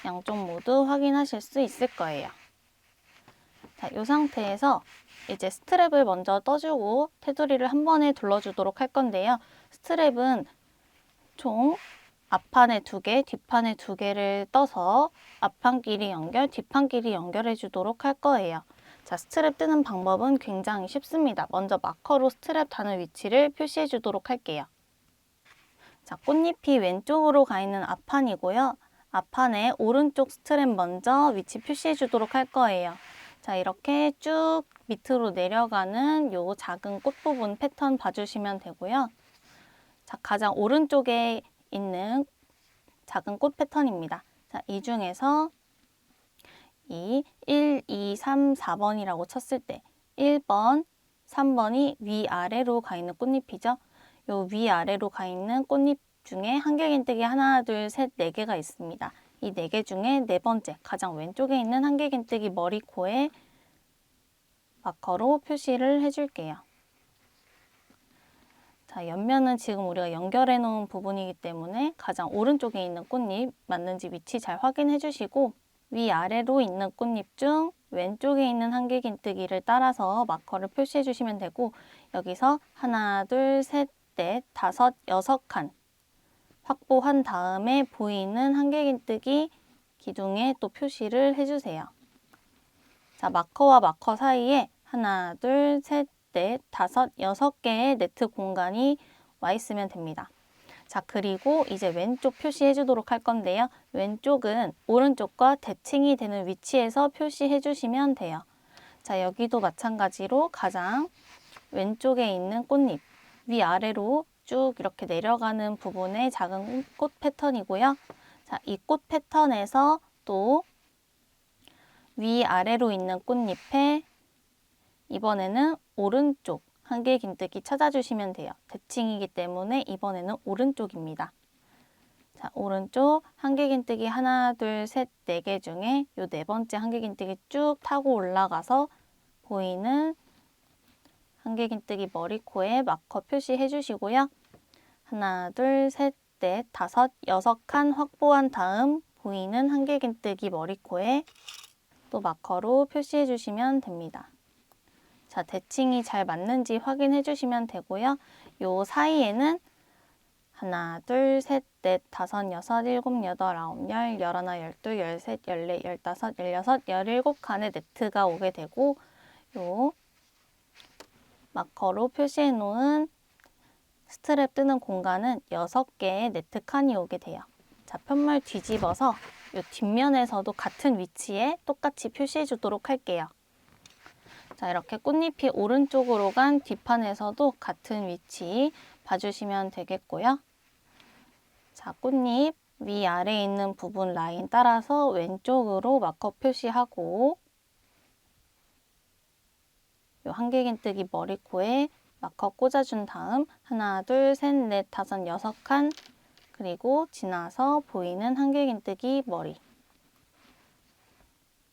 S1: 양쪽 모두 확인하실 수 있을 거예요. 자, 이 상태에서 이제 스트랩을 먼저 떠주고 테두리를 한 번에 둘러주도록 할 건데요. 스트랩은 총 앞판에 2개, 뒷판에 2개를 떠서 앞판끼리 연결, 뒷판끼리 연결해 주도록 할 거예요. 자, 스트랩 뜨는 방법은 굉장히 쉽습니다. 먼저 마커로 스트랩 다는 위치를 표시해 주도록 할게요. 자, 꽃잎이 왼쪽으로 가 있는 앞판이고요. 앞판에 오른쪽 스트랩 먼저 위치 표시해 주도록 할 거예요. 자, 이렇게 쭉 밑으로 내려가는 요 작은 꽃 부분 패턴 봐주시면 되고요. 자, 가장 오른쪽에 있는 작은 꽃 패턴입니다. 자, 이 중에서 이 1, 2, 3, 4번이라고 쳤을 때 1번, 3번이 위아래로 가 있는 꽃잎이죠. 요 위아래로 가 있는 꽃잎 중에 한길긴뜨기 하나, 둘, 셋, 4개가 있습니다. 이 4개 중에 4번째, 가장 왼쪽에 있는 한길긴뜨기 머리코에 마커로 표시를 해줄게요. 자, 옆면은 지금 우리가 연결해 놓은 부분이기 때문에 가장 오른쪽에 있는 꽃잎 맞는지 위치 잘 확인해 주시고 위아래로 있는 꽃잎 중 왼쪽에 있는 한길긴뜨기를 따라서 마커를 표시해 주시면 되고 여기서 하나, 둘, 셋, 넷, 다섯, 6칸 확보한 다음에 보이는 한길긴뜨기 기둥에 또 표시를 해주세요. 자, 마커와 마커 사이에 하나, 둘, 셋, 넷, 다섯, 6개의 네트 공간이 와 있으면 됩니다. 자, 그리고 이제 왼쪽 표시해 주도록 할 건데요. 왼쪽은 오른쪽과 대칭이 되는 위치에서 표시해 주시면 돼요. 자, 여기도 마찬가지로 가장 왼쪽에 있는 꽃잎 위아래로 쭉 이렇게 내려가는 부분의 작은 꽃 패턴이고요. 자, 이 꽃 패턴에서 또 위아래로 있는 꽃잎에 이번에는 오른쪽 한길긴뜨기 찾아주시면 돼요. 대칭이기 때문에 이번에는 오른쪽입니다. 자, 오른쪽 한길긴뜨기 하나, 둘, 셋, 4개 중에 요 4번째 한길긴뜨기 쭉 타고 올라가서 보이는 한길긴뜨기 머리코에 마커 표시해 주시고요. 하나, 둘, 셋, 넷, 다섯, 6칸 확보한 다음 보이는 한길긴뜨기 머리코에 또 마커로 표시해 주시면 됩니다. 자, 대칭이 잘 맞는지 확인해 주시면 되고요. 요 사이에는 하나, 둘, 셋, 넷, 다섯, 여섯, 일곱, 여덟, 아홉, 열, 열하나, 열둘, 열셋, 열넷, 열다섯, 열여섯, 열일곱 칸의 네트가 오게 되고 요 마커로 표시해 놓은 스트랩 뜨는 공간은 6개의 네트 칸이 오게 돼요. 자, 편물 뒤집어서 이 뒷면에서도 같은 위치에 똑같이 표시해 주도록 할게요. 자, 이렇게 꽃잎이 오른쪽으로 간 뒷판에서도 같은 위치 봐주시면 되겠고요. 자, 꽃잎 위아래에 있는 부분 라인 따라서 왼쪽으로 마커 표시하고 이 한길긴뜨기 머리코에 마커 꽂아준 다음 하나, 둘, 셋, 넷, 다섯, 여섯 칸 그리고 지나서 보이는 한길긴뜨기 머리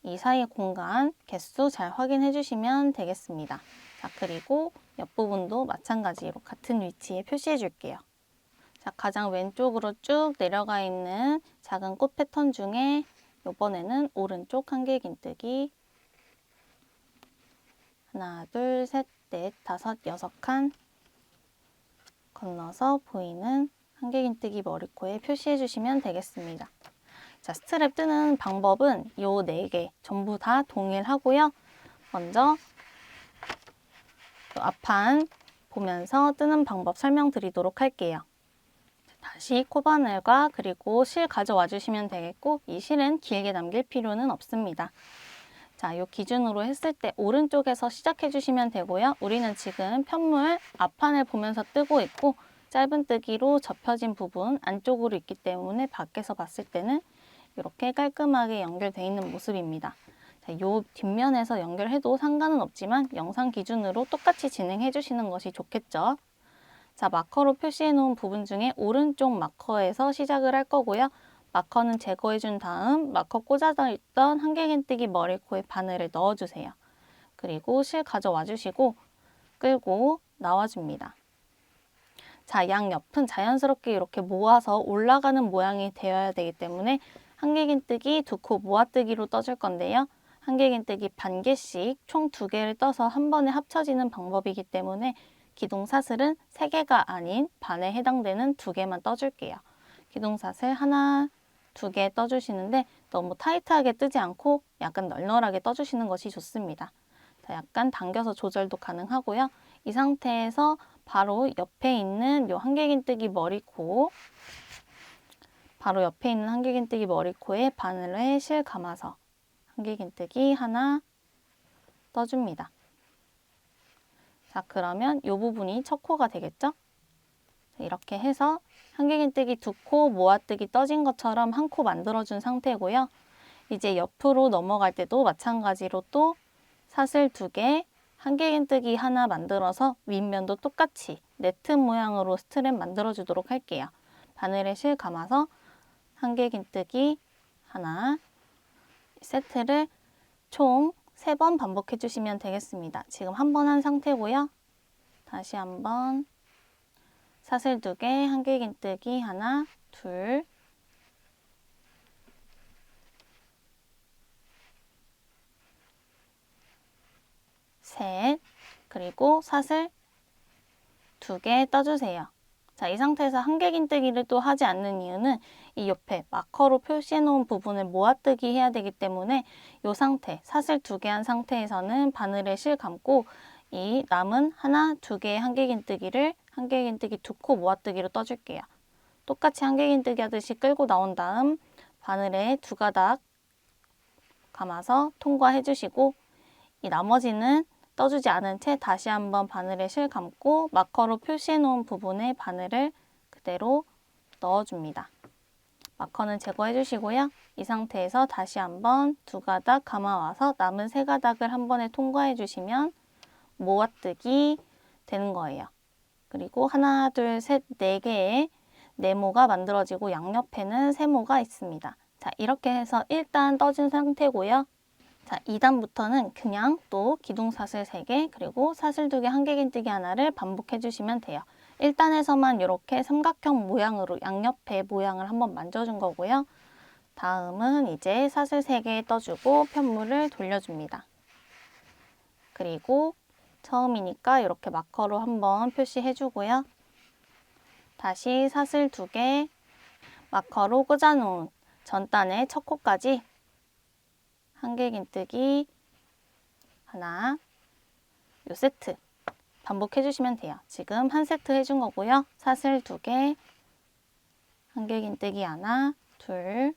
S1: 이 사이 공간 개수 잘 확인해 주시면 되겠습니다. 자, 그리고 옆부분도 마찬가지로 같은 위치에 표시해 줄게요. 자, 가장 왼쪽으로 쭉 내려가 있는 작은 꽃 패턴 중에 이번에는 오른쪽 한길긴뜨기 하나, 둘, 셋, 넷, 다섯, 여섯 칸 건너서 보이는 한길긴뜨기 머리코에 표시해 주시면 되겠습니다. 자, 스트랩 뜨는 방법은 요 4개 전부 다 동일하고요. 먼저 앞판 보면서 뜨는 방법 설명드리도록 할게요. 다시 코바늘과 그리고 실 가져와 주시면 되겠고 이 실은 길게 남길 필요는 없습니다. 자, 요 기준으로 했을 때 오른쪽에서 시작해 주시면 되고요. 우리는 지금 편물 앞판을 보면서 뜨고 있고 짧은 뜨기로 접혀진 부분 안쪽으로 있기 때문에 밖에서 봤을 때는 이렇게 깔끔하게 연결되어 있는 모습입니다. 자, 요 뒷면에서 연결해도 상관은 없지만 영상 기준으로 똑같이 진행해 주시는 것이 좋겠죠. 자, 마커로 표시해 놓은 부분 중에 오른쪽 마커에서 시작을 할 거고요. 마커는 제거해 준 다음 마커 꽂아져 있던 한길긴뜨기 머리코에 바늘을 넣어주세요. 그리고 실 가져와 주시고 끌고 나와줍니다. 자, 양옆은 자연스럽게 이렇게 모아서 올라가는 모양이 되어야 되기 때문에 한길긴뜨기 2코 모아뜨기로 떠줄 건데요. 한길긴뜨기 반 개씩 총 2개를 떠서 한 번에 합쳐지는 방법이기 때문에 기둥사슬은 3개가 아닌 반에 해당되는 2개만 떠줄게요. 기둥사슬 하나, 2개 떠주시는데 너무 타이트하게 뜨지 않고 약간 널널하게 떠주시는 것이 좋습니다. 자, 약간 당겨서 조절도 가능하고요. 이 상태에서 바로 옆에 있는 요 한길긴뜨기 머리코 바로 옆에 있는 한길긴뜨기 머리코에 바늘에 실 감아서 한길긴뜨기 하나 떠줍니다. 자, 그러면 이 부분이 첫 코가 되겠죠? 이렇게 해서 한길긴뜨기 2코 모아뜨기 떠진 것처럼 한 코 만들어준 상태고요. 이제 옆으로 넘어갈 때도 마찬가지로 또 사슬 2개, 한길긴뜨기 하나 만들어서 윗면도 똑같이 네트 모양으로 스트랩 만들어주도록 할게요. 바늘에 실 감아서 한길긴뜨기 하나 세트를 총 3번 반복해 주시면 되겠습니다. 지금 한 번 한 상태고요. 다시 한번 사슬 2개, 한길긴뜨기 하나, 둘, 셋, 그리고 사슬 2개 떠주세요. 자, 이 상태에서 한길긴뜨기를 또 하지 않는 이유는 이 옆에 마커로 표시해 놓은 부분을 모아뜨기 해야 되기 때문에 이 상태, 사슬 2개 한 상태에서는 바늘에 실 감고 이 남은 하나, 2개의 한길긴뜨기를 한길긴뜨기 2코 모아뜨기로 떠줄게요. 똑같이 한길긴뜨기 하듯이 끌고 나온 다음 바늘에 2가닥 감아서 통과해 주시고 이 나머지는 떠주지 않은 채 다시 한번 바늘에 실 감고 마커로 표시해 놓은 부분에 바늘을 그대로 넣어줍니다. 마커는 제거해 주시고요. 이 상태에서 다시 한번 2가닥 감아와서 남은 3가닥을 한 번에 통과해 주시면 모아뜨기 되는 거예요. 그리고 하나, 둘, 셋, 4개의 네모가 만들어지고 양옆에는 세모가 있습니다. 자, 이렇게 해서 일단 떠준 상태고요. 자, 2단부터는 그냥 또 기둥사슬 3개 그리고 사슬 2개 한길긴뜨기 하나를 반복해 주시면 돼요. 1단에서만 이렇게 삼각형 모양으로 양옆에 모양을 한번 만져준 거고요. 다음은 이제 사슬 3개 떠주고 편물을 돌려줍니다. 그리고 처음이니까 이렇게 마커로 한번 표시해 주고요. 다시 사슬 2개 마커로 꽂아놓은 전단의 첫 코까지 한길긴뜨기 하나, 요 세트 반복해 주시면 돼요. 지금 한 세트 해준 거고요. 사슬 2개, 한길긴뜨기 하나, 둘,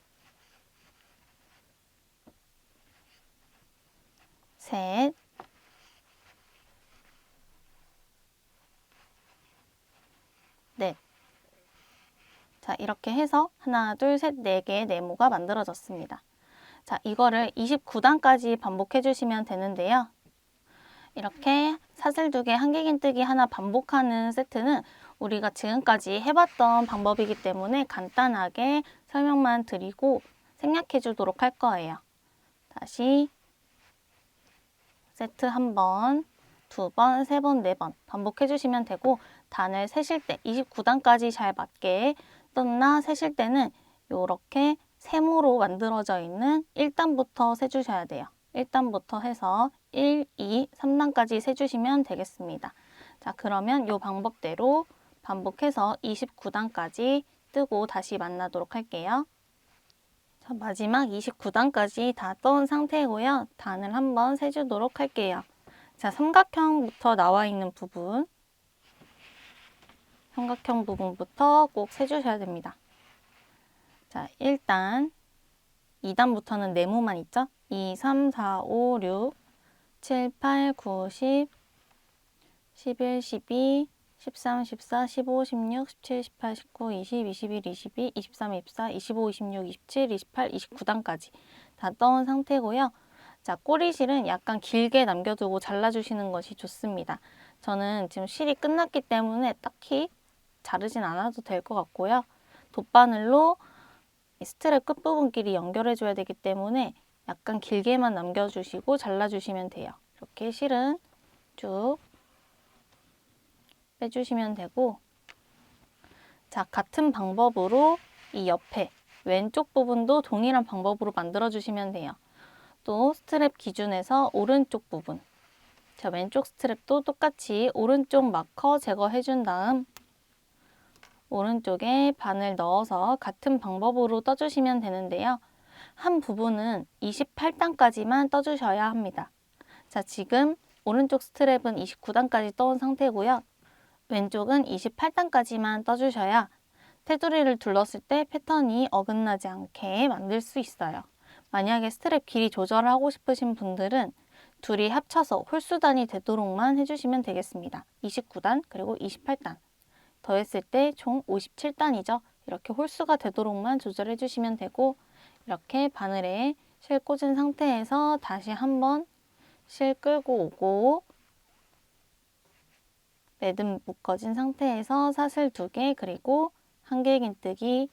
S1: 셋, 넷. 자, 이렇게 해서 하나, 둘, 셋, 4개의 네모가 만들어졌습니다. 자, 이거를 29단까지 반복해 주시면 되는데요. 이렇게 사슬 2개, 한길긴뜨기 하나 반복하는 세트는 우리가 지금까지 해봤던 방법이기 때문에 간단하게 설명만 드리고 생략해 주도록 할 거예요. 다시 세트 1번, 2번, 3번, 4번 반복해 주시면 되고, 단을 세실 때 29단까지 잘 맞게 떴나 세실 때는 이렇게 세모로 만들어져 있는 1단부터 세주셔야 돼요. 1단부터 해서 1, 2, 3단까지 세주시면 되겠습니다. 자, 그러면 이 방법대로 반복해서 29단까지 뜨고 다시 만나도록 할게요. 자, 마지막 29단까지 다 떠온 상태고요. 단을 한번 세주도록 할게요. 자, 삼각형부터 나와 있는 부분, 삼각형 부분부터 꼭 세주셔야 됩니다. 자, 1단, 2단부터는 네모만 있죠? 2, 3, 4, 5, 6, 7, 8, 9, 10, 11, 12, 13, 14, 15, 16, 17, 18, 19, 20, 21, 22, 23, 24, 25, 26, 27, 28, 29단까지 다 떠온 상태고요. 자, 꼬리실은 약간 길게 남겨두고 잘라주시는 것이 좋습니다. 저는 지금 실이 끝났기 때문에 딱히 자르진 않아도 될 것 같고요. 돗바늘로 스트랩 끝부분끼리 연결해줘야 되기 때문에 약간 길게만 남겨주시고 잘라주시면 돼요. 이렇게 실은 쭉 빼주시면 되고, 자, 같은 방법으로 이 옆에 왼쪽 부분도 동일한 방법으로 만들어주시면 돼요. 또 스트랩 기준에서 오른쪽 부분, 자, 왼쪽 스트랩도 똑같이 오른쪽 마커 제거해준 다음 오른쪽에 바늘 넣어서 같은 방법으로 떠주시면 되는데요. 한 부분은 28단까지만 떠주셔야 합니다. 자, 지금 오른쪽 스트랩은 29단까지 떠온 상태고요. 왼쪽은 28단까지만 떠주셔야 테두리를 둘렀을 때 패턴이 어긋나지 않게 만들 수 있어요. 만약에 스트랩 길이 조절하고 싶으신 분들은 둘이 합쳐서 홀수단이 되도록만 해주시면 되겠습니다. 29단 그리고 28단 더했을 때 총 57단이죠. 이렇게 홀수가 되도록만 조절해 주시면 되고, 이렇게 바늘에 실 꽂은 상태에서 다시 한번 실 끌고 오고, 매듭 묶어진 상태에서 사슬 2개 그리고 한길긴뜨기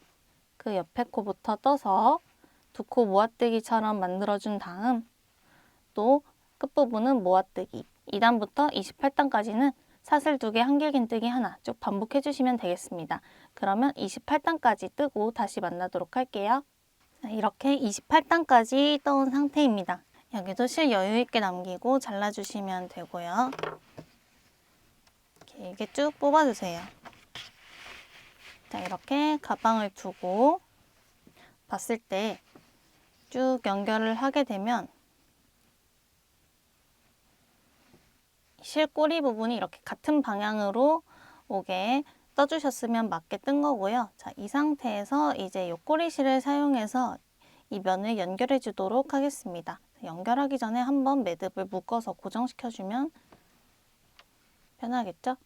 S1: 그 옆에 코부터 떠서 2코 모아뜨기처럼 만들어준 다음 또 끝부분은 모아뜨기 2단부터 28단까지는 사슬 2개 한길긴뜨기 하나 쭉 반복해 주시면 되겠습니다. 그러면 28단까지 뜨고 다시 만나도록 할게요. 자, 이렇게 28단까지 떠온 상태입니다. 여기도 실 여유 있게 남기고 잘라주시면 되고요. 길게 쭉 뽑아주세요. 자, 이렇게 가방을 두고 봤을 때 쭉 연결을 하게 되면 실 꼬리 부분이 이렇게 같은 방향으로 오게 떠주셨으면 맞게 뜬 거고요. 자, 이 상태에서 이제 이 꼬리실을 사용해서 이 면을 연결해 주도록 하겠습니다. 연결하기 전에 한번 매듭을 묶어서 고정시켜 주면 편하겠죠?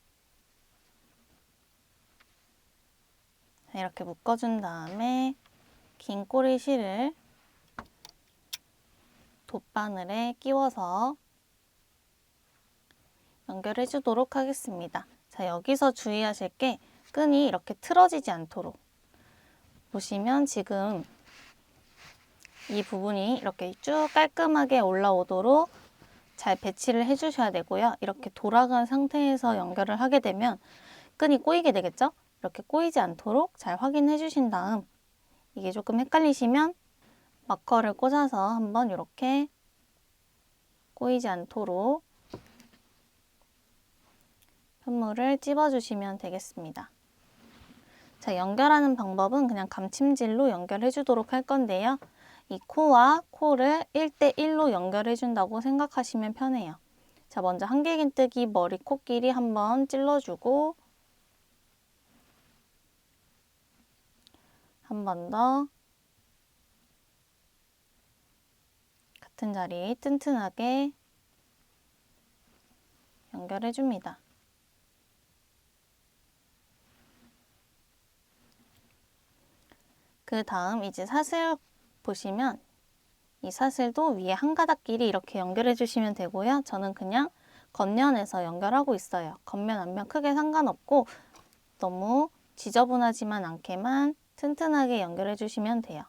S1: 이렇게 묶어준 다음에 긴 꼬리실을 돗바늘에 끼워서 연결해 주도록 하겠습니다. 자, 여기서 주의하실 게 끈이 이렇게 틀어지지 않도록 보시면 지금 이 부분이 이렇게 쭉 깔끔하게 올라오도록 잘 배치를 해주셔야 되고요. 이렇게 돌아간 상태에서 연결을 하게 되면 끈이 꼬이게 되겠죠? 이렇게 꼬이지 않도록 잘 확인해 주신 다음 이게 조금 헷갈리시면 마커를 꽂아서 한번 이렇게 꼬이지 않도록 편물을 찝어주시면 되겠습니다. 자, 연결하는 방법은 그냥 감침질로 연결해 주도록 할 건데요. 이 코와 코를 1대1로 연결해 준다고 생각하시면 편해요. 자, 먼저 한길긴뜨기 머리 코끼리 한번 찔러주고 한 번 더 같은 자리 튼튼하게 연결해 줍니다. 그 다음 이제 사슬 보시면 이 사슬도 위에 한 가닥 길이 이렇게 연결해 주시면 되고요. 저는 그냥 겉면에서 연결하고 있어요. 겉면 앞면 크게 상관없고 너무 지저분하지만 않게만 튼튼하게 연결해 주시면 돼요.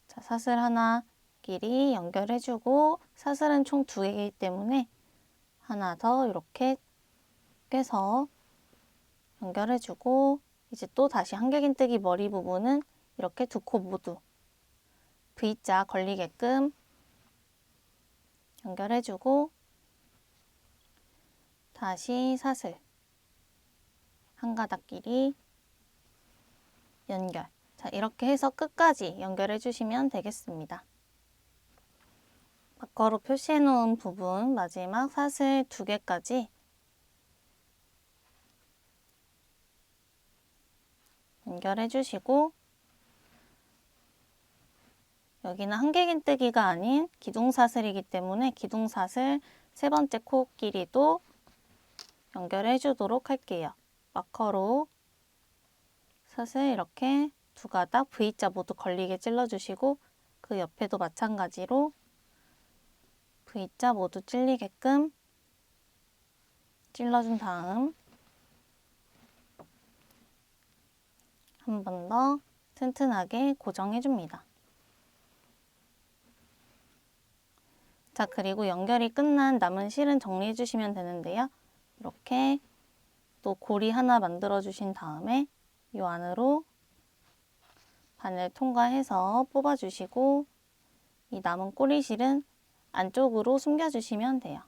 S1: 자, 사슬 하나 길이 연결해 주고 사슬은 총 2개이기 때문에 하나 더 이렇게 꿰서 연결해 주고 이제 또 다시 한길긴뜨기 머리 부분은 이렇게 2코 모두 V자 걸리게끔 연결해 주고 다시 사슬 한 가닥 길이 연결. 자, 이렇게 해서 끝까지 연결해 주시면 되겠습니다. 마커로 표시해 놓은 부분 마지막 사슬 2개까지 연결해 주시고 여기는 한길긴뜨기가 아닌 기둥사슬이기 때문에 기둥사슬 3번째 코끼리도 연결해 주도록 할게요. 마커로 사슬 이렇게 2가닥 V자 모두 걸리게 찔러주시고 그 옆에도 마찬가지로 V자 모두 찔리게끔 찔러준 다음 한 번 더 튼튼하게 고정해 줍니다. 자, 그리고 연결이 끝난 남은 실은 정리해 주시면 되는데요. 이렇게 또 고리 하나 만들어 주신 다음에 이 안으로 바늘 통과해서 뽑아 주시고 이 남은 꼬리실은 안쪽으로 숨겨 주시면 돼요.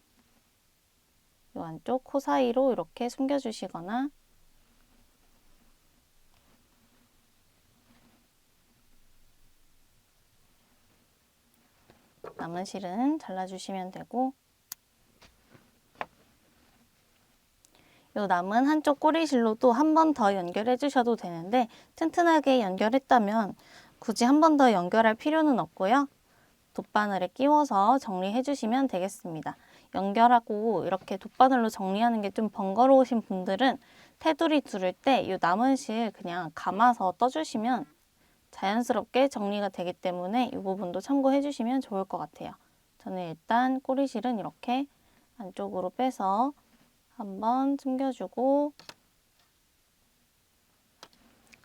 S1: 이 안쪽 코 사이로 이렇게 숨겨 주시거나 남은 실은 잘라주시면 되고 이 남은 한쪽 꼬리실로도 한 번 더 연결해 주셔도 되는데 튼튼하게 연결했다면 굳이 한 번 더 연결할 필요는 없고요. 돗바늘에 끼워서 정리해 주시면 되겠습니다. 연결하고 이렇게 돗바늘로 정리하는 게 좀 번거로우신 분들은 테두리 두를 때 이 남은 실 그냥 감아서 떠주시면 자연스럽게 정리가 되기 때문에 이 부분도 참고해 주시면 좋을 것 같아요. 저는 일단 꼬리실은 이렇게 안쪽으로 빼서 한번 숨겨주고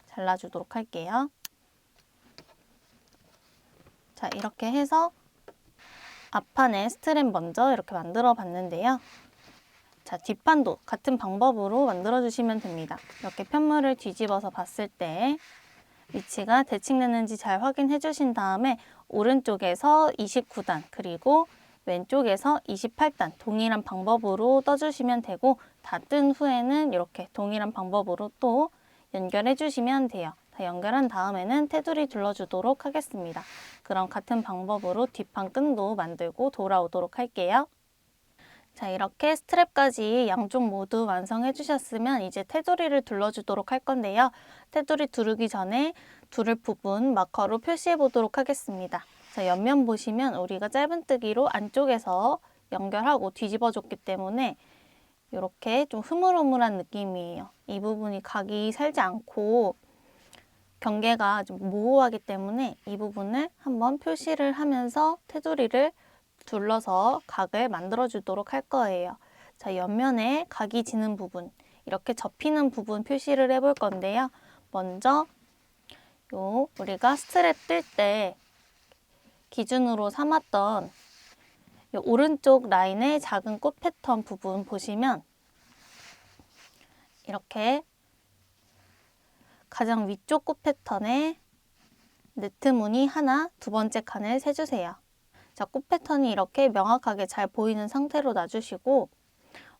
S1: 잘라주도록 할게요. 자, 이렇게 해서 앞판에 스트랩 먼저 이렇게 만들어 봤는데요. 자, 뒷판도 같은 방법으로 만들어 주시면 됩니다. 이렇게 편물을 뒤집어서 봤을 때 위치가 대칭됐는지 잘 확인해 주신 다음에 오른쪽에서 29단 그리고 왼쪽에서 28단 동일한 방법으로 떠주시면 되고 다 뜬 후에는 이렇게 동일한 방법으로 또 연결해 주시면 돼요. 다 연결한 다음에는 테두리 둘러주도록 하겠습니다. 그럼 같은 방법으로 뒷판 끈도 만들고 돌아오도록 할게요. 자, 이렇게 스트랩까지 양쪽 모두 완성해 주셨으면 이제 테두리를 둘러주도록 할 건데요. 테두리 두르기 전에 두를 부분 마커로 표시해 보도록 하겠습니다. 자, 옆면 보시면 우리가 짧은뜨기로 안쪽에서 연결하고 뒤집어 줬기 때문에 이렇게 좀 흐물흐물한 느낌이에요. 이 부분이 각이 살지 않고 경계가 좀 모호하기 때문에 이 부분을 한번 표시를 하면서 테두리를 둘러서 각을 만들어 주도록 할 거예요. 자, 옆면에 각이 지는 부분, 이렇게 접히는 부분 표시를 해볼 건데요. 먼저 우리가 스트랩 뜰 때 기준으로 삼았던 이 오른쪽 라인의 작은 꽃 패턴 부분 보시면 이렇게 가장 위쪽 꽃 패턴에 네트 무늬 하나, 두 번째 칸을 세주세요. 자, 꽃 패턴이 이렇게 명확하게 잘 보이는 상태로 놔주시고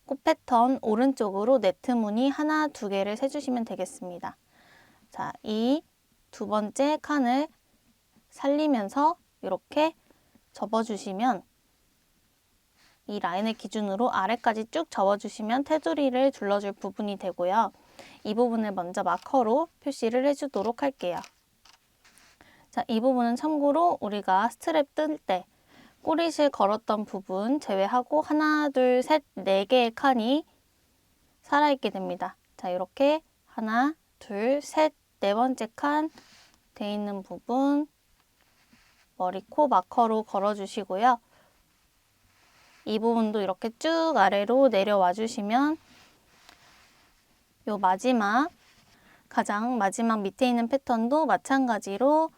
S1: 꽃 패턴 오른쪽으로 네트 무늬 하나, 두 개를 세주시면 되겠습니다. 자, 이 두 번째 칸을 살리면서 이렇게 접어주시면 이 라인을 기준으로 아래까지 쭉 접어주시면 테두리를 둘러줄 부분이 되고요. 이 부분을 먼저 마커로 표시를 해주도록 할게요. 자, 이 부분은 참고로 우리가 스트랩 뜰 때 꼬릿을 걸었던 부분 제외하고 하나, 둘, 셋, 네 개의 칸이 살아있게 됩니다. 자, 이렇게 하나, 둘, 셋, 네 번째 칸 돼 있는 부분 머리, 코 마커로 걸어주시고요. 이 부분도 이렇게 쭉 아래로 내려와 주시면 요 마지막, 가장 마지막 밑에 있는 패턴도 마찬가지로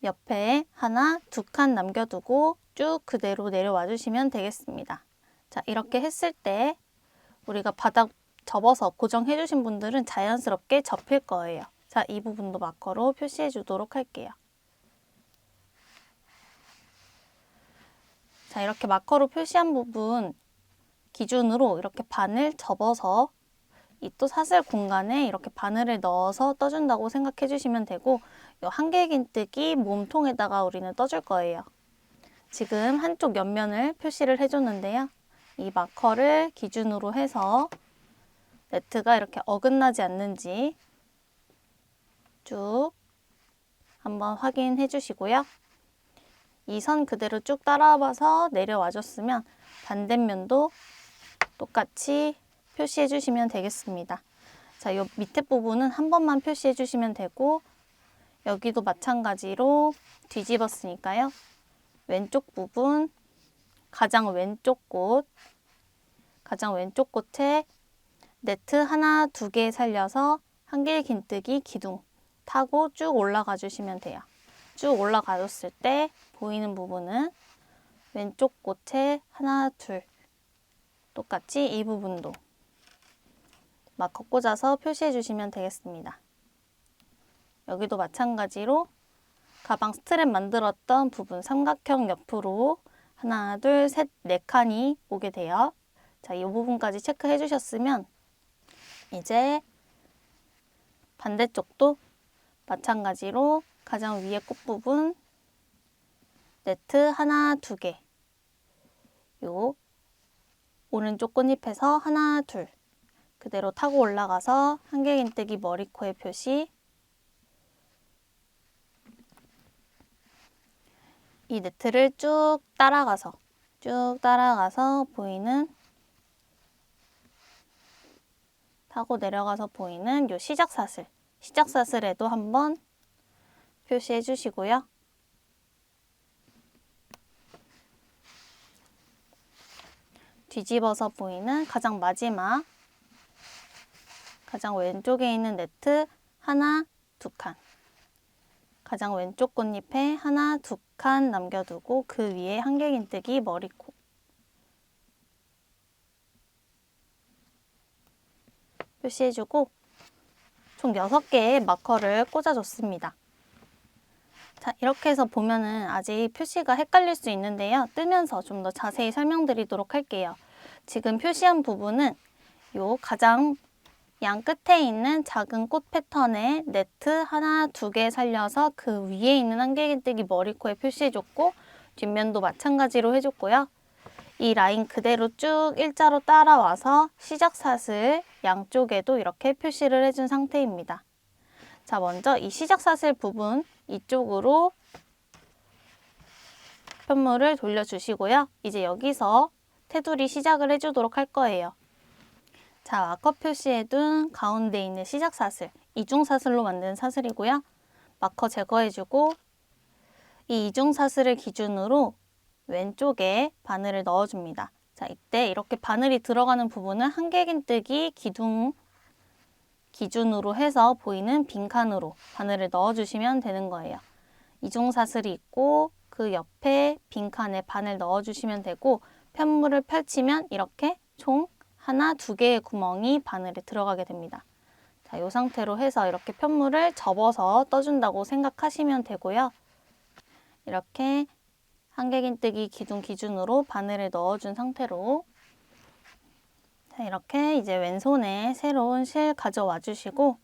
S1: 옆에 하나, 두 칸 남겨두고 쭉 그대로 내려와 주시면 되겠습니다. 자, 이렇게 했을 때 우리가 바닥 접어서 고정해 주신 분들은 자연스럽게 접힐 거예요. 자, 이 부분도 마커로 표시해 주도록 할게요. 자, 이렇게 마커로 표시한 부분 기준으로 이렇게 바늘 접어서 이 또 사슬 공간에 이렇게 바늘을 넣어서 떠준다고 생각해 주시면 되고 이 한길긴뜨기 몸통에다가 우리는 떠줄 거예요. 지금 한쪽 옆면을 표시를 해줬는데요. 이 마커를 기준으로 해서 네트가 이렇게 어긋나지 않는지 쭉 한번 확인해 주시고요. 이 선 그대로 쭉 따라와서 내려와 줬으면 반대면도 똑같이 표시해 주시면 되겠습니다. 자, 요 밑에 부분은 한 번만 표시해 주시면 되고 여기도 마찬가지로 뒤집었으니까요. 왼쪽 부분 가장 왼쪽 꽃에 네트 하나, 두 개 살려서 한길긴뜨기 기둥 타고 쭉 올라가 주시면 돼요. 쭉 올라가 줬을 때 보이는 부분은 왼쪽 꽃에 하나, 둘 똑같이 이 부분도 마커 꽂아서 표시해 주시면 되겠습니다. 여기도 마찬가지로 가방 스트랩 만들었던 부분 삼각형 옆으로 하나, 둘, 셋, 네 칸이 오게 돼요. 자, 이 부분까지 체크해 주셨으면 이제 반대쪽도 마찬가지로 가장 위에 꽃 부분 네트 하나, 두 개 요 오른쪽 꽃잎에서 하나, 둘 그대로 타고 올라가서 한길긴뜨기 머리, 코의 표시 이 네트를 쭉 따라가서 보이는 타고 내려가서 보이는 요 시작사슬에도 한번 표시해 주시고요. 뒤집어서 보이는 가장 마지막 가장 왼쪽에 있는 네트 하나, 두 칸 가장 왼쪽 꽃잎에 하나, 두 칸 남겨두고 그 위에 한길긴뜨기 머리, 코 표시해주고 총 6개의 마커를 꽂아줬습니다. 자, 이렇게 해서 보면은 아직 표시가 헷갈릴 수 있는데요. 뜨면서 좀 더 자세히 설명드리도록 할게요. 지금 표시한 부분은 요 가장 양 끝에 있는 작은 꽃 패턴에 네트 하나, 두 개 살려서 그 위에 있는 한길긴뜨기 머리, 코에 표시해줬고 뒷면도 마찬가지로 해줬고요. 이 라인 그대로 쭉 일자로 따라와서 시작사슬 양쪽에도 이렇게 표시를 해준 상태입니다. 자, 먼저 이 시작사슬 부분 이쪽으로 편물을 돌려주시고요. 이제 여기서 테두리 시작을 해주도록 할 거예요. 자, 마커 표시해둔 가운데 있는 시작사슬, 이중사슬로 만든 사슬이고요. 마커 제거해주고 이 이중사슬을 기준으로 왼쪽에 바늘을 넣어줍니다. 자, 이때 이렇게 바늘이 들어가는 부분은 한길긴뜨기 기준으로 해서 보이는 빈칸으로 바늘을 넣어주시면 되는 거예요. 이중사슬이 있고 그 옆에 빈칸에 바늘 넣어주시면 되고 편물을 펼치면 이렇게 총 하나, 두 개의 구멍이 바늘에 들어가게 됩니다. 자, 이 상태로 해서 이렇게 편물을 접어서 떠준다고 생각하시면 되고요. 이렇게 한길긴뜨기 기둥 기준으로 바늘을 넣어준 상태로 자, 이렇게 이제 왼손에 새로운 실 가져와 주시고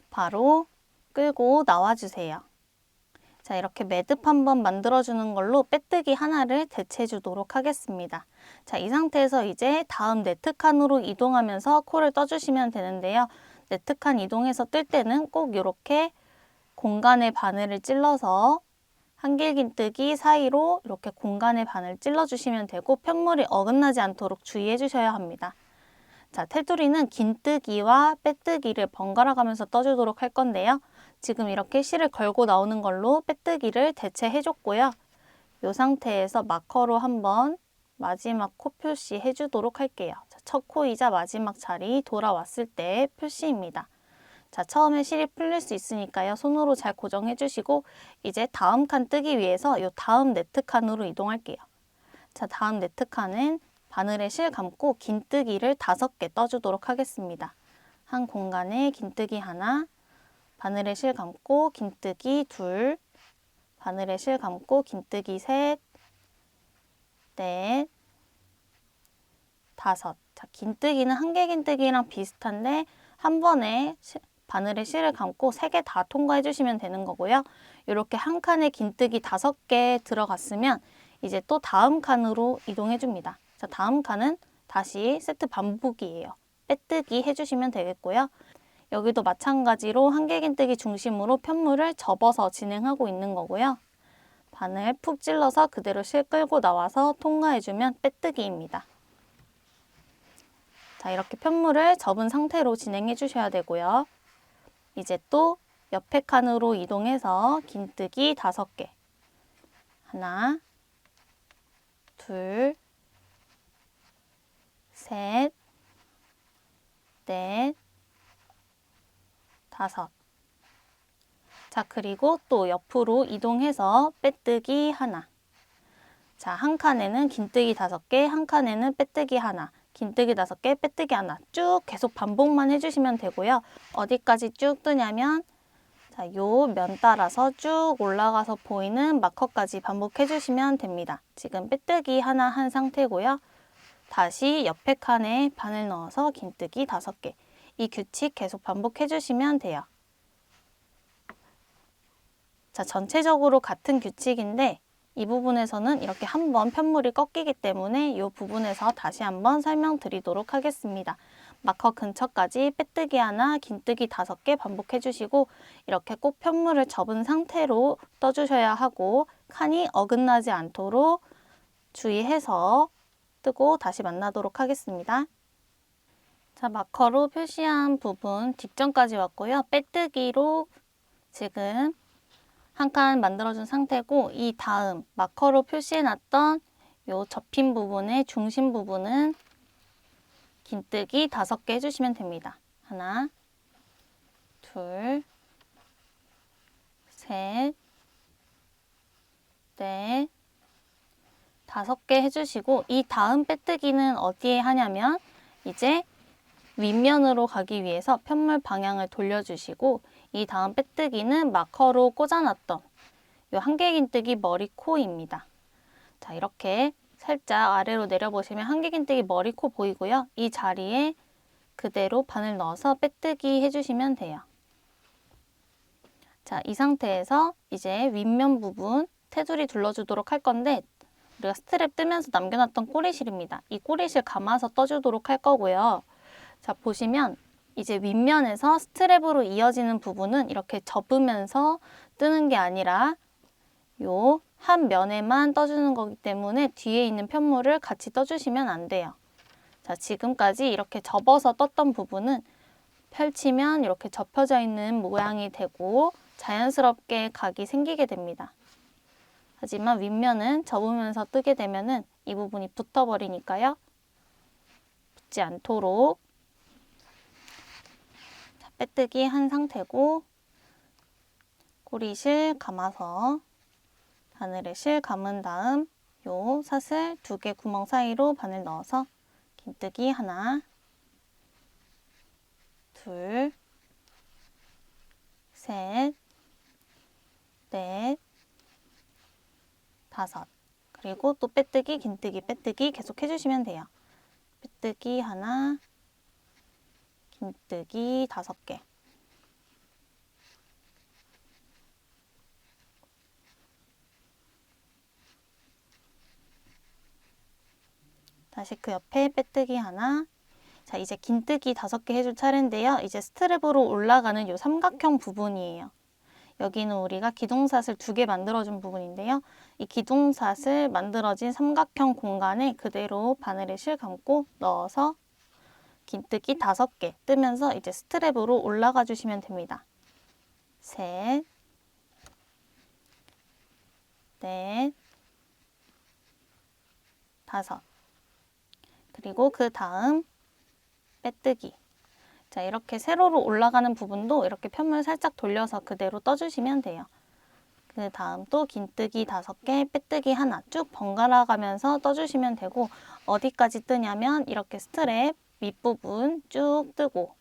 S1: 바로 끌고 나와 주세요. 자, 이렇게 매듭 한번 만들어주는 걸로 빼뜨기 하나를 대체해 주도록 하겠습니다. 자, 이 상태에서 이제 다음 네트칸으로 이동하면서 코를 떠주시면 되는데요. 네트칸 이동해서 뜰 때는 꼭 이렇게 공간에 바늘을 찔러서 한길긴뜨기 사이로 이렇게 공간에 바늘 찔러주시면 되고 편물이 어긋나지 않도록 주의해 주셔야 합니다. 자, 테두리는 긴뜨기와 빼뜨기를 번갈아 가면서 떠주도록 할 건데요. 지금 이렇게 실을 걸고 나오는 걸로 빼뜨기를 대체해 줬고요. 이 상태에서 마커로 한번 마지막 코 표시 해주도록 할게요. 자, 첫 코이자 마지막 자리 돌아왔을 때 표시입니다. 자, 처음에 실이 풀릴 수 있으니까요. 손으로 잘 고정해 주시고 이제 다음 칸 뜨기 위해서 이 다음 네트 칸으로 이동할게요. 자, 다음 네트 칸은 바늘에 실 감고 긴뜨기를 5개 떠주도록 하겠습니다. 한 공간에 긴뜨기 하나, 바늘에 실 감고 긴뜨기 둘, 바늘에 실 감고 긴뜨기 셋, 넷, 5. 자, 긴뜨기는 한길긴뜨기랑 비슷한데 한 번에 바늘에 실을 감고 3개 다 통과해 주시면 되는 거고요. 이렇게 한 칸에 긴뜨기 5개 들어갔으면 이제 또 다음 칸으로 이동해 줍니다. 자, 다음 칸은 다시 세트 반복이에요. 빼뜨기 해주시면 되겠고요. 여기도 마찬가지로 한길긴뜨기 중심으로 편물을 접어서 진행하고 있는 거고요. 바늘 푹 찔러서 그대로 실 끌고 나와서 통과해주면 빼뜨기입니다. 자, 이렇게 편물을 접은 상태로 진행해 주셔야 되고요. 이제 또 옆에 칸으로 이동해서 긴뜨기 5개. 하나, 둘, 셋, 넷, 5. 자, 그리고 또 옆으로 이동해서 빼뜨기 하나. 자, 한 칸에는 긴뜨기 5개, 한 칸에는 빼뜨기 하나. 긴뜨기 5개, 빼뜨기 하나. 쭉 계속 반복만 해주시면 되고요. 어디까지 쭉 뜨냐면 자, 요 면 따라서 쭉 올라가서 보이는 마커까지 반복해 주시면 됩니다. 지금 빼뜨기 하나 한 상태고요. 다시 옆에 칸에 바늘 넣어서 긴뜨기 5개. 이 규칙 계속 반복해 주시면 돼요. 자, 전체적으로 같은 규칙인데 이 부분에서는 이렇게 한번 편물이 꺾이기 때문에 이 부분에서 다시 한번 설명드리도록 하겠습니다. 마커 근처까지 빼뜨기 하나, 긴뜨기 5개 반복해 주시고 이렇게 꼭 편물을 접은 상태로 떠주셔야 하고 칸이 어긋나지 않도록 주의해서 뜨고 다시 만나도록 하겠습니다. 자, 마커로 표시한 부분 뒷전까지 왔고요. 빼뜨기로 지금 한 칸 만들어준 상태고 이 다음 마커로 표시해놨던 요 접힌 부분의 중심 부분은 긴뜨기 5개 해주시면 됩니다. 하나, 둘, 셋, 넷, 5개 해주시고 이 다음 빼뜨기는 어디에 하냐면 이제 윗면으로 가기 위해서 편물 방향을 돌려주시고 이 다음 빼뜨기는 마커로 꽂아놨던 이 한길긴뜨기 머리 코입니다. 자, 이렇게 살짝 아래로 내려보시면 한길긴뜨기 머리 코 보이고요. 이 자리에 그대로 바늘 넣어서 빼뜨기 해주시면 돼요. 자, 이 상태에서 이제 윗면 부분 테두리 둘러주도록 할 건데 우리가 스트랩 뜨면서 남겨놨던 꼬리실입니다. 이 꼬리실 감아서 떠주도록 할 거고요. 자, 보시면 이제 윗면에서 스트랩으로 이어지는 부분은 이렇게 접으면서 뜨는 게 아니라 요 한 면에만 떠주는 거기 때문에 뒤에 있는 편물을 같이 떠주시면 안 돼요. 자, 지금까지 이렇게 접어서 떴던 부분은 펼치면 이렇게 접혀져 있는 모양이 되고 자연스럽게 각이 생기게 됩니다. 하지만 윗면은 접으면서 뜨게 되면은 이 부분이 붙어버리니까요. 붙지 않도록 빼뜨기 한 상태고 꼬리실 감아서 바늘에 실 감은 다음 요 사슬 2개 구멍 사이로 바늘 넣어서 긴뜨기 하나, 둘, 5. 그리고 또 빼뜨기, 긴뜨기, 빼뜨기 계속 해주시면 돼요. 빼뜨기 하나, 긴뜨기 5개. 다시 그 옆에 빼뜨기 하나. 자, 이제 긴뜨기 5개 해줄 차례인데요. 이제 스트랩으로 올라가는 이 삼각형 부분이에요. 여기는 우리가 기둥삿을 2개 만들어준 부분인데요. 이 기둥삿을 만들어진 삼각형 공간에 그대로 바늘에 실 감고 넣어서 긴뜨기 5개 뜨면서 이제 스트랩으로 올라가 주시면 됩니다. 셋, 넷, 5. 그리고 그 다음 빼뜨기. 자, 이렇게 세로로 올라가는 부분도 이렇게 편물 살짝 돌려서 그대로 떠주시면 돼요. 그 다음 또 긴뜨기 5개, 빼뜨기 하나 쭉 번갈아 가면서 떠주시면 되고, 어디까지 뜨냐면 이렇게 스트랩 밑부분 쭉 뜨고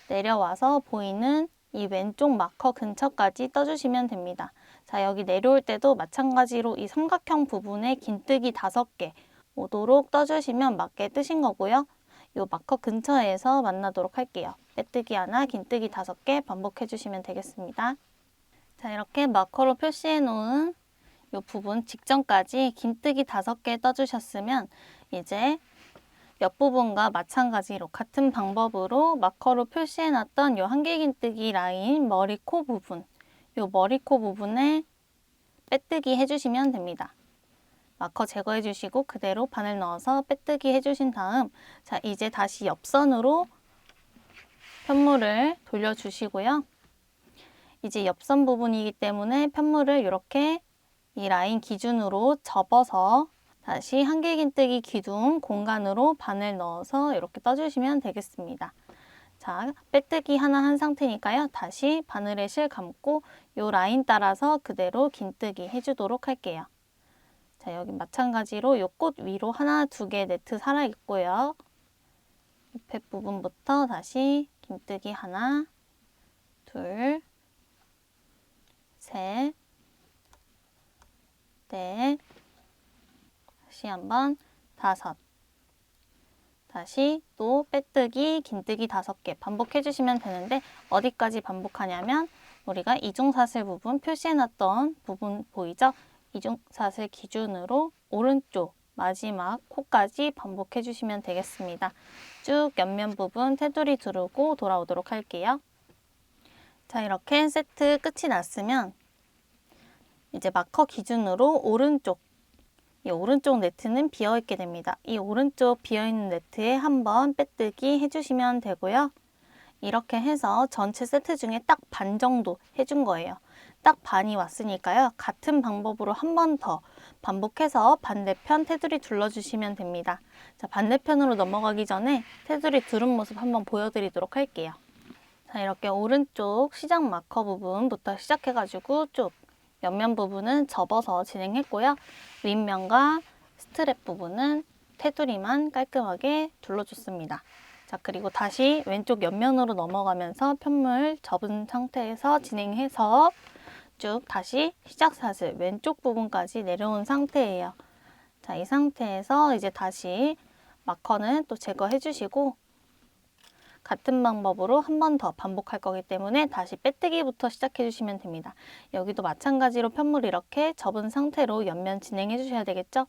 S1: 내려와서 보이는 이 왼쪽 마커 근처까지 떠주시면 됩니다. 자, 여기 내려올 때도 마찬가지로 이 삼각형 부분에 긴뜨기 5개 오도록 떠주시면 맞게 뜨신 거고요. 이 마커 근처에서 만나도록 할게요. 빼뜨기 하나, 긴뜨기 5개 반복해 주시면 되겠습니다. 자, 이렇게 마커로 표시해 놓은 이 부분 직전까지 긴뜨기 5개 떠주셨으면 이제 옆부분과 마찬가지로 같은 방법으로 마커로 표시해 놨던 이 한길 긴뜨기 라인 머리 코 부분, 이 머리 코 부분에 빼뜨기 해주시면 됩니다. 마커 제거해 주시고 그대로 바늘 넣어서 빼뜨기 해주신 다음, 자, 이제 다시 옆선으로 편물을 돌려주시고요. 이제 옆선 부분이기 때문에 편물을 이렇게 이 라인 기준으로 접어서 다시 한길긴뜨기 기둥 공간으로 바늘 넣어서 이렇게 떠주시면 되겠습니다. 자, 빼뜨기 하나 한 상태니까요. 다시 바늘에 실 감고 이 라인 따라서 그대로 긴뜨기 해주도록 할게요. 자, 여기 마찬가지로 이 꽃 위로 하나, 2개 네트 살아있고요. 옆에 부분부터 다시 긴뜨기 하나, 둘, 셋, 넷, 다시 한번 5. 다시 또 빼뜨기, 긴뜨기 5개 반복해 주시면 되는데, 어디까지 반복하냐면 우리가 이중사슬 부분 표시해놨던 부분 보이죠? 이중사슬 기준으로 오른쪽 마지막 코까지 반복해 주시면 되겠습니다. 쭉 옆면 부분 테두리 두르고 돌아오도록 할게요. 자, 이렇게 세트 끝이 났으면 이제 마커 기준으로 이 오른쪽 네트는 비어있게 됩니다. 이 오른쪽 비어있는 네트에 한번 빼뜨기 해주시면 되고요. 이렇게 해서 전체 세트 중에 딱 반 정도 해준 거예요. 딱 반이 왔으니까요. 같은 방법으로 한 번 더 반복해서 반대편 테두리 둘러주시면 됩니다. 자, 반대편으로 넘어가기 전에 테두리 두른 모습 한번 보여드리도록 할게요. 자, 이렇게 오른쪽 시작 마커 부분부터 시작해가지고 쭉 옆면 부분은 접어서 진행했고요. 윗면과 스트랩 부분은 테두리만 깔끔하게 둘러줬습니다. 자, 그리고 다시 왼쪽 옆면으로 넘어가면서 편물 접은 상태에서 진행해서 쭉 다시 시작사슬 왼쪽 부분까지 내려온 상태예요. 자, 이 상태에서 이제 다시 마커는 또 제거해 주시고 같은 방법으로 한 번 더 반복할 거기 때문에 다시 빼뜨기부터 시작해 주시면 됩니다. 여기도 마찬가지로 편물 이렇게 접은 상태로 옆면 진행해 주셔야 되겠죠?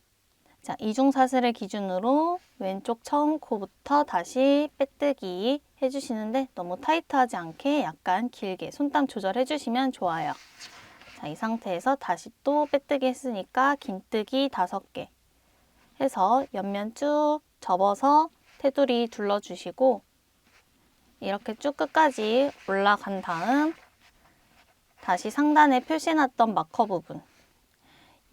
S1: 자, 이중사슬을 기준으로 왼쪽 처음 코부터 다시 빼뜨기 해주시는데 너무 타이트하지 않게 약간 길게 손땀 조절해 주시면 좋아요. 자, 이 상태에서 다시 또 빼뜨기 했으니까 긴뜨기 5개 해서 옆면 쭉 접어서 테두리 둘러주시고 이렇게 쭉 끝까지 올라간 다음 다시 상단에 표시해놨던 마커 부분,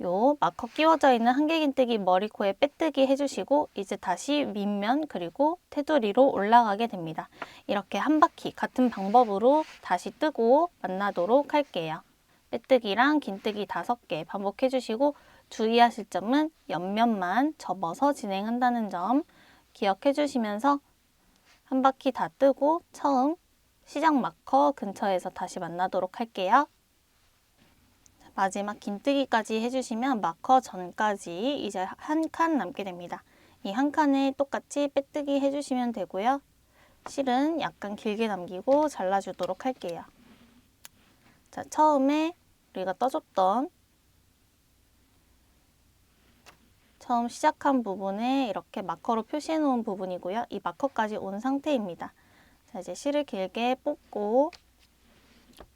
S1: 요 마커 끼워져 있는 한길긴뜨기 머리코에 빼뜨기 해주시고 이제 다시 윗면 그리고 테두리로 올라가게 됩니다. 이렇게 한 바퀴 같은 방법으로 다시 뜨고 만나도록 할게요. 빼뜨기랑 긴뜨기 5개 반복해 주시고 주의하실 점은 옆면만 접어서 진행한다는 점 기억해 주시면서 한 바퀴 다 뜨고 처음 시작 마커 근처에서 다시 만나도록 할게요. 마지막 긴뜨기까지 해주시면 마커 전까지 이제 한 칸 남게 됩니다. 이 한 칸에 똑같이 빼뜨기 해주시면 되고요. 실은 약간 길게 남기고 잘라주도록 할게요. 자, 처음에 우리가 떠줬던 처음 시작한 부분에 이렇게 마커로 표시해 놓은 부분이고요. 이 마커까지 온 상태입니다. 자, 이제 실을 길게 뽑고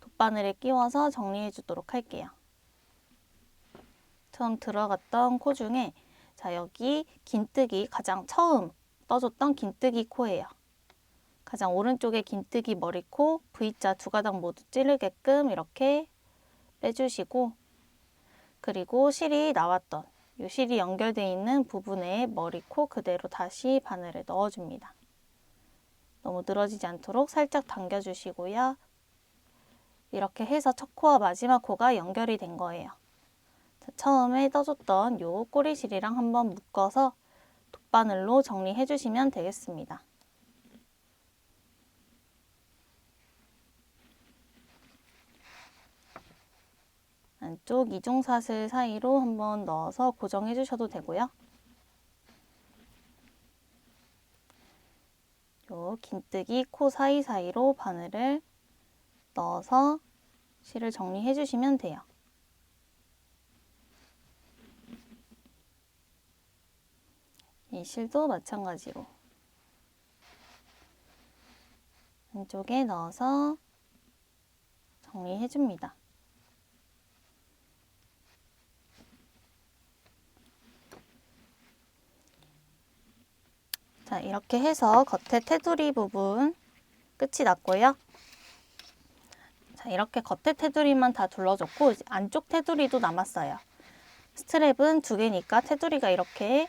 S1: 돗바늘에 끼워서 정리해 주도록 할게요. 처음 들어갔던 코 중에 자, 여기 긴뜨기 가장 처음 떠줬던 긴뜨기 코예요. 가장 오른쪽에 긴뜨기 머리코 V자 두 가닥 모두 찌르게끔 이렇게 빼주시고, 그리고 실이 나왔던 이 실이 연결되어 있는 부분에 머리코 그대로 다시 바늘을 넣어줍니다. 너무 늘어지지 않도록 살짝 당겨주시고요. 이렇게 해서 첫 코와 마지막 코가 연결이 된 거예요. 자, 처음에 떠줬던 요 꼬리실이랑 한번 묶어서 돗바늘로 정리해 주시면 되겠습니다. 안쪽 이중사슬 사이로 한번 넣어서 고정해 주셔도 되고요. 요 긴뜨기 코 사이사이로 바늘을 넣어서 실을 정리해 주시면 돼요. 이 실도 마찬가지로 안쪽에 넣어서 정리해 줍니다. 자, 이렇게 해서 겉에 테두리 부분 끝이 났고요. 자, 이렇게 겉에 테두리만 다 둘러줬고 이제 안쪽 테두리도 남았어요. 스트랩은 두 개니까 테두리가 이렇게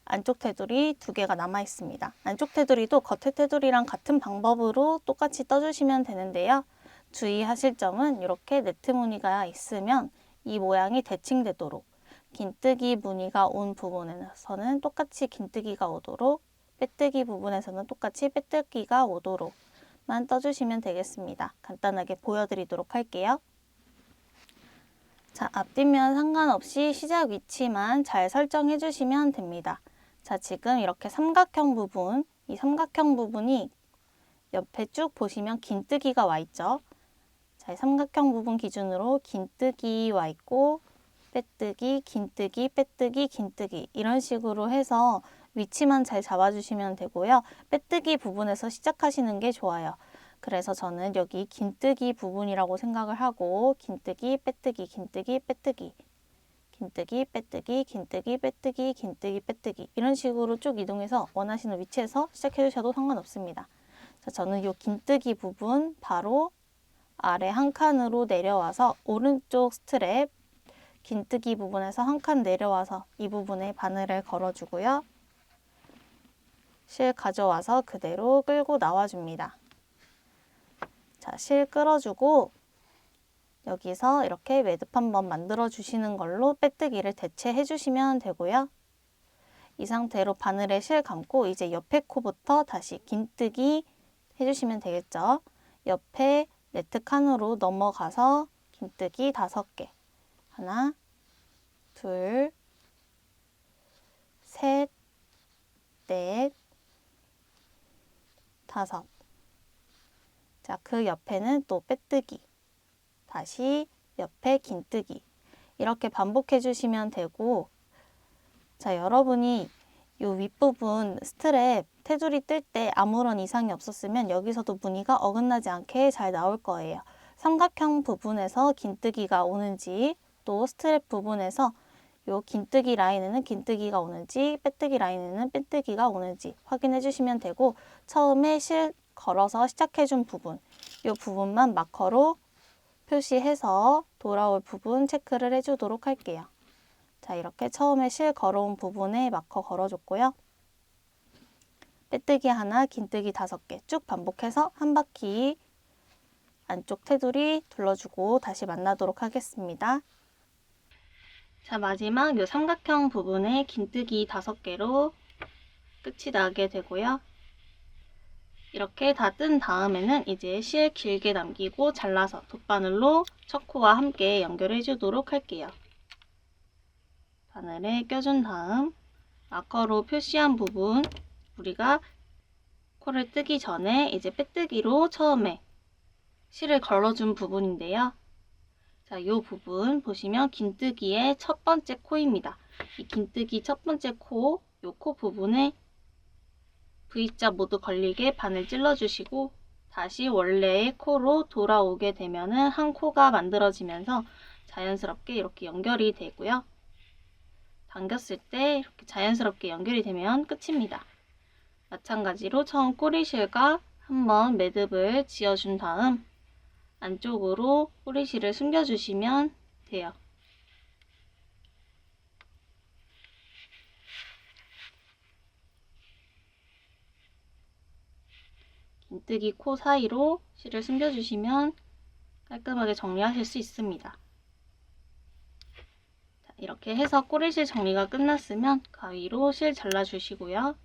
S1: 안쪽 테두리 두 개가 남아 있습니다. 안쪽 테두리도 겉에 테두리랑 같은 방법으로 똑같이 떠주시면 되는데요. 주의하실 점은 이렇게 네트 무늬가 있으면 이 모양이 대칭되도록 긴뜨기 무늬가 온 부분에서는 똑같이 긴뜨기가 오도록, 빼뜨기 부분에서는 똑같이 빼뜨기가 오도록만 떠주시면 되겠습니다. 간단하게 보여드리도록 할게요. 자, 앞뒷면 상관없이 시작 위치만 잘 설정해 주시면 됩니다. 자, 지금 이렇게 삼각형 부분, 이 삼각형 부분이 옆에 쭉 보시면 긴뜨기가 와 있죠. 자, 이 삼각형 부분 기준으로 긴뜨기 와 있고, 빼뜨기, 긴뜨기, 빼뜨기, 긴뜨기 이런 식으로 해서 위치만 잘 잡아주시면 되고요. 빼뜨기 부분에서 시작하시는 게 좋아요. 그래서 저는 여기 긴뜨기 부분이라고 생각을 하고 긴뜨기, 빼뜨기, 긴뜨기, 빼뜨기, 긴뜨기, 빼뜨기, 긴뜨기, 빼뜨기, 긴뜨기, 빼뜨기 이런 식으로 쭉 이동해서 원하시는 위치에서 시작해 주셔도 상관없습니다. 자, 저는 이 긴뜨기 부분 바로 아래 한 칸으로 내려와서 오른쪽 스트랩 긴뜨기 부분에서 한 칸 내려와서 이 부분에 바늘을 걸어주고요. 실 가져와서 그대로 끌고 나와줍니다. 자, 실 끌어주고 여기서 이렇게 매듭 한번 만들어 주시는 걸로 빼뜨기를 대체해 주시면 되고요. 이 상태로 바늘에 실 감고 이제 옆에 코부터 다시 긴뜨기 해주시면 되겠죠. 옆에 네트 칸으로 넘어가서 긴뜨기 5개. 하나, 둘, 셋, 넷, 5. 자, 그 옆에는 또 빼뜨기. 다시 옆에 긴뜨기. 이렇게 반복해 주시면 되고, 자, 여러분이 이 윗부분 스트랩 테두리 뜰 때 아무런 이상이 없었으면 여기서도 무늬가 어긋나지 않게 잘 나올 거예요. 삼각형 부분에서 긴뜨기가 오는지, 또 스트랩 부분에서 요 긴뜨기 라인에는 긴뜨기가 오는지, 빼뜨기 라인에는 빼뜨기가 오는지 확인해 주시면 되고, 처음에 실 걸어서 시작해 준 부분, 요 부분만 마커로 표시해서 돌아올 부분 체크를 해주도록 할게요. 자, 이렇게 처음에 실 걸어온 부분에 마커 걸어줬고요. 빼뜨기 하나, 긴뜨기 5개 쭉 반복해서 한 바퀴 안쪽 테두리 둘러주고 다시 만나도록 하겠습니다. 자, 마지막 이 삼각형 부분에 긴뜨기 5개로 끝이 나게 되고요. 이렇게 다 뜬 다음에는 이제 실 길게 남기고 잘라서 돗바늘로 척코와 함께 연결해 주도록 할게요. 바늘에 껴준 다음 마커로 표시한 부분, 우리가 코를 뜨기 전에 이제 빼뜨기로 처음에 실을 걸어준 부분인데요. 자, 이 부분 보시면 긴뜨기의 첫 번째 코입니다. 이 긴뜨기 첫 번째 코, 이 코 부분에 V자 모두 걸리게 바늘 찔러주시고 다시 원래의 코로 돌아오게 되면은 한 코가 만들어지면서 자연스럽게 이렇게 연결이 되고요. 당겼을 때 이렇게 자연스럽게 연결이 되면 끝입니다. 마찬가지로 처음 꼬리실과 한번 매듭을 지어준 다음 안쪽으로 꼬리실을 숨겨주시면 돼요. 긴뜨기 코 사이로 실을 숨겨주시면 깔끔하게 정리하실 수 있습니다. 자, 이렇게 해서 꼬리실 정리가 끝났으면 가위로 실 잘라주시고요.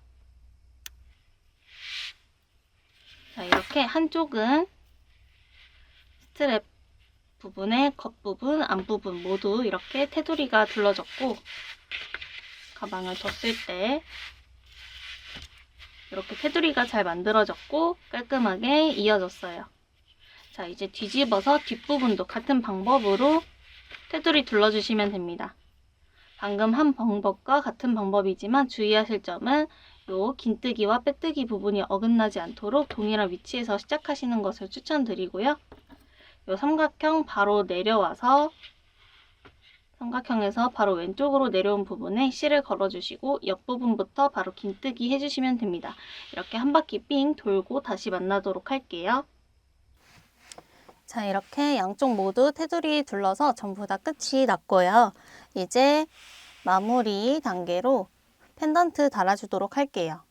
S1: 자, 이렇게 한쪽은 스트랩 부분의 겉부분, 앞부분 모두 이렇게 테두리가 둘러졌고 가방을 뒀을 때 이렇게 테두리가 잘 만들어졌고 깔끔하게 이어졌어요. 자, 이제 뒤집어서 뒷부분도 같은 방법으로 테두리 둘러주시면 됩니다. 방금 한 방법과 같은 방법이지만 주의하실 점은 요 긴뜨기와 빼뜨기 부분이 어긋나지 않도록 동일한 위치에서 시작하시는 것을 추천드리고요. 요 삼각형 바로 내려와서 삼각형에서 바로 왼쪽으로 내려온 부분에 실을 걸어주시고 옆부분부터 바로 긴뜨기 해주시면 됩니다. 이렇게 한 바퀴 삥 돌고 다시 만나도록 할게요. 자, 이렇게 양쪽 모두 테두리 둘러서 전부 다 끝이 났고요. 이제 마무리 단계로 펜던트 달아주도록 할게요.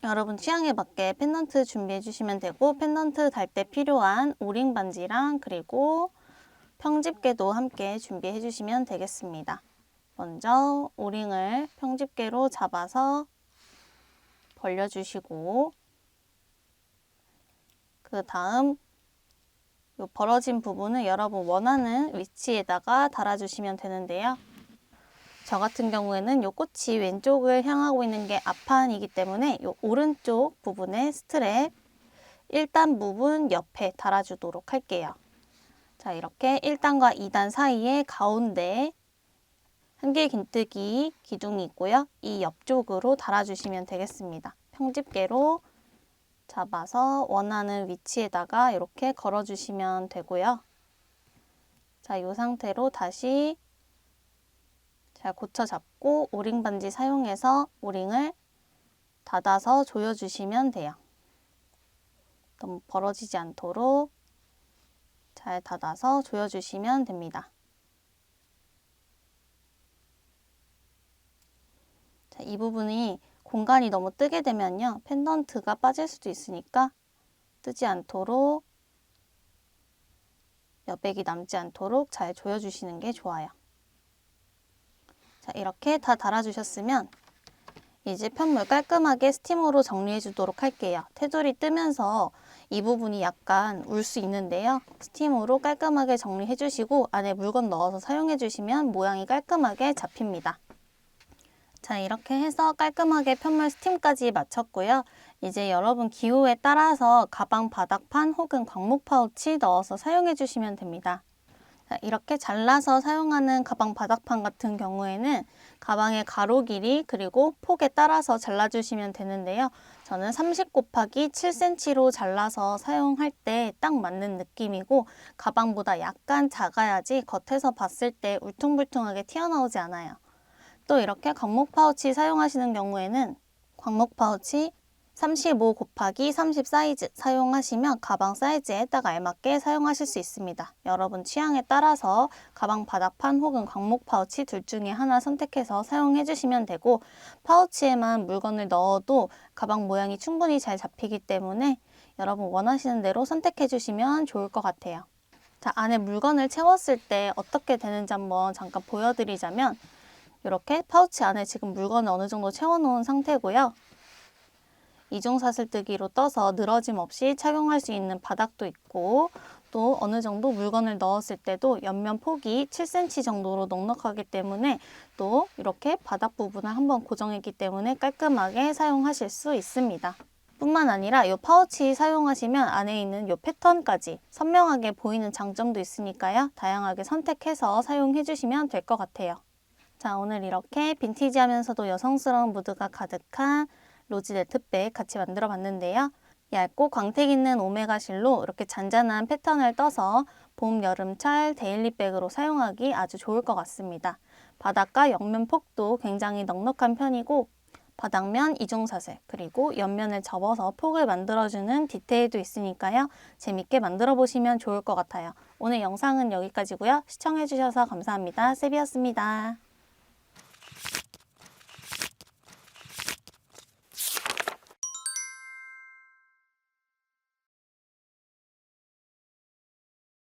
S1: 여러분 취향에 맞게 펜던트 준비해 주시면 되고 펜던트 달 때 필요한 오링 반지랑 그리고 평집게도 함께 준비해 주시면 되겠습니다. 먼저 오링을 평집게로 잡아서 벌려주시고 그 다음 이 벌어진 부분을 여러분 원하는 위치에다가 달아주시면 되는데요. 저 같은 경우에는 이 꽃이 왼쪽을 향하고 있는 게 앞판이기 때문에 이 오른쪽 부분에 스트랩 1단 부분 옆에 달아주도록 할게요. 자, 이렇게 1단과 2단 사이에 가운데 한길 긴뜨기 기둥이 있고요. 이 옆쪽으로 달아주시면 되겠습니다. 평집게로 잡아서 원하는 위치에다가 이렇게 걸어주시면 되고요. 자, 이 상태로 다시 잘 고쳐 잡고 오링 반지 사용해서 오링을 닫아서 조여주시면 돼요. 너무 벌어지지 않도록 잘 닫아서 조여주시면 됩니다. 자, 이 부분이 공간이 너무 뜨게 되면요. 펜던트가 빠질 수도 있으니까 뜨지 않도록 여백이 남지 않도록 잘 조여주시는 게 좋아요. 자, 이렇게 다 달아주셨으면 이제 편물 깔끔하게 스팀으로 정리해 주도록 할게요. 테두리 뜨면서 이 부분이 약간 울 수 있는데요. 스팀으로 깔끔하게 정리해 주시고 안에 물건 넣어서 사용해 주시면 모양이 깔끔하게 잡힙니다. 자, 이렇게 해서 깔끔하게 편물 스팀까지 마쳤고요. 이제 여러분 기호에 따라서 가방 바닥판 혹은 광목 파우치 넣어서 사용해 주시면 됩니다. 자, 이렇게 잘라서 사용하는 가방 바닥판 같은 경우에는 가방의 가로 길이 그리고 폭에 따라서 잘라주시면 되는데요. 저는 30 곱하기 7cm로 잘라서 사용할 때 딱 맞는 느낌이고 가방보다 약간 작아야지 겉에서 봤을 때 울퉁불퉁하게 튀어나오지 않아요. 또 이렇게 광목 파우치 사용하시는 경우에는 광목 파우치 35 곱하기 30 사이즈 사용하시면 가방 사이즈에 딱 알맞게 사용하실 수 있습니다. 여러분 취향에 따라서 가방 바닥판 혹은 광목 파우치 둘 중에 하나 선택해서 사용해 주시면 되고 파우치에만 물건을 넣어도 가방 모양이 충분히 잘 잡히기 때문에 여러분 원하시는 대로 선택해 주시면 좋을 것 같아요. 자, 안에 물건을 채웠을 때 어떻게 되는지 한번 잠깐 보여드리자면 이렇게 파우치 안에 지금 물건을 어느 정도 채워놓은 상태고요. 이중 사슬뜨기로 떠서 늘어짐 없이 착용할 수 있는 바닥도 있고, 또 어느 정도 물건을 넣었을 때도 옆면 폭이 7cm 정도로 넉넉하기 때문에 또 이렇게 바닥 부분을 한번 고정했기 때문에 깔끔하게 사용하실 수 있습니다. 뿐만 아니라 이 파우치 사용하시면 안에 있는 이 패턴까지 선명하게 보이는 장점도 있으니까요. 다양하게 선택해서 사용해 주시면 될 것 같아요. 자, 오늘 이렇게 빈티지하면서도 여성스러운 무드가 가득한 로지 네트백 같이 만들어 봤는데요. 얇고 광택 있는 오메가 실로 이렇게 잔잔한 패턴을 떠서 봄, 여름철 데일리백으로 사용하기 아주 좋을 것 같습니다. 바닥과 옆면 폭도 굉장히 넉넉한 편이고 바닥면 이중사슬 그리고 옆면을 접어서 폭을 만들어주는 디테일도 있으니까요. 재밌게 만들어 보시면 좋을 것 같아요. 오늘 영상은 여기까지고요. 시청해주셔서 감사합니다. 세비였습니다.